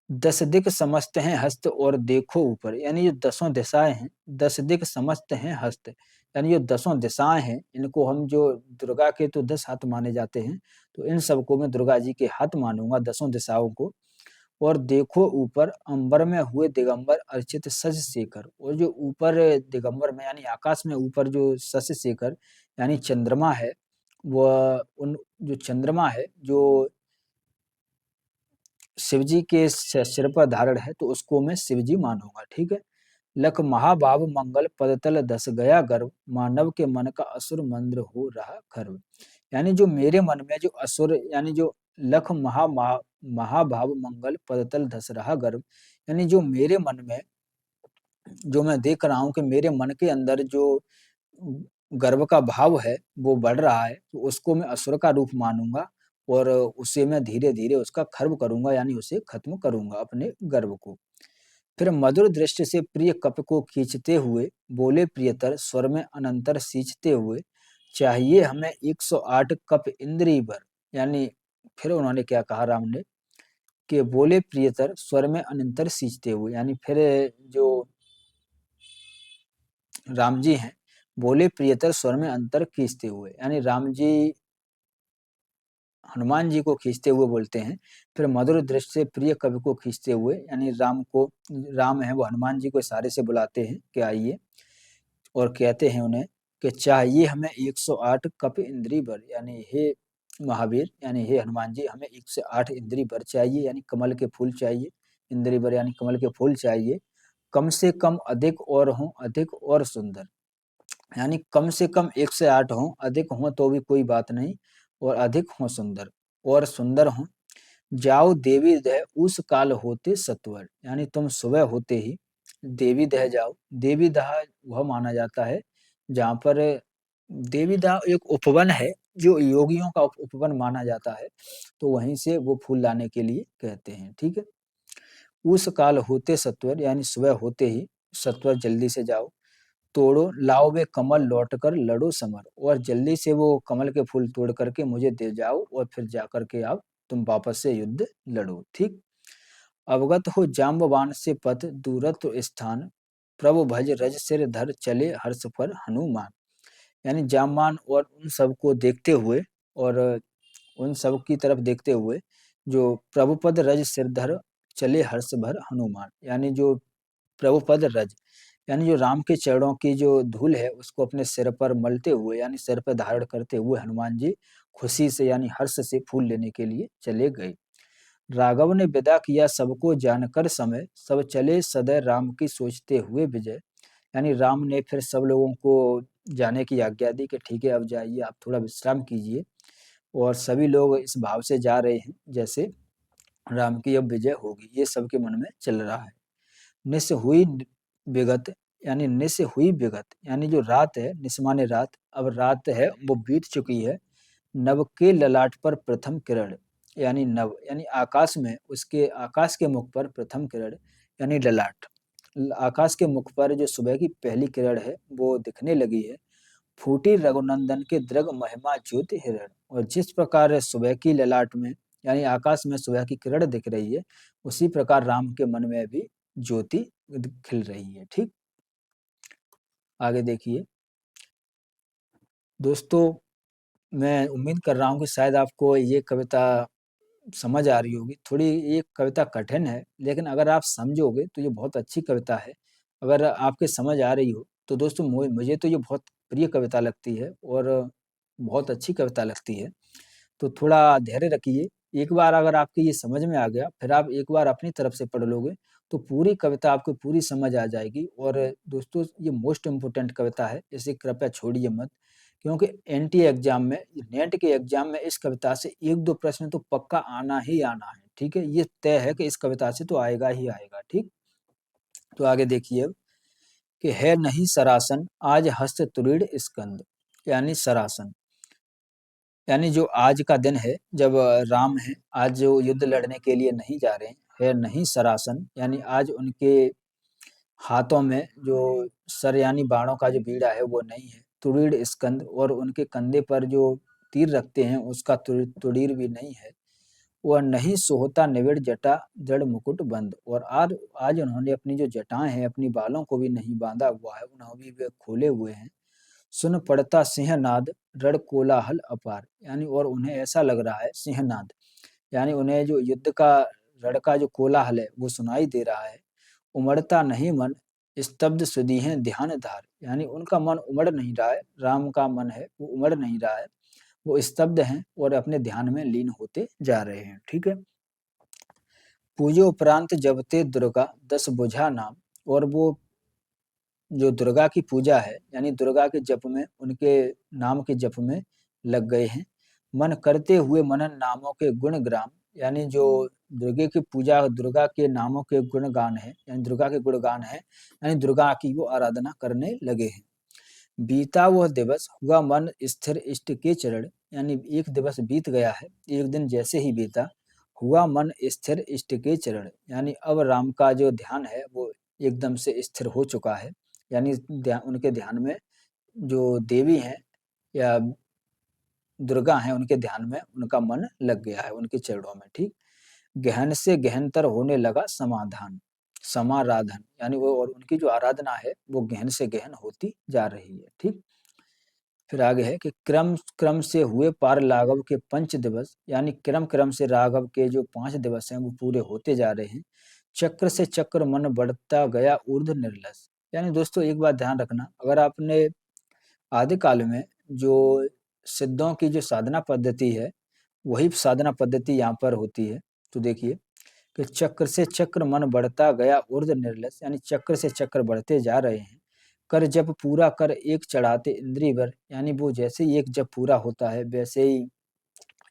दस दिक समस्त हैं हस्त और देखो ऊपर, यानी जो दसों दिशाएं हैं, दस दिक समस्त हैं हस्त, यानी जो दसों दिशाएं हैं इनको हम जो दुर्गा के तो 10 हाथ माने जाते हैं, तो इन सबको मैं दुर्गा जी के हाथ मानूंगा दसों दिशाओं को। और देखो ऊपर अंबर में हुए दिगंबर अर्चित शशि शेखर, और जो ऊपर दिगंबर में यानी आकाश में ऊपर जो शशि शेखर यानी चंद्रमा है, वह उन जो चंद्रमा है जो शिव जी के सिर पर धारण है तो उसको मैं शिव जी मानूंगा। ठीक है। लख महाभाव मंगल पदतल धस गया गर्व, मानव के मन का असुर मंद्र हो रहा खर्व। यानी जो मेरे मन में जो असुर यानी जो लख महाभाव मंगल पदतल धस रहा गर्व, यानी जो मेरे मन में जो मैं देख रहा हूँ कि मेरे मन के अंदर जो गर्व का भाव है वो बढ़ रहा है, तो उसको मैं असुर का रूप मानूंगा और उसे मैं धीरे धीरे उसका खर्व करूंगा, यानी उसे खत्म करूंगा अपने गर्व को। फिर मधुर दृष्टि से प्रिय कप को खींचते हुए बोले प्रियतर स्वर में अनंतर सींचते हुए, चाहिए हमें 108 कप इंद्री भर। यानी फिर उन्होंने क्या कहा राम ने कि बोले प्रियतर स्वर में अनंतर सींचते हुए, यानी फिर जो राम जी हैं बोले प्रियतर स्वर में अंतर खींचते हुए, यानी राम जी हनुमान जी को खींचते हुए बोलते हैं। फिर मधुर दृष्टि से प्रिय कवि को खींचते हुए, यानी राम है वो हनुमान जी को इशारे से बुलाते हैं कि आइए, और कहते हैं उन्हें कि चाहिए हमें 108 कप इंद्री भर, यानी हे महावीर यानी हे हनुमान जी हमें 108 इंद्री भर चाहिए, यानी कमल के फूल चाहिए। इंद्री भर यानी कमल के फूल चाहिए। कम से कम अधिक और हों अधिक और सुंदर, यानी कम से कम 108 हों, अधिक हों तो भी कोई बात नहीं, और अधिक हों सुंदर और सुंदर हों। जाओ देवी दह उस काल होते सत्वर, यानी तुम सुबह होते ही देवी दह जाओ। देवी दह वह माना जाता है जहाँ पर देवी दह एक उपवन है, जो योगियों का उपवन माना जाता है, तो वहीं से वो फूल लाने के लिए कहते हैं। ठीक है। उस काल होते सत्वर, यानी सुबह होते ही सत्वर जल्दी से जाओ। तोड़ो लाओ वे कमल लौट कर लड़ो समर, और जल्दी से वो कमल के फूल तोड़ करके मुझे दे जाओ, और फिर जा करके आप तुम वापस से युद्ध लड़ो। ठीक। अवगत हो जाम्बवान से पथ दूरत्व स्थान, प्रभु भज रज सिर धर चले हर्ष पर हनुमान। यानी जामवान और उन सबको देखते हुए, और उन सब की तरफ देखते हुए, जो प्रभुपद रज सिरधर चले हर्ष भर हनुमान, यानी जो प्रभुपद रज, यानी जो राम के चरणों की जो धूल है उसको अपने सिर पर मलते हुए, यानी सिर पर धारण करते हुए हनुमान जी खुशी से यानी हर्ष से फूल लेने के लिए चले गए। राघव ने विदा किया सबको जानकर समय, सब चले सदैव राम की सोचते हुए विजय। यानी राम ने फिर सब लोगों को जाने की आज्ञा दी कि ठीक है अब जाइए, आप थोड़ा विश्राम कीजिए, और सभी लोग इस भाव से जा रहे हैं जैसे राम की अब विजय होगी, ये सबके मन में चल रहा है। निस हुई विगत, यानी निस हुई विगत, यानी जो रात है, निस माने रात, अब रात है वो बीत चुकी है। नभ के ललाट पर प्रथम किरण, यानी नभ यानी आकाश में, उसके आकाश के मुख पर प्रथम किरण यानी ललाट, आकाश के मुख पर जो सुबह की पहली किरण है वो दिखने लगी है। फूटी रघुनंदन के दृग महिमा ज्योति हिरण, और जिस प्रकार सुबह की ललाट में यानी आकाश में सुबह की किरण दिख रही है, उसी प्रकार राम के मन में भी ज्योति खिल रही है। ठीक। आगे देखिए दोस्तों, मैं उम्मीद कर रहा हूँ कि शायद आपको ये कविता समझ आ रही होगी। थोड़ी ये कविता कठिन है, लेकिन अगर आप समझोगे तो ये बहुत अच्छी कविता है। अगर आपके समझ आ रही हो तो दोस्तों मुझे तो ये बहुत प्रिय कविता लगती है, और बहुत अच्छी कविता लगती है। तो थोड़ा धैर्य रखिए। एक बार अगर आपके ये समझ में आ गया, फिर आप एक बार अपनी तरफ से पढ़ लोगे तो पूरी कविता आपको पूरी समझ आ जाएगी। और दोस्तों ये मोस्ट इम्पोर्टेंट कविता है, इसे कृपया छोड़िए मत, क्योंकि एनटी एग्जाम में, नेट के एग्जाम में इस कविता से 1-2 प्रश्न तो पक्का आना ही आना है। ठीक है, ये तय है कि इस कविता से तो आएगा ही आएगा। ठीक। तो आगे देखिए अब, कि है नहीं सरासन आज हस्त तुरीड स्कंद, यानी सरासन, यानी जो आज का दिन है जब राम है आज जो युद्ध लड़ने के लिए नहीं जा रहे हैं, है नहीं सरासन, यानी आज उनके हाथों में जो सर यानी बाणों का जो बीड़ा है वो नहीं है। तुरीड़ स्कंद, और उनके कंधे पर जो तीर रखते हैं उसका तुड़ीर भी नहीं है। वह नहीं सोहता निविड़ जटा जड़ मुकुट बंद, और आज आज उन्होंने अपनी जो जटाएं हैं, अपनी बालों को भी नहीं बांधा हुआ है, उन्होंने भी वे खोले हुए हैं। सुन पड़ता सिंहनाद रण कोलाहल अपार, यानी और उन्हें ऐसा लग रहा है सिंहनाद, यानी उन्हें जो युद्ध का रण का जो कोलाहल है वो सुनाई दे रहा है। उमड़ता नहीं मन स्तब्ध सुधी है ध्यान धार, यानी उनका मन उमड़ नहीं रहा है, राम का मन है वो उमड़ नहीं रहा है, वो स्तब्ध हैं और अपने ध्यान में लीन होते जा रहे हैं। ठीक है। पूजो उपरांत जपते दुर्गा 10 बुझा नाम, और वो जो दुर्गा की पूजा है यानी दुर्गा के जप में, उनके नाम के जप में लग गए हैं। मन करते हुए मनन नामों के गुण ग्राम, यानी जो दुर्गे की पूजा, दुर्गा के नामों के गुणगान है, यानी दुर्गा के गुणगान है, यानी दुर्गा की वो आराधना करने लगे हैं। बीता वह दिवस हुआ मन स्थिर इष्ट के चरण, यानी एक दिवस बीत गया है, एक दिन जैसे ही बीता, हुआ मन स्थिर इष्ट के चरण, यानी अब राम का जो ध्यान है वो एकदम से स्थिर हो चुका है, यानी उनके ध्यान में जो देवी हैं या दुर्गा हैं, उनके ध्यान में उनका मन लग गया है उनके चरणों में। ठीक। गहन से गहनतर होने लगा समाधान, समाराधन, यानी वो और उनकी जो आराधना है वो गहन से गहन होती जा रही है। ठीक। फिर आगे है कि क्रम क्रम से हुए पार लाघव के पंच दिवस, यानी क्रम क्रम से राघव के जो 5 दिवस हैं वो पूरे होते जा रहे हैं। चक्र से चक्र मन बढ़ता गया ऊर्ध्व निर्लस, यानी दोस्तों एक बात ध्यान रखना, अगर आपने आदि काल में जो सिद्धों की जो साधना पद्धति है वही साधना पद्धति यहाँ पर होती है। तो देखिए कि चक्र से चक्र मन बढ़ता गया ऊर्ध्व निर्लस, यानी चक्र से चक्र बढ़ते जा रहे हैं। कर जब पूरा कर एक चढ़ाते इंद्रिय भर, यानी वो जैसे ही एक जब पूरा होता है वैसे ही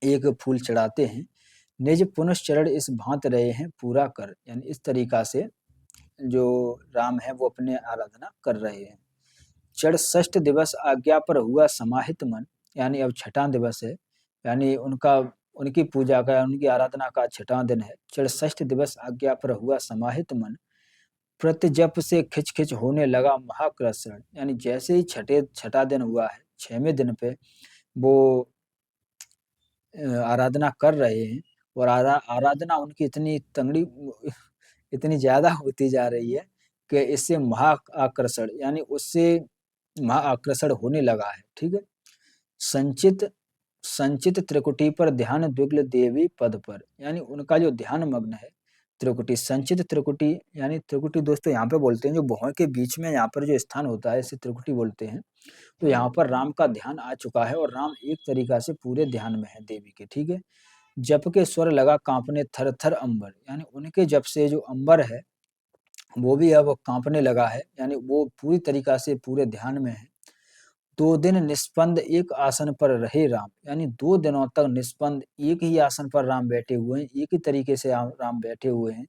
एक फूल चढ़ाते हैं। निज पुनश्चरण इस भांत रहे हैं पूरा कर, यानी इस तरीका से जो राम है वो अपने आराधना कर रहे हैं। चढ़ षष्ठ दिवस आज्ञा पर हुआ समाहित मन, यानी अब छठा दिवस है, यानी उनकी पूजा का, उनकी आराधना का छठा दिन है। चढ़ षष्ठ दिवस आज्ञा पर हुआ समाहित मन, प्रति जप से खिच खिच होने लगा महाक्रसण, यानी जैसे ही छठा दिन हुआ है, 6वें दिन पे वो आराधना कर रहे हैं, और आराधना उनकी इतनी तंगड़ी इतनी ज्यादा होती जा रही है कि इससे महा आकर्षण, यानी उससे महा आकर्षण होने लगा है। ठीक है। संचित संचित त्रिकुटी पर ध्यान द्विग्ल देवी पद पर, यानी उनका जो ध्यान मग्न है त्रिकुटी, संचित त्रिकुटी, यानी त्रिकुटी दोस्तों यहाँ पे बोलते हैं जो भुवन के बीच में यहाँ पर जो स्थान होता है इसे त्रिकुटी बोलते हैं। तो यहाँ पर राम का ध्यान आ चुका है और राम एक तरीका से पूरे ध्यान में है देवी के। ठीक है। जप के स्वर लगा कांपने थर थर अंबर, यानी उनके जप से जो अंबर है वो भी अब कांपने लगा है, यानी वो पूरी तरीका से पूरे ध्यान में है। 2 दिन निष्पंद एक आसन पर रहे राम, यानी 2 दिनों तक निष्पंद एक ही आसन पर राम बैठे हुए हैं, एक ही तरीके से राम बैठे हुए हैं।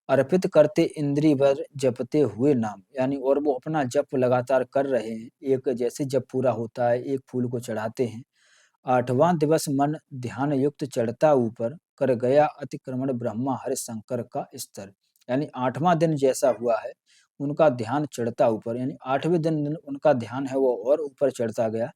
अर्पित करते इंद्री वर जपते हुए नाम, यानी और वो अपना जप लगातार कर रहे हैं, एक जैसे जप पूरा होता है एक फूल को चढ़ाते हैं। 8वां दिवस मन ध्यान युक्त चढ़ता ऊपर, कर गया अतिक्रमण ब्रह्मा हरि शंकर का स्तर, यानी 8वां दिन जैसा हुआ है उनका ध्यान चढ़ता ऊपर, यानी 8वें दिन उनका ध्यान है वो और ऊपर चढ़ता गया।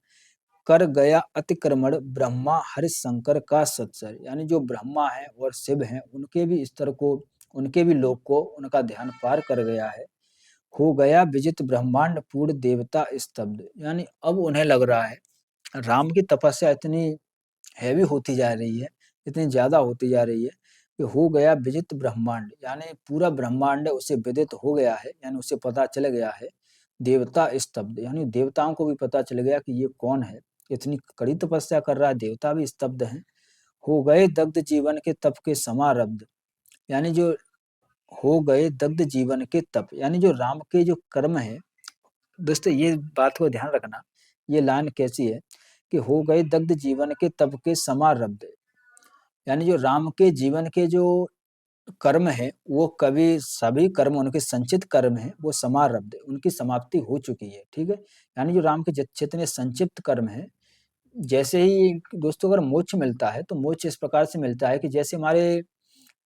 कर गया अतिक्रमण ब्रह्मा हरि शंकर का सत्सर, यानी जो ब्रह्मा है और शिव हैं उनके भी स्तर को, उनके भी लोक को उनका ध्यान पार कर गया है। हो गया विजित ब्रह्मांड पूर्ण देवता स्तब्ध, यानी अब उन्हें लग रहा है राम की तपस्या इतनी हैवी होती जा रही है, इतनी ज्यादा होती जा रही है कि हो गया विजित ब्रह्मांड, यानी पूरा ब्रह्मांड उसे विदित हो गया है, यानी उसे पता चल गया है। देवता स्तब्ध, यानी देवताओं को भी पता चल गया कि ये कौन है, इतनी कड़ी तपस्या कर रहा है, देवता भी स्तब्ध हैं। हो गए दग्ध जीवन के तप के समारब्ध, यानी जो हो गए दग्ध जीवन के तप, यानी जो राम के जो कर्म है दोस्तों, ये बात को ध्यान रखना, ये लाइन कैसी है कि हो गए दग्ध जीवन के तप के समारब्ध, यानी जो राम के जीवन के जो कर्म है वो कभी सभी कर्म उनके संचित कर्म है वो समारब्ध, उनकी समाप्ति हो चुकी है। ठीक है। यानी जो राम के जितने संचित कर्म है, जैसे ही दोस्तों अगर मोक्ष मिलता है तो मोक्ष इस प्रकार से मिलता है कि जैसे हमारे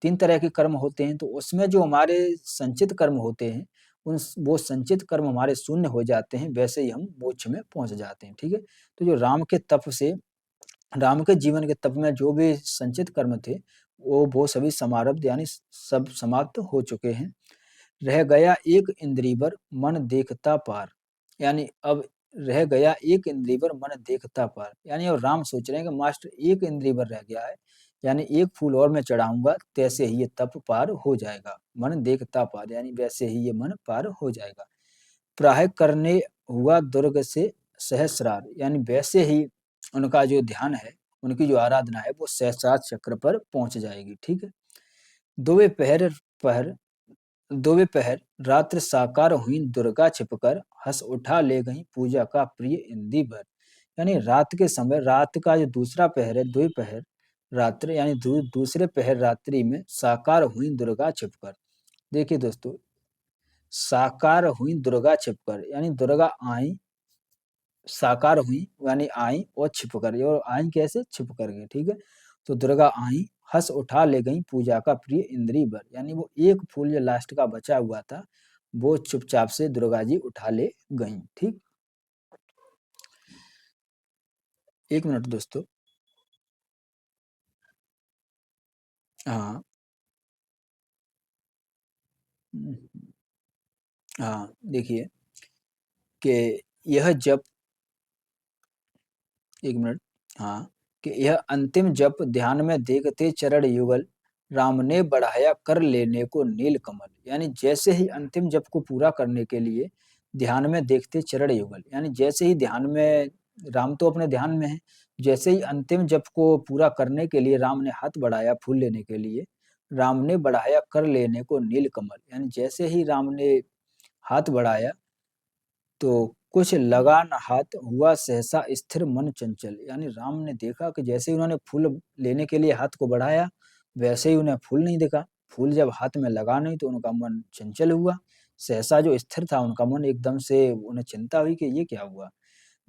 3 तरह के कर्म होते हैं, तो उसमें जो हमारे संचित कर्म होते हैं उन वो संचित कर्म हमारे शून्य हो जाते हैं, वैसे ही हम मोक्ष में पहुंच जाते हैं। ठीक है। तो जो राम के तप से, राम के जीवन के तप में जो भी संचित कर्म थे वो सभी समारब्ध, यानी सब समाप्त हो चुके हैं। रह गया एक इंद्रिय पर मन देखता पार, यानी अब रह गया एक इंद्रिय पर मन देखता पार, यानी अब राम सोच रहे हैं कि मास्टर एक इंद्रिय पर रह गया है, यानी एक फूल और मैं चढ़ाऊंगा तैसे ही ये तप पार हो जाएगा। मन देखता पार, यानी वैसे ही ये मन पार हो जाएगा। प्राह करने हुआ दुर्ग से सहस्रार, यानी वैसे ही उनका जो ध्यान है, उनकी जो आराधना है वो सहस्रार चक्र पर पहुंच जाएगी। ठीक है। दोवे पहर पहर दोवे पहर रात्र साकार हुई दुर्गा छिपकर, हंस उठा ले गई पूजा का प्रिय इंदी भर, यानी रात के समय, रात का जो दूसरा पहर है, द्विपहर रात्रि, यानी दूसरे पहर रात्रि में साकार हुई दुर्गा छिपकर। देखिए दोस्तों, साकार हुई दुर्गा छिपकर, यानी दुर्गा आई, साकार हुई यानी आई और छिप कर, और आई कैसे, छिप करके। ठीक है। तो दुर्गा आई, हंस उठा ले गई पूजा का प्रिय इंद्री बर, यानी वो एक फूल जो लास्ट का बचा हुआ था वो चुपचाप से दुर्गा जी उठा ले गई। ठीक। 1 मिनट दोस्तों। हाँ। हाँ देखिए कि यह जप, 1 मिनट। हाँ, कि यह अंतिम जप ध्यान में देखते चरण युगल, राम ने बढ़ाया कर लेने को नील कमल, यानी जैसे ही अंतिम जप को पूरा करने के लिए ध्यान में देखते चरण युगल, यानी जैसे ही ध्यान में, राम तो अपने ध्यान में है, जैसे ही अंतिम जप को पूरा करने के लिए राम ने हाथ बढ़ाया फूल लेने के लिए, राम ने बढ़ाया कर लेने को नील कमल, यानी जैसे ही राम ने हाथ बढ़ाया तो कुछ लगा न हाथ, हुआ सहसा स्थिर मन चंचल, यानी राम ने देखा कि जैसे ही उन्होंने फूल लेने के लिए हाथ को बढ़ाया वैसे ही उन्हें फूल नहीं दिखा। फूल जब हाथ में लगा नहीं तो उनका मन चंचल हुआ। सहसा जो स्थिर था उनका मन एकदम से उन्हें चिंता हुई कि ये क्या हुआ।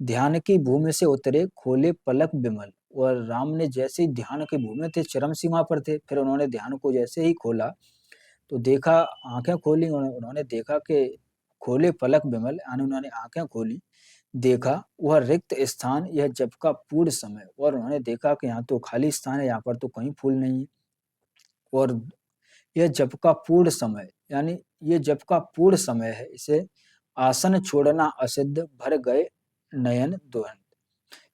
ध्यान की भूमि से उतरे, खोले पलक विमल। और राम ने जैसे ही ध्यान की भूमि थे, चरम सीमा पर थे, फिर उन्होंने ध्यान को जैसे ही खोला तो देखा, आंखें खोली, उन्होंने देखा कि खोले पलक विमल, यानी उन्होंने आंखें खोली, देखा वह रिक्त स्थान, यह जप का पूर्ण समय। और उन्होंने देखा कि यहाँ तो खाली स्थान है, यहाँ पर तो कहीं फूल नहीं है। और यह जप का पूर्ण समय, यानी ये जप का पूर्ण समय है। इसे आसन छोड़ना असिद्ध, भर गए नयन दुहन।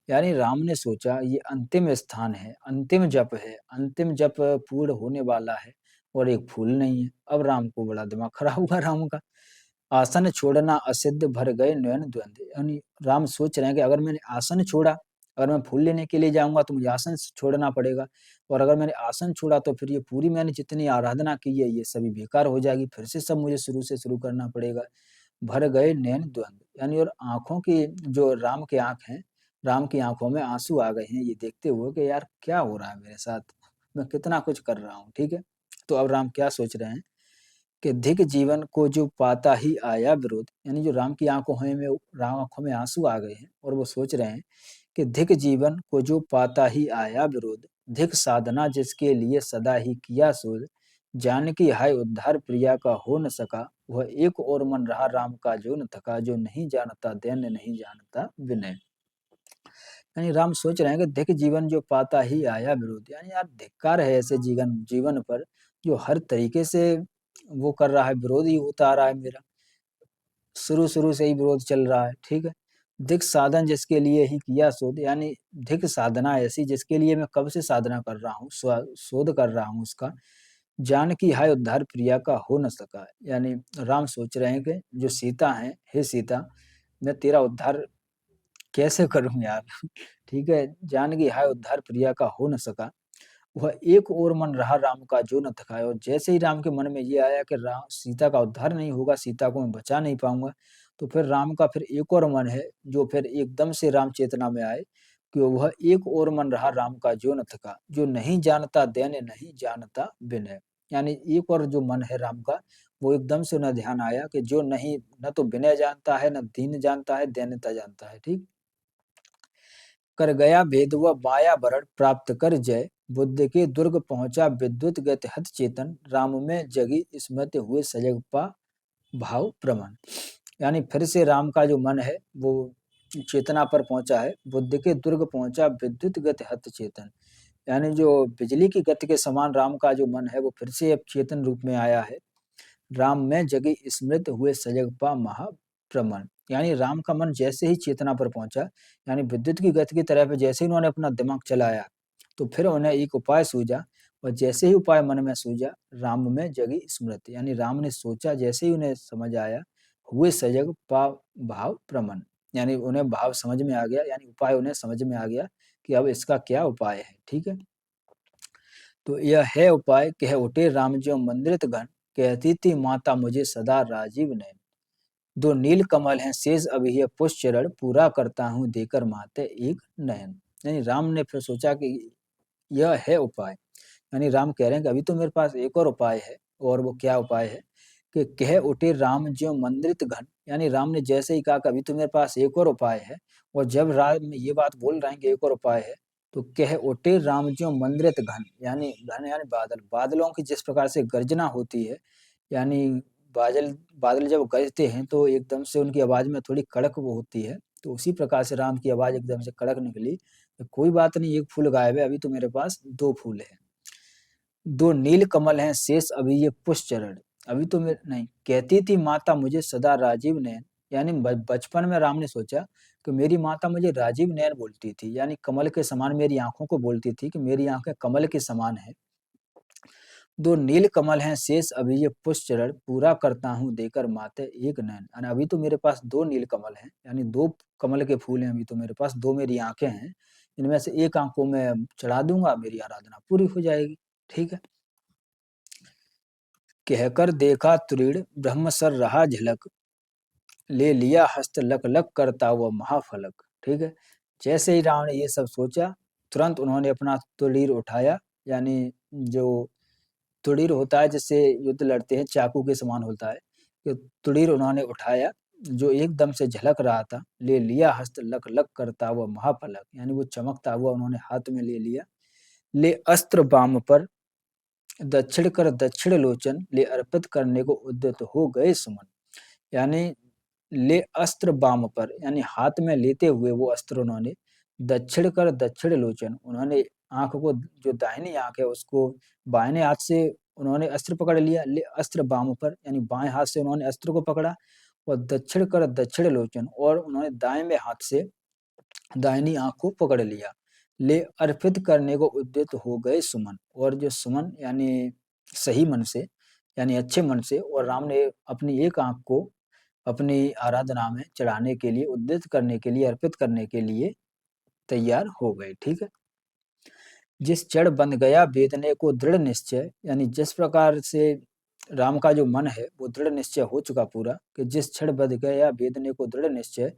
यानी राम ने सोचा ये अंतिम स्थान है, अंतिम जप है, अंतिम जप पूर्ण होने वाला है और एक फूल नहीं है। अब राम को बड़ा दिमाग खराब हुआ राम का। आसन छोड़ना असिद्ध, भर गए नयन द्वंद। यानी राम सोच रहे हैं कि अगर मैंने आसन छोड़ा, अगर मैं फूल लेने के लिए जाऊंगा तो मुझे आसन छोड़ना पड़ेगा, और अगर मैंने आसन छोड़ा तो फिर ये पूरी मैंने जितनी आराधना की है ये सभी बेकार हो जाएगी, फिर से सब मुझे शुरू से शुरू करना पड़ेगा। भर गए नयन द्वंद, यानी और आंखों की, जो राम की आंख है, राम की आंखों में आंसू आ गए हैं ये देखते हुए कि यार क्या हो रहा है मेरे साथ, मैं कितना कुछ कर रहा हूँ। ठीक है, तो अब राम क्या सोच रहे हैं कि धिक जीवन को जो पाता ही आया विरोध। यानी जो राम की आंखों में आंसू आ गए हैं और वो सोच रहे हैं कि धिक जीवन को जो पाता ही आया विरोध, धिक साधना जिसके लिए सदा ही किया शोध, जानकी हाय उद्धार प्रिया का हो न सका, वह एक और मन रहा राम का जो न थका, जो नहीं जानता दैन्य नहीं जानता विनय। यानी राम सोच रहे हैं कि धिक जीवन जो पाता ही आया विरोध, यानी यार धिक्कार है ऐसे जीवन जीवन पर जो हर तरीके से वो कर रहा है, विरोध ही होता आ रहा है मेरा, शुरू शुरू से ही विरोध चल रहा है। ठीक है, धिक साधन जिसके लिए ही किया शोध, यानी धिक साधना ऐसी जिसके लिए मैं कब से साधना कर रहा हूँ, शोध कर रहा हूँ उसका, जान की हाय उद्धार प्रिया का हो न सका। यानी राम सोच रहे हैं कि जो सीता है, हे सीता, मैं तेरा उद्धार कैसे करूं यार। ठीक है, जानकी हाय उद्धार प्रिया का हो न सका, वह एक और मन रहा राम का जो न थकाए। और जैसे ही राम के मन में ये आया कि राम सीता का उद्धार नहीं होगा, सीता को मैं बचा नहीं पाऊंगा, तो फिर राम का फिर एक और मन है जो फिर एकदम से राम चेतना में आए कि वह एक और मन रहा राम का जो न थका, जो नहीं जानता दैन्य नहीं जानता विनय। यानी एक और जो मन है राम का, वो एकदम से उन्हें ध्यान आया कि जो नहीं, न तो विनय जानता है, न दीन जानता है, दैन्यता जानता है। ठीक, कर गया भेद व माया वरण, प्राप्त कर जय, बुद्ध के दुर्ग पहुंचा विद्युत गति हत चेतन, राम में जगी स्मृति हुए सजग पा भाव प्रमन। यानी फिर से राम का जो मन है वो चेतना पर पहुंचा है, बुद्ध के दुर्ग पहुंचा विद्युत गति हत चेतन। यानी जो बिजली की गति के समान राम का जो मन है वो फिर से अब चेतन रूप में आया है। राम में जगी स्मृत हुए सजग पा महाप्रमण। यानी राम का मन जैसे ही चेतना पर पहुंचा, यानी विद्युत की गति की तरह पे जैसे ही उन्होंने अपना दिमाग चलाया तो फिर उन्हें एक उपाय सूझा, और जैसे ही उपाय मन में सूझा, राम में जगी स्मृति, यानी राम ने सोचा, जैसे ही उन्हें समझ आया, हुए सजग पा भाव प्रमन। यानी उन्हें भाव समझ में आ गया, यानी उपाय उन्हें समझ में आ गया कि अब इसका क्या उपाय है। ठीक है, तो यह है उपाय, कह उठे राम ज्यों मंदिरित घन, कहती थी माता मुझे सदा राजीव नयन, दो नील कमल हैं शेष अभी है पुष्प चरण, पूरा करता हूँ देकर माते एक नयन। यानी राम ने फिर सोचा कि यह है उपाय, यानी राम कह रहे हैं कि अभी तो मेरे पास एक और उपाय है। और वो क्या उपाय है कि कह उठे राम ज्यों मंदिरित घन, यानी राम ने जैसे ही कहा कि अभी तो मेरे पास एक और उपाय है, और जब राम ये बात बोल रहे हैं कि एक और उपाय है, तो कह उठे राम ज्यों मंदिरित घन, यानी घन यानी बादल, बादलों की जिस प्रकार से गर्जना होती है, यानी बादल बादल जब गरजते हैं तो एकदम से उनकी आवाज में थोड़ी कड़क वो होती है, तो उसी प्रकार से राम की आवाज एकदम से कड़क निकली। तो कोई बात नहीं, एक फूल गायब है, अभी तो मेरे पास दो फूल है, दो नील कमल हैं शेष अभी ये पुष्प चरण, अभी तो मैं नहीं, कहती थी माता मुझे सदा राजीव नयन। यानी बचपन में राम ने सोचा कि मेरी माता मुझे राजीव नयन बोलती थी, यानी कमल के समान मेरी आंखों को बोलती थी कि मेरी आंखें कमल के समान है। दो नील कमल हैं शेष अभी ये पुष्प चरण, पूरा करता हूँ देकर माते एक नयन। यानी अभी तो मेरे पास दो नील कमल हैं, यानी दो कमल के फूल हैं अभी तो मेरे पास, दो मेरी आंखें हैं, इनमें से एक आंख को मैं चढ़ा दूंगा, मेरी आराधना पूरी हो जाएगी। ठीक है, कहकर देखा तुरीड़ ब्रह्म सर रहा झलक, ले लिया हस्त लक लक करता हुआ महाफलक। ठीक है, जैसे ही रावण ने ये सब सोचा, तुरंत उन्होंने अपना तुरीर उठाया यानी जो तुड़ीर होता है जिससे युद्ध लड़ते हैं, चाकू के समान होता है, कि तुड़ीर उन्होंने उठाया जो एकदम से झलक रहा था, ले लिया हस्त लक लक करता हुआ महाफलक, यानी वो चमकता हुआ उन्होंने हाथ में ले लिया। ले अस्त्र बाम पर दक्षिण कर दक्षिण लोचन, ले अर्पित करने को उद्यत हो गए सुमन, यानी ले अस्त्र बाम पर, यानी हाथ में लेते हुए वो अस्त्र उन्होंने दक्षिण कर दक्षिण लोचन, उन्होंने आंख को, जो दाहिनी आंख है उसको बाएं हाथ से उन्होंने अस्त्र पकड़ लिया। ले अस्त्र बाम पर, यानी बाएं हाथ से उन्होंने अस्त्र को पकड़ा, और दक्षिण कर दक्षिण लोचन, और उन्होंने दाएं में हाथ से दाहिनी आंख को पकड़ लिया। ले अर्पित करने को उद्यत हो गए सुमन, और जो सुमन यानी सही मन से, यानी अच्छे मन से, और राम ने अपनी एक आंख को अपनी आराधना में चढ़ाने के लिए, उद्यत करने के लिए, अर्पित करने के लिए तैयार हो गए। ठीक है। जिस जड़ बन गया वेदने को दृढ़ निश्चय, यानी जिस प्रकार से राम का जो मन है वो दृढ़ निश्चय हो चुका पूरा, कि जिस क्षण बन गया वेदने को दृढ़ निश्चय,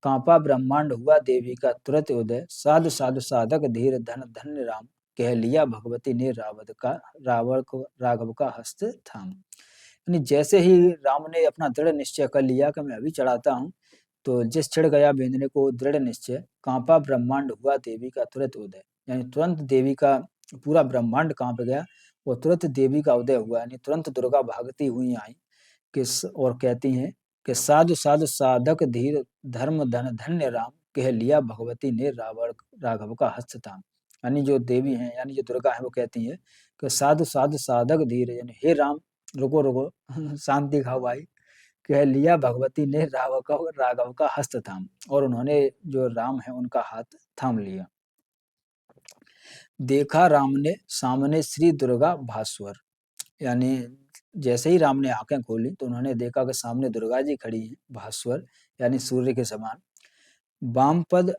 कांपा ब्रह्मांड हुआ देवी का तुरंत उदय, साधु साधु साधक धीर धन धन्य राम, कह लिया भगवती ने राघव का हस्त थाम। यानी जैसे ही राम ने अपना दृढ़ निश्चय कर लिया कि मैं अभी चढ़ाता हूँ, तो जिस छिड़ गया बेंदने को दृढ़ निश्चय, कांपा ब्रह्मांड हुआ देवी का तुरंत उदय, यानी तुरंत देवी का पूरा ब्रह्मांड कांप गया, और तुरंत देवी का उदय हुआ, यानी तुरंत दुर्गा भागती हुई आई, किस और कहती हैं कि साधु साधु साधक धीर धर्म धन धन्य राम, कह लिया भगवती ने राघव का हस्त थाम। यानी जो देवी हैं, यानी जो दुर्गा है, वो कहती है कि साधु साधु साधक धीर, यानी हे राम रुको रुको शांति खाओ भाई, कह लिया भगवती ने राघव का हस्त थाम, और उन्होंने जो राम है उनका हाथ थाम लिया। देखा राम ने सामने श्री दुर्गा भास्वर, यानी जैसे ही राम ने आंखें खोली तो उन्होंने देखा कि सामने दुर्गा जी खड़ी हैं, भास्वर यानी सूर्य के समान। वामपद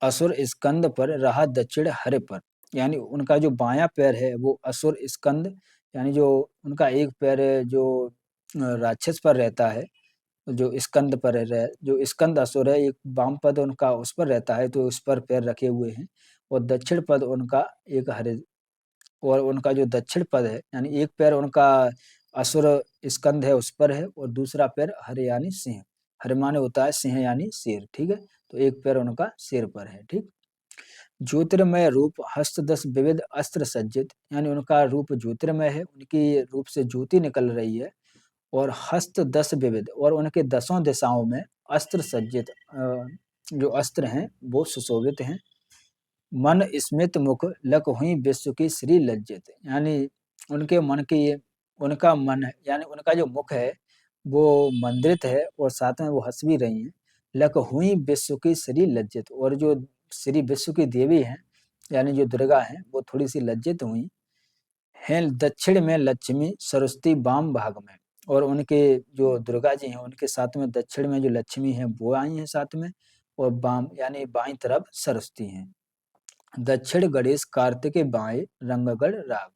असुर स्कंद पर रहा दक्षिण हरे पर, यानी उनका जो बायां पैर है वो असुर स्कंद, यानी जो उनका एक पैर है जो राक्षस पर रहता है, जो स्कंद पर है, जो स्कंद असुर है, एक वाम पद उनका उस पर रहता है, तो उस पर पैर रखे हुए हैं, और दक्षिण पद उनका एक हरे, और उनका जो दक्षिण पद है, यानी एक पैर उनका असुर स्कंद है उस पर है, और दूसरा पैर हरे यानी सिंह, हरे माने होता है सिंह यानी शेर। ठीक है। तो एक पैर उनका शेर पर है। ठीक। ज्योतिर्मय रूप हस्त दस विविध अस्त्र सज्जित, यानी उनका रूप ज्योतिर्मय है, उनकी रूप से ज्योति निकल रही है, और हस्त दस विविध, और उनके दसों दिशाओं में अस्त्र सज्जित, जो अस्त्र हैं वो सुशोभित हैं। मन स्मित मुख लक हुई विश्व की श्री लज्जित, यानी उनके मन की, उनका मन है, यानी उनका जो मुख है वो मंद्रित है, और साथ में वो हंस भी रही हैं। लक हुई विश्व की श्री लज्जित, और जो श्री विश्व की देवी हैं, यानी जो दुर्गा हैं, वो थोड़ी सी लज्जित हुई हैं। दक्षिण में लक्ष्मी सरस्वती वाम भाग में, और उनके जो दुर्गा जी हैं उनके साथ में दक्षिण में जो लक्ष्मी है वो आई हैं साथ में, और वाम यानी बाईं तरफ सरस्वती हैं। दक्षिण गणेश कार्तिक बाएं रंगगढ़ राग,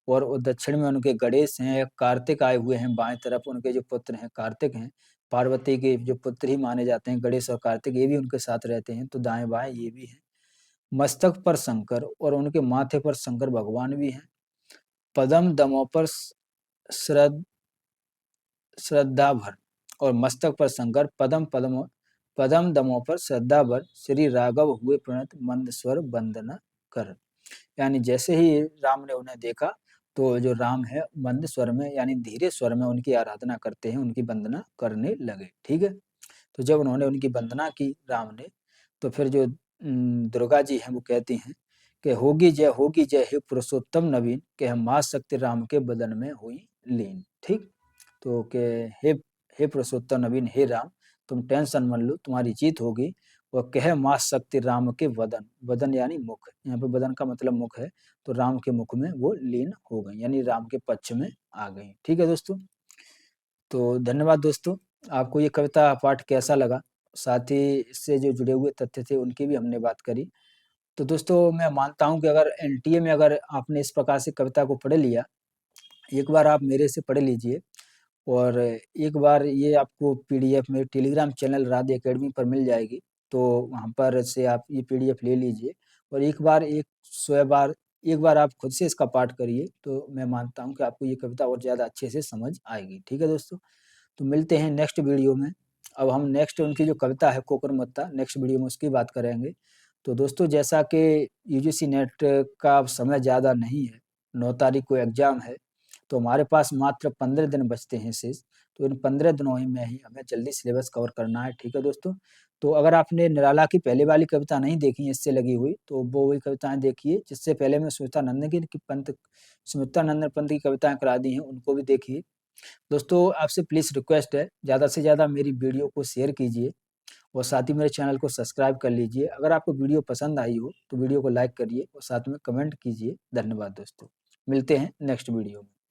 और वो दक्षिण में उनके गणेश हैं, कार्तिक आए हुए हैं, बाएं तरफ उनके जो पुत्र हैं कार्तिक हैं, पार्वती के जो पुत्र ही माने जाते हैं गणेश और कार्तिक, ये भी उनके साथ रहते हैं, तो दाएं बाएं ये भी हैं। मस्तक पर शंकर, और उनके माथे पर शंकर भगवान भी हैं। पदम दमों पर श्रद्धा भर, और मस्तक पर शंकर, पदम दमों पर श्रद्धा भर, श्री राघव हुए प्रणत मंद स्वर वंदना कर, यानी जैसे ही राम ने उन्हें देखा तो जो राम है मंद स्वर में यानी धीरे स्वर में उनकी आराधना करते हैं, उनकी वंदना करने लगे। ठीक है। तो जब उन्होंने उनकी वंदना की राम ने, तो फिर जो दुर्गा जी हैं वो कहती हैं कि होगी जय हे पुरुषोत्तम नवीन, के हम माँ शक्ति राम के बदन में हुई लीन। ठीक। तो के हे हे पुरुषोत्तम नवीन, हे राम तुम टेंशन मत लो, तुम्हारी जीत होगी। और कह माँ शक्ति राम के वदन, वदन यानी मुख, यहाँ पे वदन का मतलब मुख है, तो राम के मुख में वो लीन हो गई, यानी राम के पक्ष में आ गई। ठीक है दोस्तों। तो धन्यवाद दोस्तों, आपको ये कविता पाठ कैसा लगा, साथ ही इससे जो जुड़े हुए तथ्य थे उनकी भी हमने बात करी। तो दोस्तों मैं मानता हूँ कि अगर एनटीए में अगर आपने इस प्रकार से कविता को पढ़ लिया, एक बार आप मेरे से पढ़ लीजिए, और एक बार ये आपको पीडीएफ मेरे टेलीग्राम चैनल राधे एकेडमी पर मिल जाएगी, तो वहाँ पर से आप ये पीडीएफ ले लीजिए, और एक बार 100 बार एक बार आप खुद से इसका पाठ करिए तो मैं मानता हूँ कि आपको ये कविता और ज़्यादा अच्छे से समझ आएगी। ठीक है दोस्तों, तो मिलते हैं नेक्स्ट वीडियो में। अब हम नेक्स्ट उनकी जो कविता है कोकरमत्ता, नेक्स्ट वीडियो में उसकी बात करेंगे। तो दोस्तों जैसा कि यूजीसी नेट का अब समय ज़्यादा नहीं है, 9 तारीख को एग्ज़ाम है, तो हमारे पास मात्र 15 दिन बचते हैं शेष। तो इन 15 दिनों ही में ही हमें जल्दी सिलेबस कवर करना है। ठीक है दोस्तों, तो अगर आपने निराला की पहले वाली कविता नहीं देखी है इससे लगी हुई, तो वो वही कविताएं देखिए जिससे पहले मैं सुमित्रानंद पंत की कविताएं करा दी हैं, उनको भी देखिए। दोस्तों आपसे प्लीज़ रिक्वेस्ट है, ज़्यादा से ज़्यादा मेरी वीडियो को शेयर कीजिए और साथ ही मेरे चैनल को सब्सक्राइब कर लीजिए। अगर आपको वीडियो पसंद आई हो तो वीडियो को लाइक करिए और साथ में कमेंट कीजिए। धन्यवाद दोस्तों, मिलते हैं नेक्स्ट वीडियो में।